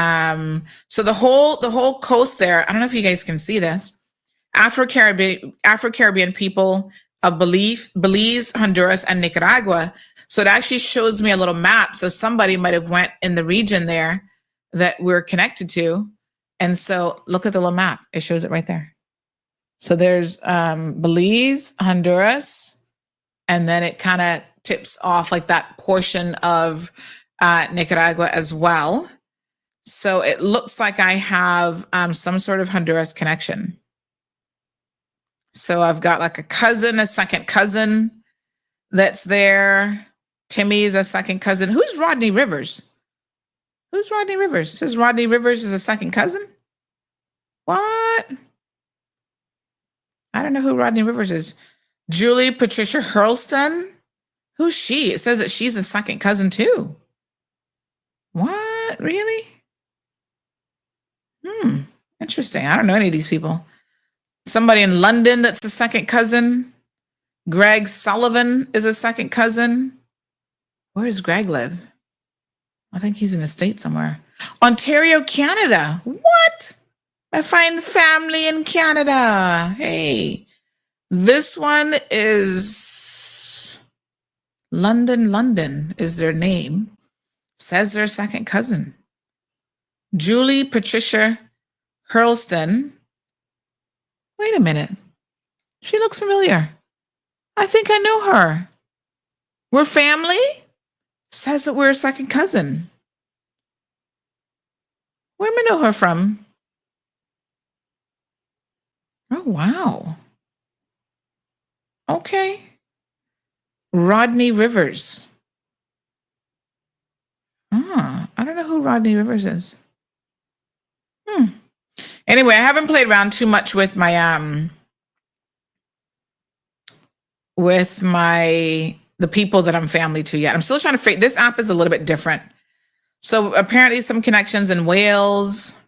so the whole coast there, I don't know if you guys can see this, Afro-Caribbean people of Belize, Honduras, and Nicaragua. So it actually shows me a little map. So somebody might have went in the region there that we're connected to. And so look at the little map. It shows it right there. So there's Belize, Honduras, and then it kind of tips off like that portion of Nicaragua as well. So it looks like I have some sort of Honduras connection. So I've got like a second cousin that's there. Timmy's a second cousin. Who's Rodney Rivers? It says Rodney Rivers is a second cousin? What? I don't know who Rodney Rivers is. Julie Patricia Hurlston? Who's she? It says that she's a second cousin too. What? Really? Interesting. I don't know any of these people. Somebody in London that's a second cousin. Greg Sullivan is a second cousin. Where does Greg live? I think he's in the States somewhere. Ontario, Canada. What? I find family in Canada. Hey, this one is London is their name. Says their second cousin. Julie Patricia Hurlston. Wait a minute. She looks familiar. I think I know her. We're family? Says that we're a second cousin. Where do I know her from? Oh, wow. Okay. Rodney Rivers. I don't know who Rodney Rivers is. Anyway, I haven't played around too much with my the people that I'm family to yet. I'm still trying to figure. This app is a little bit different. So apparently some connections in Wales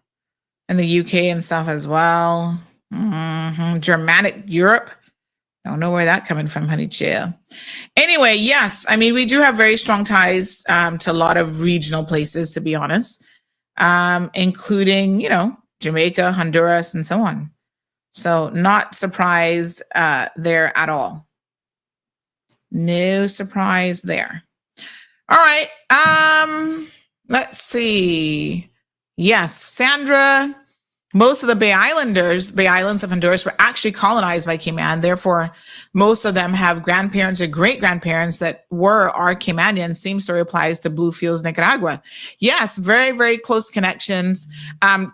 and the UK and stuff as well. Germanic Europe. Don't know where that coming from, honey chill. Anyway, yes. I mean, we do have very strong ties to a lot of regional places, to be honest, including, Jamaica, Honduras, and so on. So not surprised there at all. No surprise there. All right. Let's see. Yes, Sandra. Most of the Bay Islands of Honduras were actually colonized by Cayman. Therefore, most of them have grandparents or great-grandparents that were our Caymanians. Same story applies to Bluefields, Nicaragua. Yes, very, very close connections.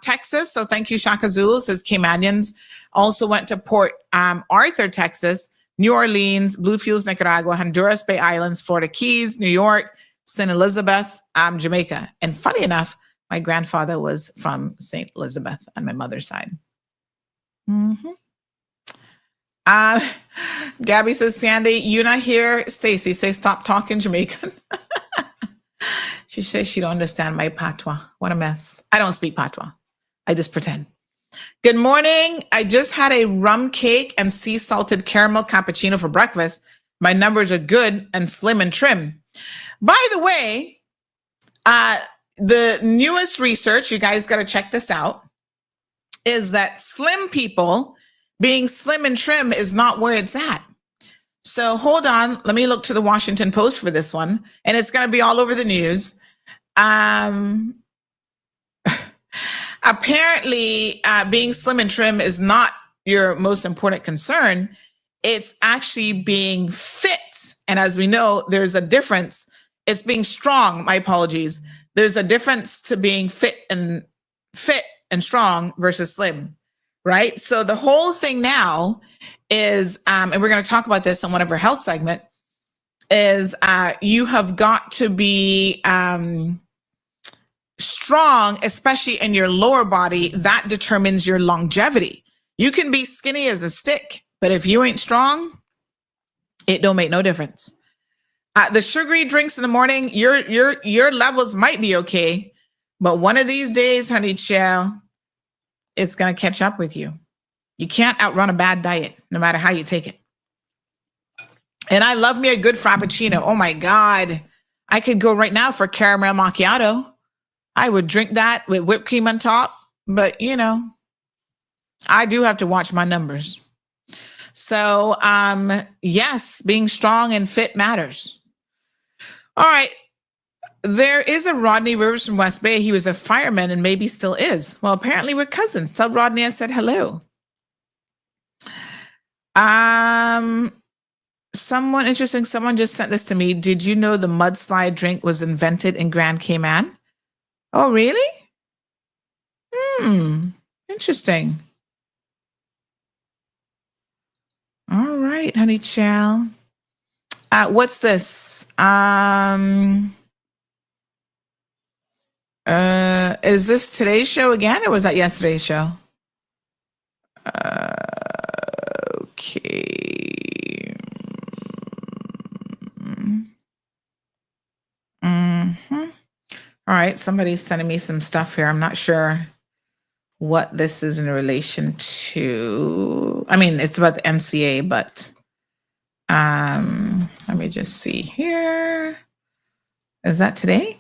Texas, so thank you, Shaka Zulu, says Caymanians also went to Port Arthur, Texas, New Orleans, Bluefields, Nicaragua, Honduras, Bay Islands, Florida Keys, New York, St. Elizabeth, Jamaica. And funny enough, my grandfather was from St. Elizabeth on my mother's side. Gabby says, Sandy, you not here? Stacy says, stop talking Jamaican. She says she don't understand my patois. What a mess. I don't speak patois. I just pretend. Good morning. I just had a rum cake and sea salted caramel cappuccino for breakfast. My numbers are good and slim and trim. By the way, the newest research, you guys got to check this out, is that slim people being slim and trim is not where it's at. So hold on. Let me look to the Washington Post for this one. And it's going to be all over the news. Apparently, being slim and trim is not your most important concern. It's actually being fit. And as we know, there's a difference. It's being strong. My apologies. There's a difference to being fit and strong versus slim, right? So the whole thing now is, and we're going to talk about this on one of our health segment, is you have got to be strong, especially in your lower body. That determines your longevity. You can be skinny as a stick, but if you ain't strong, it don't make no difference. The sugary drinks in the morning, your levels might be okay, but one of these days, honey child, it's going to catch up with you. You can't outrun a bad diet, no matter how you take it. And I love me a good frappuccino. Oh my God. I could go right now for caramel macchiato. I would drink that with whipped cream on top, but I do have to watch my numbers. So, yes, being strong and fit matters. All right. There is a Rodney Rivers from West Bay. He was a fireman and maybe still is. Well, apparently we're cousins. Tell Rodney I said hello. Someone interesting. Someone just sent this to me. Did you know the mudslide drink was invented in Grand Cayman? Oh, really? Interesting. All right, honey chow. What's this? Is this today's show again, or was that yesterday's show? Okay. All right, somebody's sending me some stuff here. I'm not sure what this is in relation to. I mean, it's about the NCA, but let me just see here. Is that today?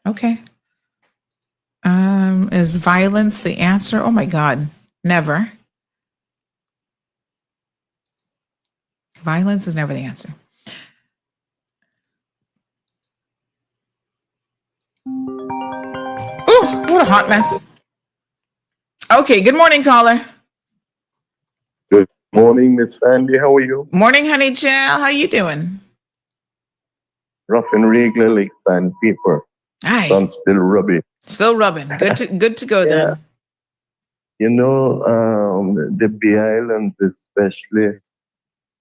Okay. Is violence the answer? Oh my God, never. Violence is never the answer. Oh, what a hot mess. Okay, good morning, caller. Good morning, Miss Sandy. How are you? Morning, honey chill. How you doing? Rough and regular like sandpaper. Hi. Sun still rubbing. Still rubbing. Good to go then. You know, the Bay Islands especially,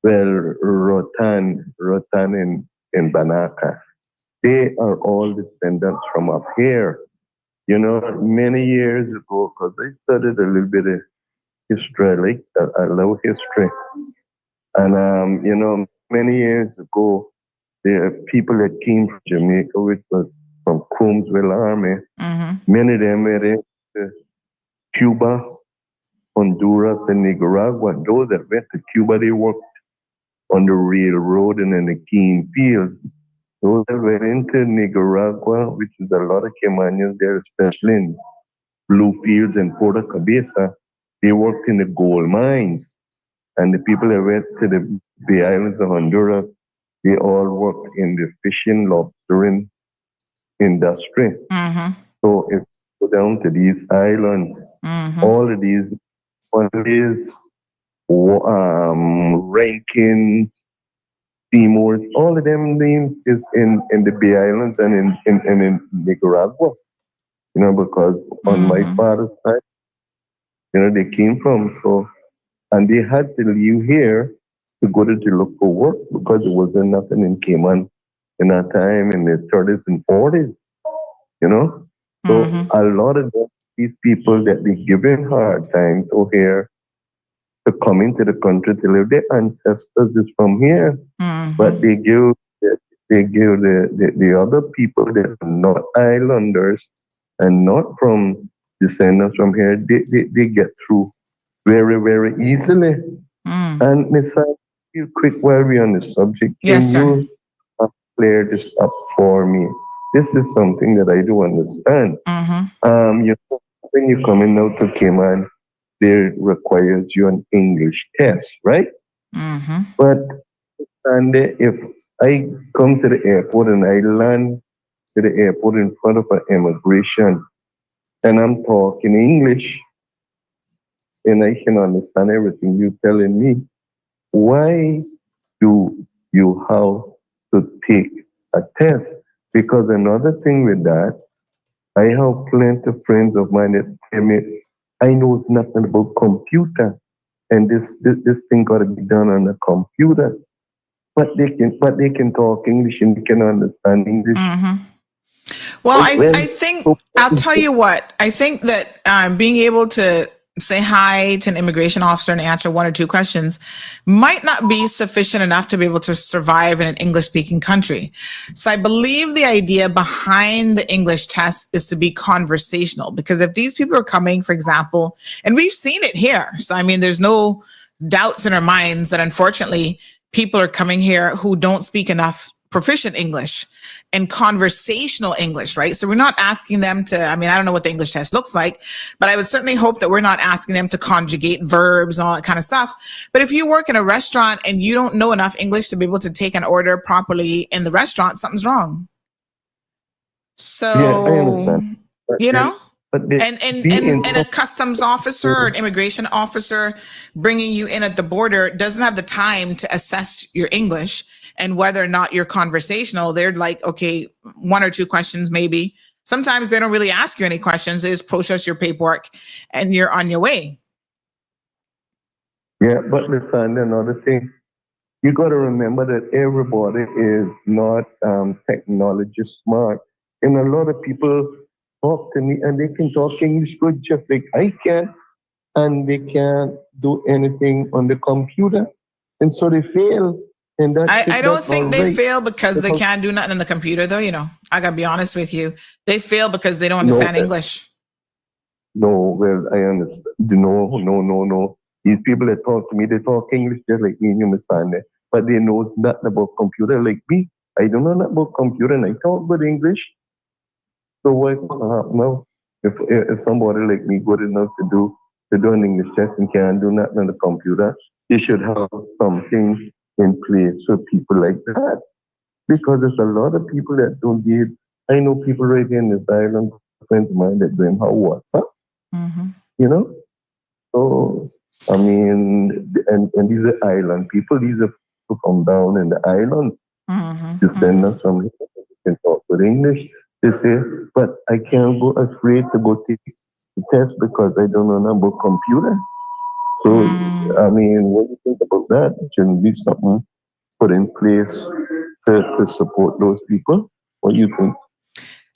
well, Rotan in Banaka, they are all descendants from up here. You know, many years ago, because I studied a little bit of history, like that. I love history. And, you know, many years ago, there are people that came from Jamaica, which was from Combsville Army. Mm-hmm. Many of them were in Cuba, Honduras, and Nicaragua. Those that went to Cuba, they worked on the railroad and in the cane fields. Those that went into Nicaragua, which is a lot of Caymanians there, especially in blue fields and Puerto Cabeza, they worked in the gold mines. And the people that went to the Bay Islands of Honduras, they all worked in the fishing, lobstering industry. Mm-hmm. So if you go down to these islands, all of these Rankins, Timors, all of them names is in the Bay Islands and in Nicaragua. You know, because on my father's side, you know, they came from. So, and they had to leave here to go to look for work because there wasn't nothing in Cayman in that time in the 30s and 40s, you know. So a lot of these people that they given hard time to here to come into the country to live, their ancestors is from here, but they give the other people that are not islanders and not from descendants from here, they get through very, very easily. And Miss, real quick while we're on the subject, Yes, can you clear this up for me? This is something that I do understand. You know, when you're coming out to Cayman, there requires you an English test, right? But and if I come to the airport and I land to the airport in front of an immigration and I'm talking English and I can understand everything you're telling me, why do you have to take a test? Because another thing with that, I have plenty of friends of mine that tell me, I know nothing about computer, and this thing got to be done on a computer. But they can talk English and they can understand English. Well, I think I'll tell you what. I think that being able to say hi to an immigration officer and answer one or two questions might not be sufficient enough to be able to survive in an English-speaking country. So I believe the idea behind the English test is to be conversational, because if these people are coming, for example, and we've seen it here. So, I mean, there's no doubts in our minds that unfortunately people are coming here who don't speak enough proficient English and conversational English, right? So we're not asking them to, I mean, I don't know what the English test looks like, but I would certainly hope that we're not asking them to conjugate verbs and all that kind of stuff. But if you work in a restaurant and you don't know enough English to be able to take an order properly in the restaurant, something's wrong. So, yeah, I understand. But you know, and a customs officer or an immigration officer bringing you in at the border doesn't have the time to assess your English and whether or not you're conversational. They're like, okay, one or two questions maybe. Sometimes they don't really ask you any questions. They just process your paperwork and you're on your way. Yeah, but listen, another thing, you got to remember that everybody is not technology smart. And a lot of people talk to me and they can talk English good just like I can, and they can't do anything on the computer. And so they fail. And I don't think they fail because they can't do nothing on the computer, though. You know, I got to be honest with you. They fail because they don't understand English. No, well, I understand. No. These people that talk to me, they talk English just like me and you understand it. But they know nothing about computer like me. I don't know nothing about computer and I talk good English. So what's going to happen now? If somebody like me good enough to do an English test and can't do nothing on the computer, they should have something in place for people like that. Because there's a lot of people that don't get. I know people right here in this island, friends of mine that don't have WhatsApp. You know, so I mean, and these are island people. These are people from down in the island. You send us from here, we can talk with English. They say, but I can't go, afraid to go take the test because I don't know about computer. So, I mean, what do you think about that? It shouldn't be something put in place to support those people. What do you think?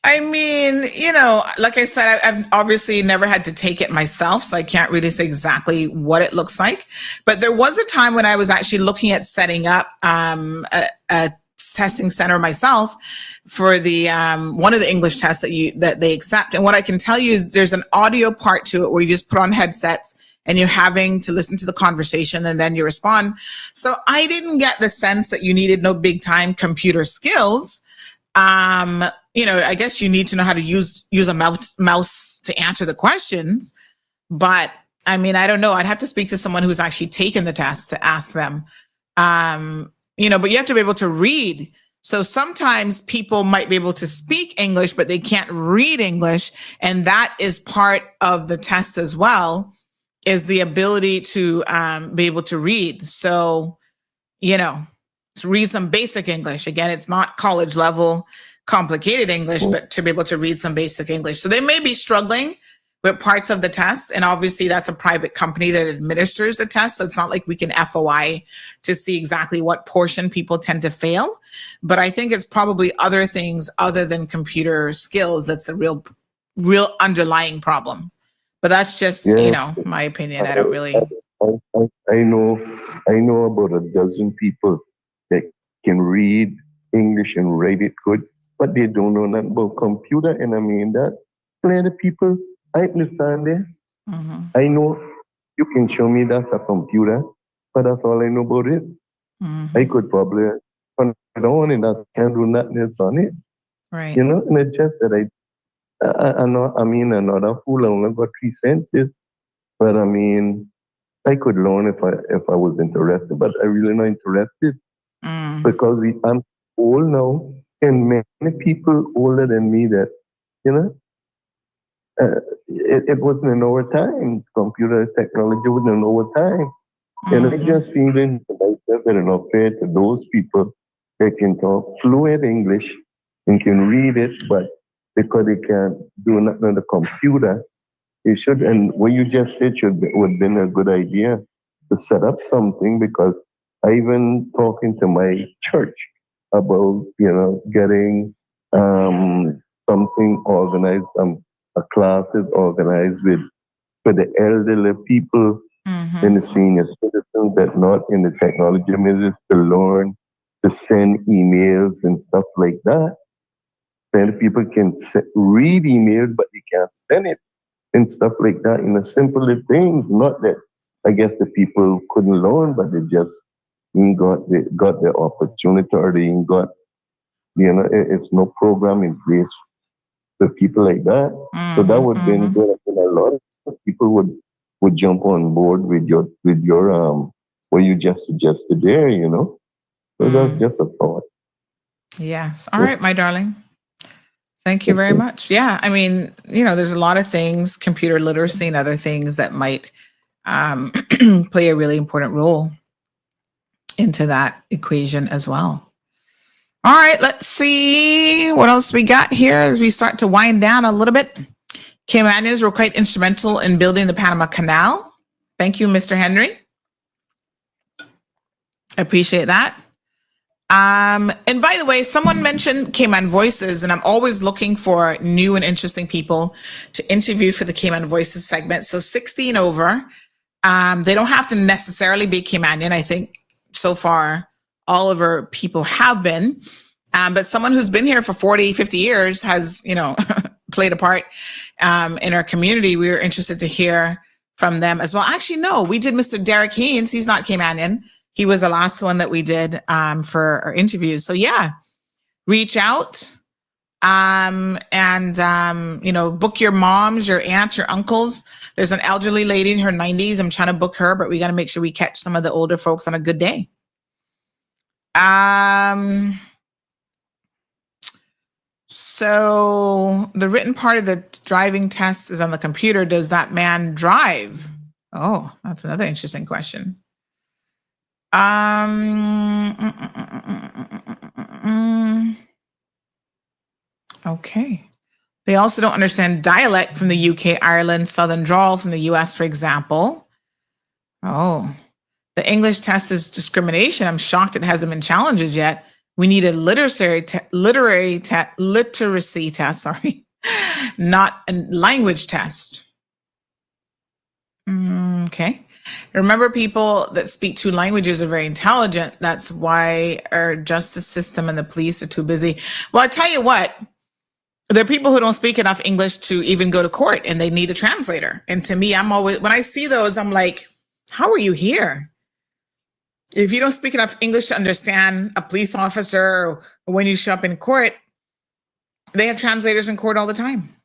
I mean, you know, like I said, I've obviously never had to take it myself, so I can't really say exactly what it looks like. But there was a time when I was actually looking at setting up a testing center myself for the one of the English tests that they accept. And what I can tell you is there's an audio part to it where you just put on headsets and you're having to listen to the conversation and then you respond. So I didn't get the sense that you needed no big time computer skills. You know, I guess you need to know how to use a mouse to answer the questions. But I mean, I don't know. I'd have to speak to someone who's actually taken the test to ask them. You know, but you have to be able to read. So sometimes people might be able to speak English, but they can't read English. And that is part of the test as well, is the ability to be able to read. So, you know, to read some basic English. Again, it's not college level complicated English, but to be able to read some basic English. So they may be struggling with parts of the test. And obviously that's a private company that administers the test. So it's not like we can FOI to see exactly what portion people tend to fail. But I think it's probably other things other than computer skills. That's a real underlying problem. But that's just, you know, my opinion. I don't really. I know about a dozen people that can read English and write it good, but they don't know nothing about computer. And I mean that plenty of people, I understand that. I know you can show me that's a computer, but that's all I know about it. I could probably put it on and I can't do nothing else on it. Right. You know, and it's just that I mean, another fool, I only got 3 senses, but I mean, I could learn if I was interested, but I really not interested because I'm old now, and many people older than me that, you know, it wasn't in our time. Computer technology wasn't in our time. And I just feeling myself that it's not fair to those people that can talk fluent English and can read it, but because they can't do nothing on the computer, it should, and what you just said would have been a good idea to set up something, because I even talking to my church about, you know, getting something organized, classes organized for the elderly people and the senior citizens that not in the technology business to learn to send emails and stuff like that. Then people can read email, but they can't send it and stuff like that. You know, simple things. Not that I guess the people couldn't learn, but they just got the opportunity, or they got, you know, it's no program in place for people like that. So that would have been good. I think a lot of people would jump on board with your what you just suggested there. You know, so that's just a thought. Yes. All right, my darling. Thank you very much. Yeah, I mean, you know, there's a lot of things, computer literacy and other things that might play a really important role into that equation as well. All right, let's see what else we got here as we start to wind down a little bit. Caymanians were quite instrumental in building the Panama Canal. Thank you, Mr. Henry. I appreciate that. And by the way, someone mentioned Cayman Voices, and I'm always looking for new and interesting people to interview for the Cayman Voices segment. So 60 and over, they don't have to necessarily be Caymanian. I think so far, all of our people have been, but someone who's been here for 40, 50 years has, you know, played a part in our community. We were interested to hear from them as well. Actually, no, we did Mr. Derek Haynes. He's not Caymanian. He was the last one that we did for our interviews. So yeah, reach out. Book your moms, your aunts, your uncles. There's an elderly lady in her 90s. I'm trying to book her, but we got to make sure we catch some of the older folks on a good day. So the written part of the driving test is on the computer. Does that man drive? Oh, that's another interesting question. Okay. They also don't understand dialect from the UK, Ireland, Southern drawl from the US, for example. Oh, the English test is discrimination. I'm shocked it hasn't been challenges yet. We need a literacy test, not a language test. Okay. Remember, people that speak 2 languages are very intelligent. That's why our justice system and the police are too busy. Well, I tell you what, there are people who don't speak enough English to even go to court, and they need a translator. And to me, I'm always, when I see those, I'm like, how are you here? If you don't speak enough English to understand a police officer, or when you show up in court, they have translators in court all the time.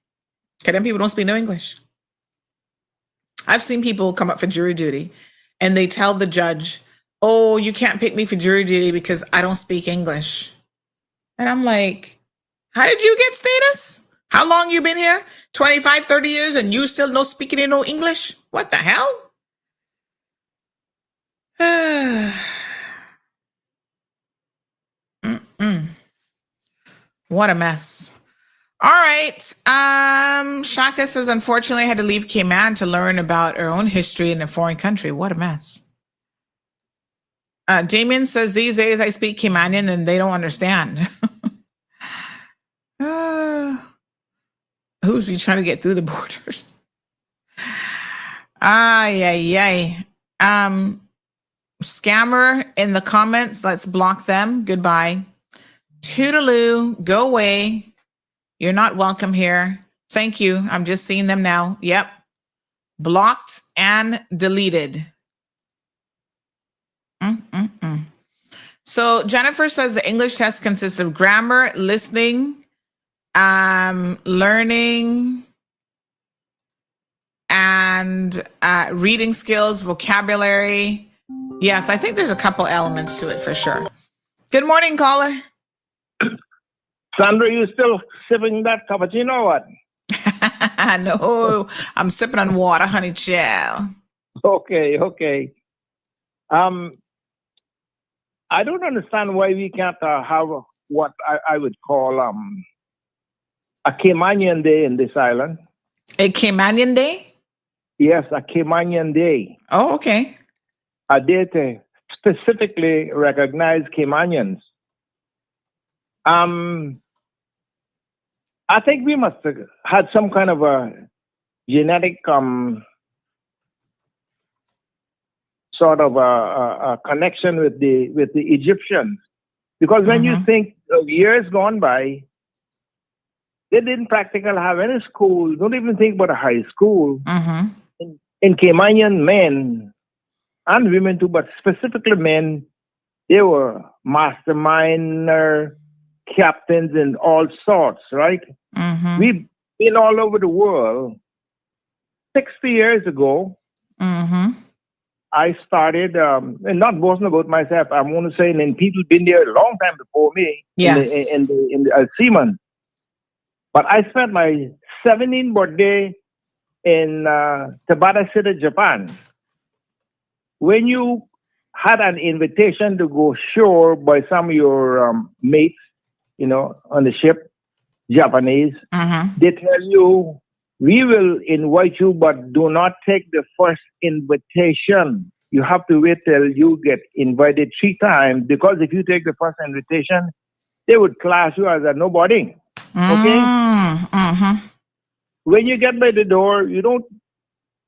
Okay, them people don't speak no English. I've seen people come up for jury duty and they tell the judge, oh, you can't pick me for jury duty because I don't speak English. And I'm like, how did you get status? How long you been here? 25, 30 years and you still no speaking in no English? What the hell? What a mess. All right. Shaka says, unfortunately, I had to leave Cayman to learn about our own history in a foreign country. What a mess. Damien says, these days I speak Caymanian and they don't understand. Who's he trying to get through the borders? Scammer in the comments. Let's block them. Goodbye. Toodaloo. Go away. You're not welcome here. Thank you. I'm just seeing them now. Yep. Blocked and deleted. So Jennifer says the English test consists of grammar, listening, learning, and reading skills, vocabulary. Yes, I think there's a couple elements to it for sure. Good morning, caller. Sandra, you still sipping that cappuccino or what? No, I'm sipping on water, honey chill. Okay. I don't understand why we can't have what I would call a Caymanian Day in this island. A Caymanian Day? Yes, a Caymanian Day. Oh, okay. A day to specifically recognize Caymanians. I think we must have had some kind of a genetic sort of a connection with the Egyptians, because when you think of years gone by, they didn't practically have any school. Don't even think about a high school. In Caymanian men and women too, but specifically men, they were masterminder, captains and all sorts, right? We've been all over the world. 60 years ago, I started, and not boasting about myself, I'm going to say, and people been there a long time before me, yes, in the seaman. But I spent my 17th birthday in Tabata City, Japan. When you had an invitation to go shore by some of your mates, on the ship, Japanese, they tell you, we will invite you, but do not take the first invitation. You have to wait till you get invited 3 times, because if you take the first invitation, they would class you as a nobody. Okay? When you get by the door, you don't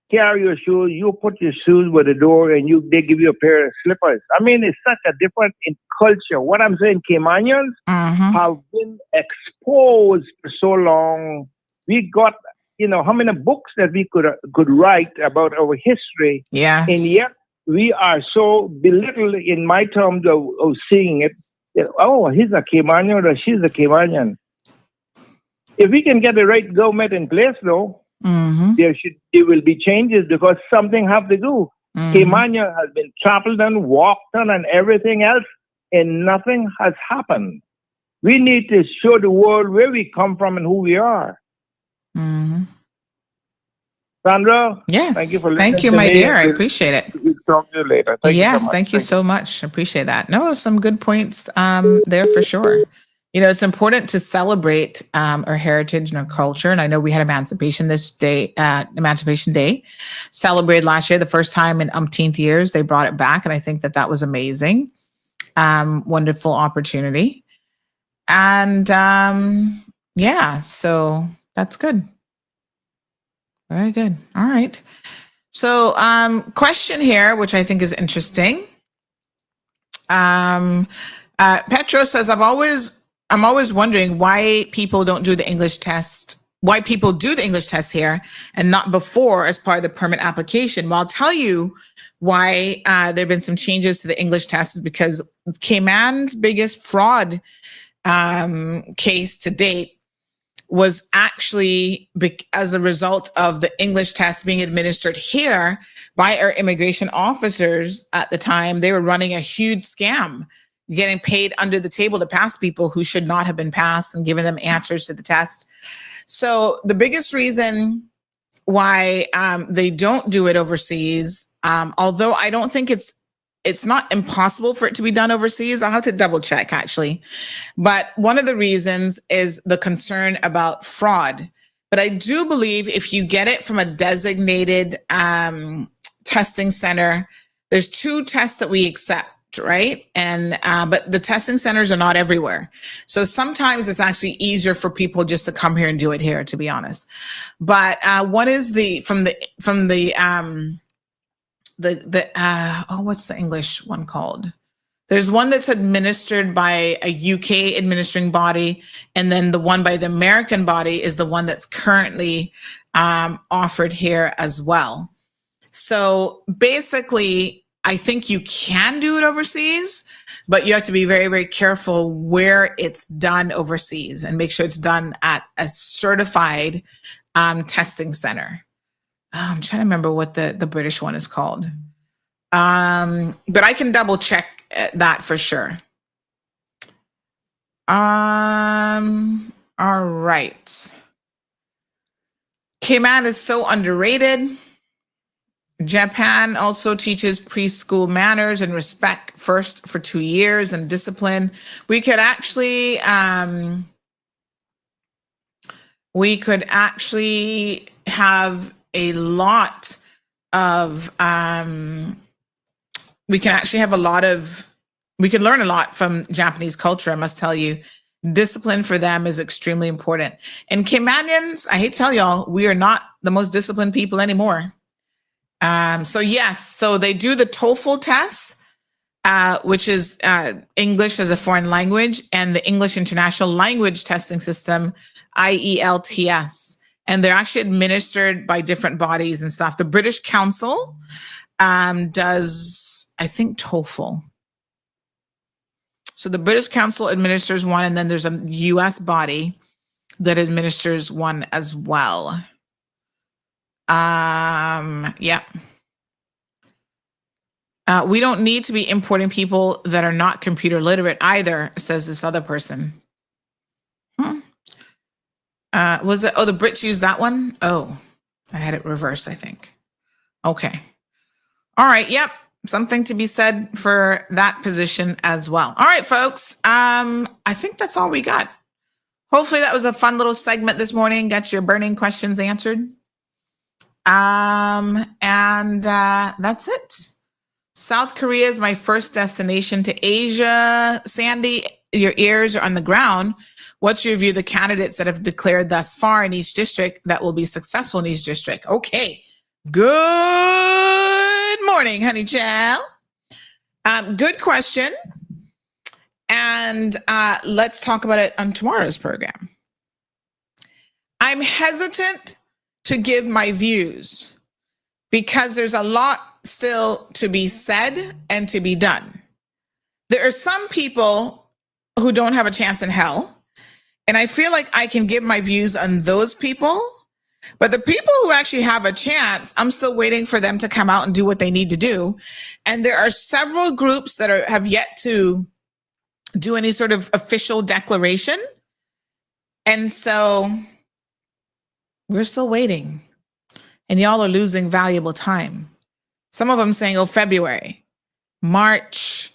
carry your shoes. You put your shoes by the door and they give you a pair of slippers. I mean, it's such a difference in culture. What I'm saying, Caymanians have been exposed for so long. We got, how many books that we could write about our history. Yes. And yet we are so belittled in my terms of seeing it. That, oh, he's a Caymanian or she's a Caymanian. If we can get the right government in place, though, there will be changes because something have to do. Caymania has been trampled on, walked on, and everything else, and nothing has happened. We need to show the world where we come from and who we are. Sandra? Yes. Thank you for listening. Thank you, my dear. I appreciate it. We'll talk to you later. Thank you so much. Thank you so much. I appreciate that. No, some good points there for sure. You know, it's important to celebrate our heritage and our culture. And I know we had Emancipation Day celebrated last year, the first time in umpteenth years. They brought it back. And I think that was amazing. Wonderful opportunity. And so that's good. Very good. All right. So question here, which I think is interesting. Petro says, I'm always wondering why people don't do the English test, why people do the English test here and not before as part of the permit application. Well, I'll tell you why there have been some changes to the English test is because Cayman's biggest fraud case to date was actually as a result of the English test being administered here by our immigration officers at the time. They were running a huge scam, getting paid under the table to pass people who should not have been passed and giving them answers to the test. So the biggest reason why they don't do it overseas, although I don't think it's not impossible for it to be done overseas. I'll have to double check actually. But one of the reasons is the concern about fraud. But I do believe if you get it from a designated testing center, there's 2 tests that we accept, right? And but the testing centers are not everywhere. So sometimes it's actually easier for people just to come here and do it here, to be honest. But what is what's the English one called? There's one that's administered by a UK administering body, and then the one by the American body is the one that's currently offered here as well. So basically, I think you can do it overseas, but you have to be very, very careful where it's done overseas and make sure it's done at a certified testing center. I'm trying to remember what the British one is called. But I can double check that for sure. All right. Cayman is so underrated. Japan also teaches preschool manners and respect first for 2 years and discipline. We could actually have a lot of we can learn a lot from Japanese culture. I must tell you, discipline for them is extremely important. And Caymanians, I hate to tell y'all, we are not the most disciplined people anymore. So they do the TOEFL test, which is English as a foreign language, and the English International Language Testing System, IELTS. And they're actually administered by different bodies and stuff. The British Council does, I think, TOEFL. So the British Council administers one, and then there's a US body that administers one as well. We don't need to be importing people that are not computer literate either, says this other person. Was it? Oh, the Brits use that one? Oh, I had it reversed, I think. Okay. All right. Yep. Something to be said for that position as well. All right, folks. I think that's all we got. Hopefully that was a fun little segment this morning. Got your burning questions answered. And that's it. South Korea is my first destination to Asia. Sandy, your ears are on the ground. What's your view of the candidates that have declared thus far in each district that will be successful in each district? Okay. Good morning, honey child. Good question. And let's talk about it on tomorrow's program. I'm hesitant to give my views because there's a lot still to be said and to be done. There are some people who don't have a chance in hell. And I feel like I can give my views on those people. But the people who actually have a chance, I'm still waiting for them to come out and do what they need to do. And there are several groups that have yet to do any sort of official declaration. And so we're still waiting. And y'all are losing valuable time. Some of them saying, oh, February, March,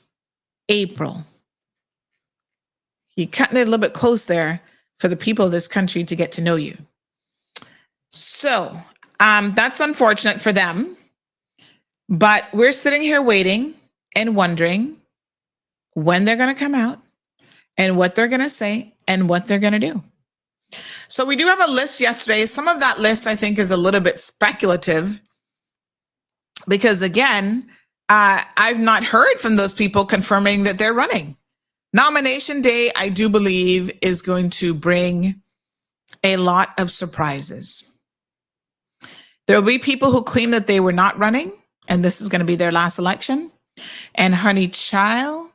April. You're cutting it a little bit close there for the people of this country to get to know you. So that's unfortunate for them. But we're sitting here waiting and wondering when they're going to come out and what they're going to say and what they're going to do. So we do have a list yesterday. Some of that list, I think, is a little bit speculative because, again, I've not heard from those people confirming that they're running. Nomination day, I do believe, is going to bring a lot of surprises. There will be people who claim that they were not running, and this is going to be their last election. And honey child,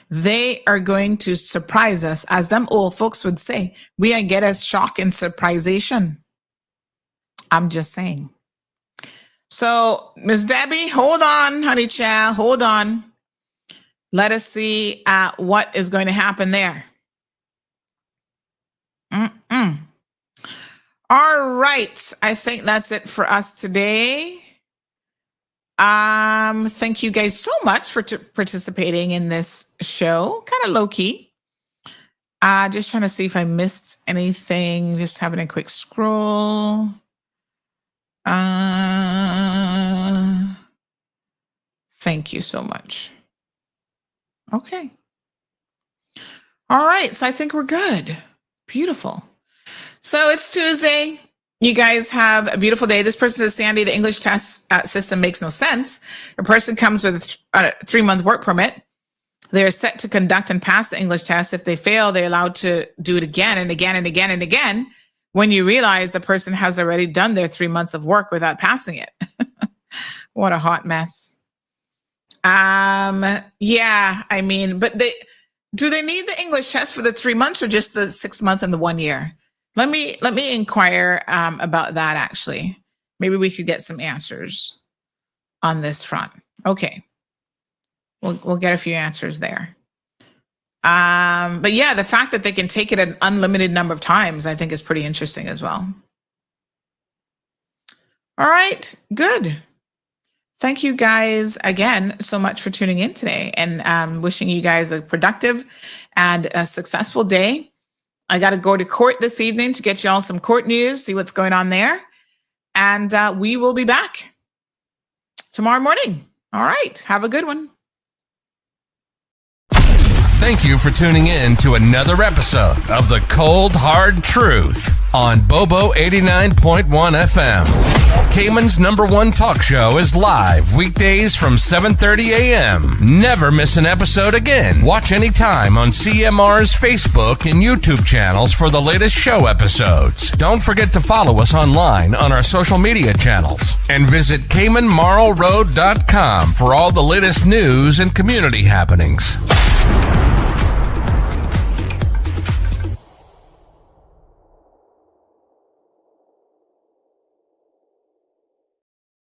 they are going to surprise us. As them old folks would say, we ain't get as shock and surprisation. I'm just saying. So, Miss Debbie, hold on, honey child, hold on. Let us see what is going to happen there. All right. I think that's it for us today. Thank you guys so much for participating in this show. Kind of low key. Just trying to see if I missed anything. Just having a quick scroll. Thank you so much. Okay. All right. So I think we're good. Beautiful. So it's Tuesday. You guys have a beautiful day. This person says, Sandy, the English test system makes no sense. A person comes with a 3-month work permit. They're set to conduct and pass the English test. If they fail, they're allowed to do it again and again and again and again. When you realize the person has already done their 3 months of work without passing it. What a hot mess. Yeah, I mean, but do they need the English test for the 3 months or just the 6 month and the 1 year? Let me inquire about that, actually. Maybe we could get some answers on this front. Okay. We'll get a few answers there. But yeah, the fact that they can take it an unlimited number of times, I think is pretty interesting as well. All right, good. Thank you guys again so much for tuning in today, and wishing you guys a productive and a successful day. I got to go to court this evening to get y'all some court news, see what's going on there. And we will be back tomorrow morning. All right. Have a good one. Thank you for tuning in to another episode of The Cold Hard Truth on Bobo 89.1 FM. Cayman's #1 talk show is live weekdays from 7:30 a.m. Never miss an episode again. Watch anytime on CMR's Facebook and YouTube channels for the latest show episodes. Don't forget to follow us online on our social media channels. And visit CaymanMarlRoad.com for all the latest news and community happenings.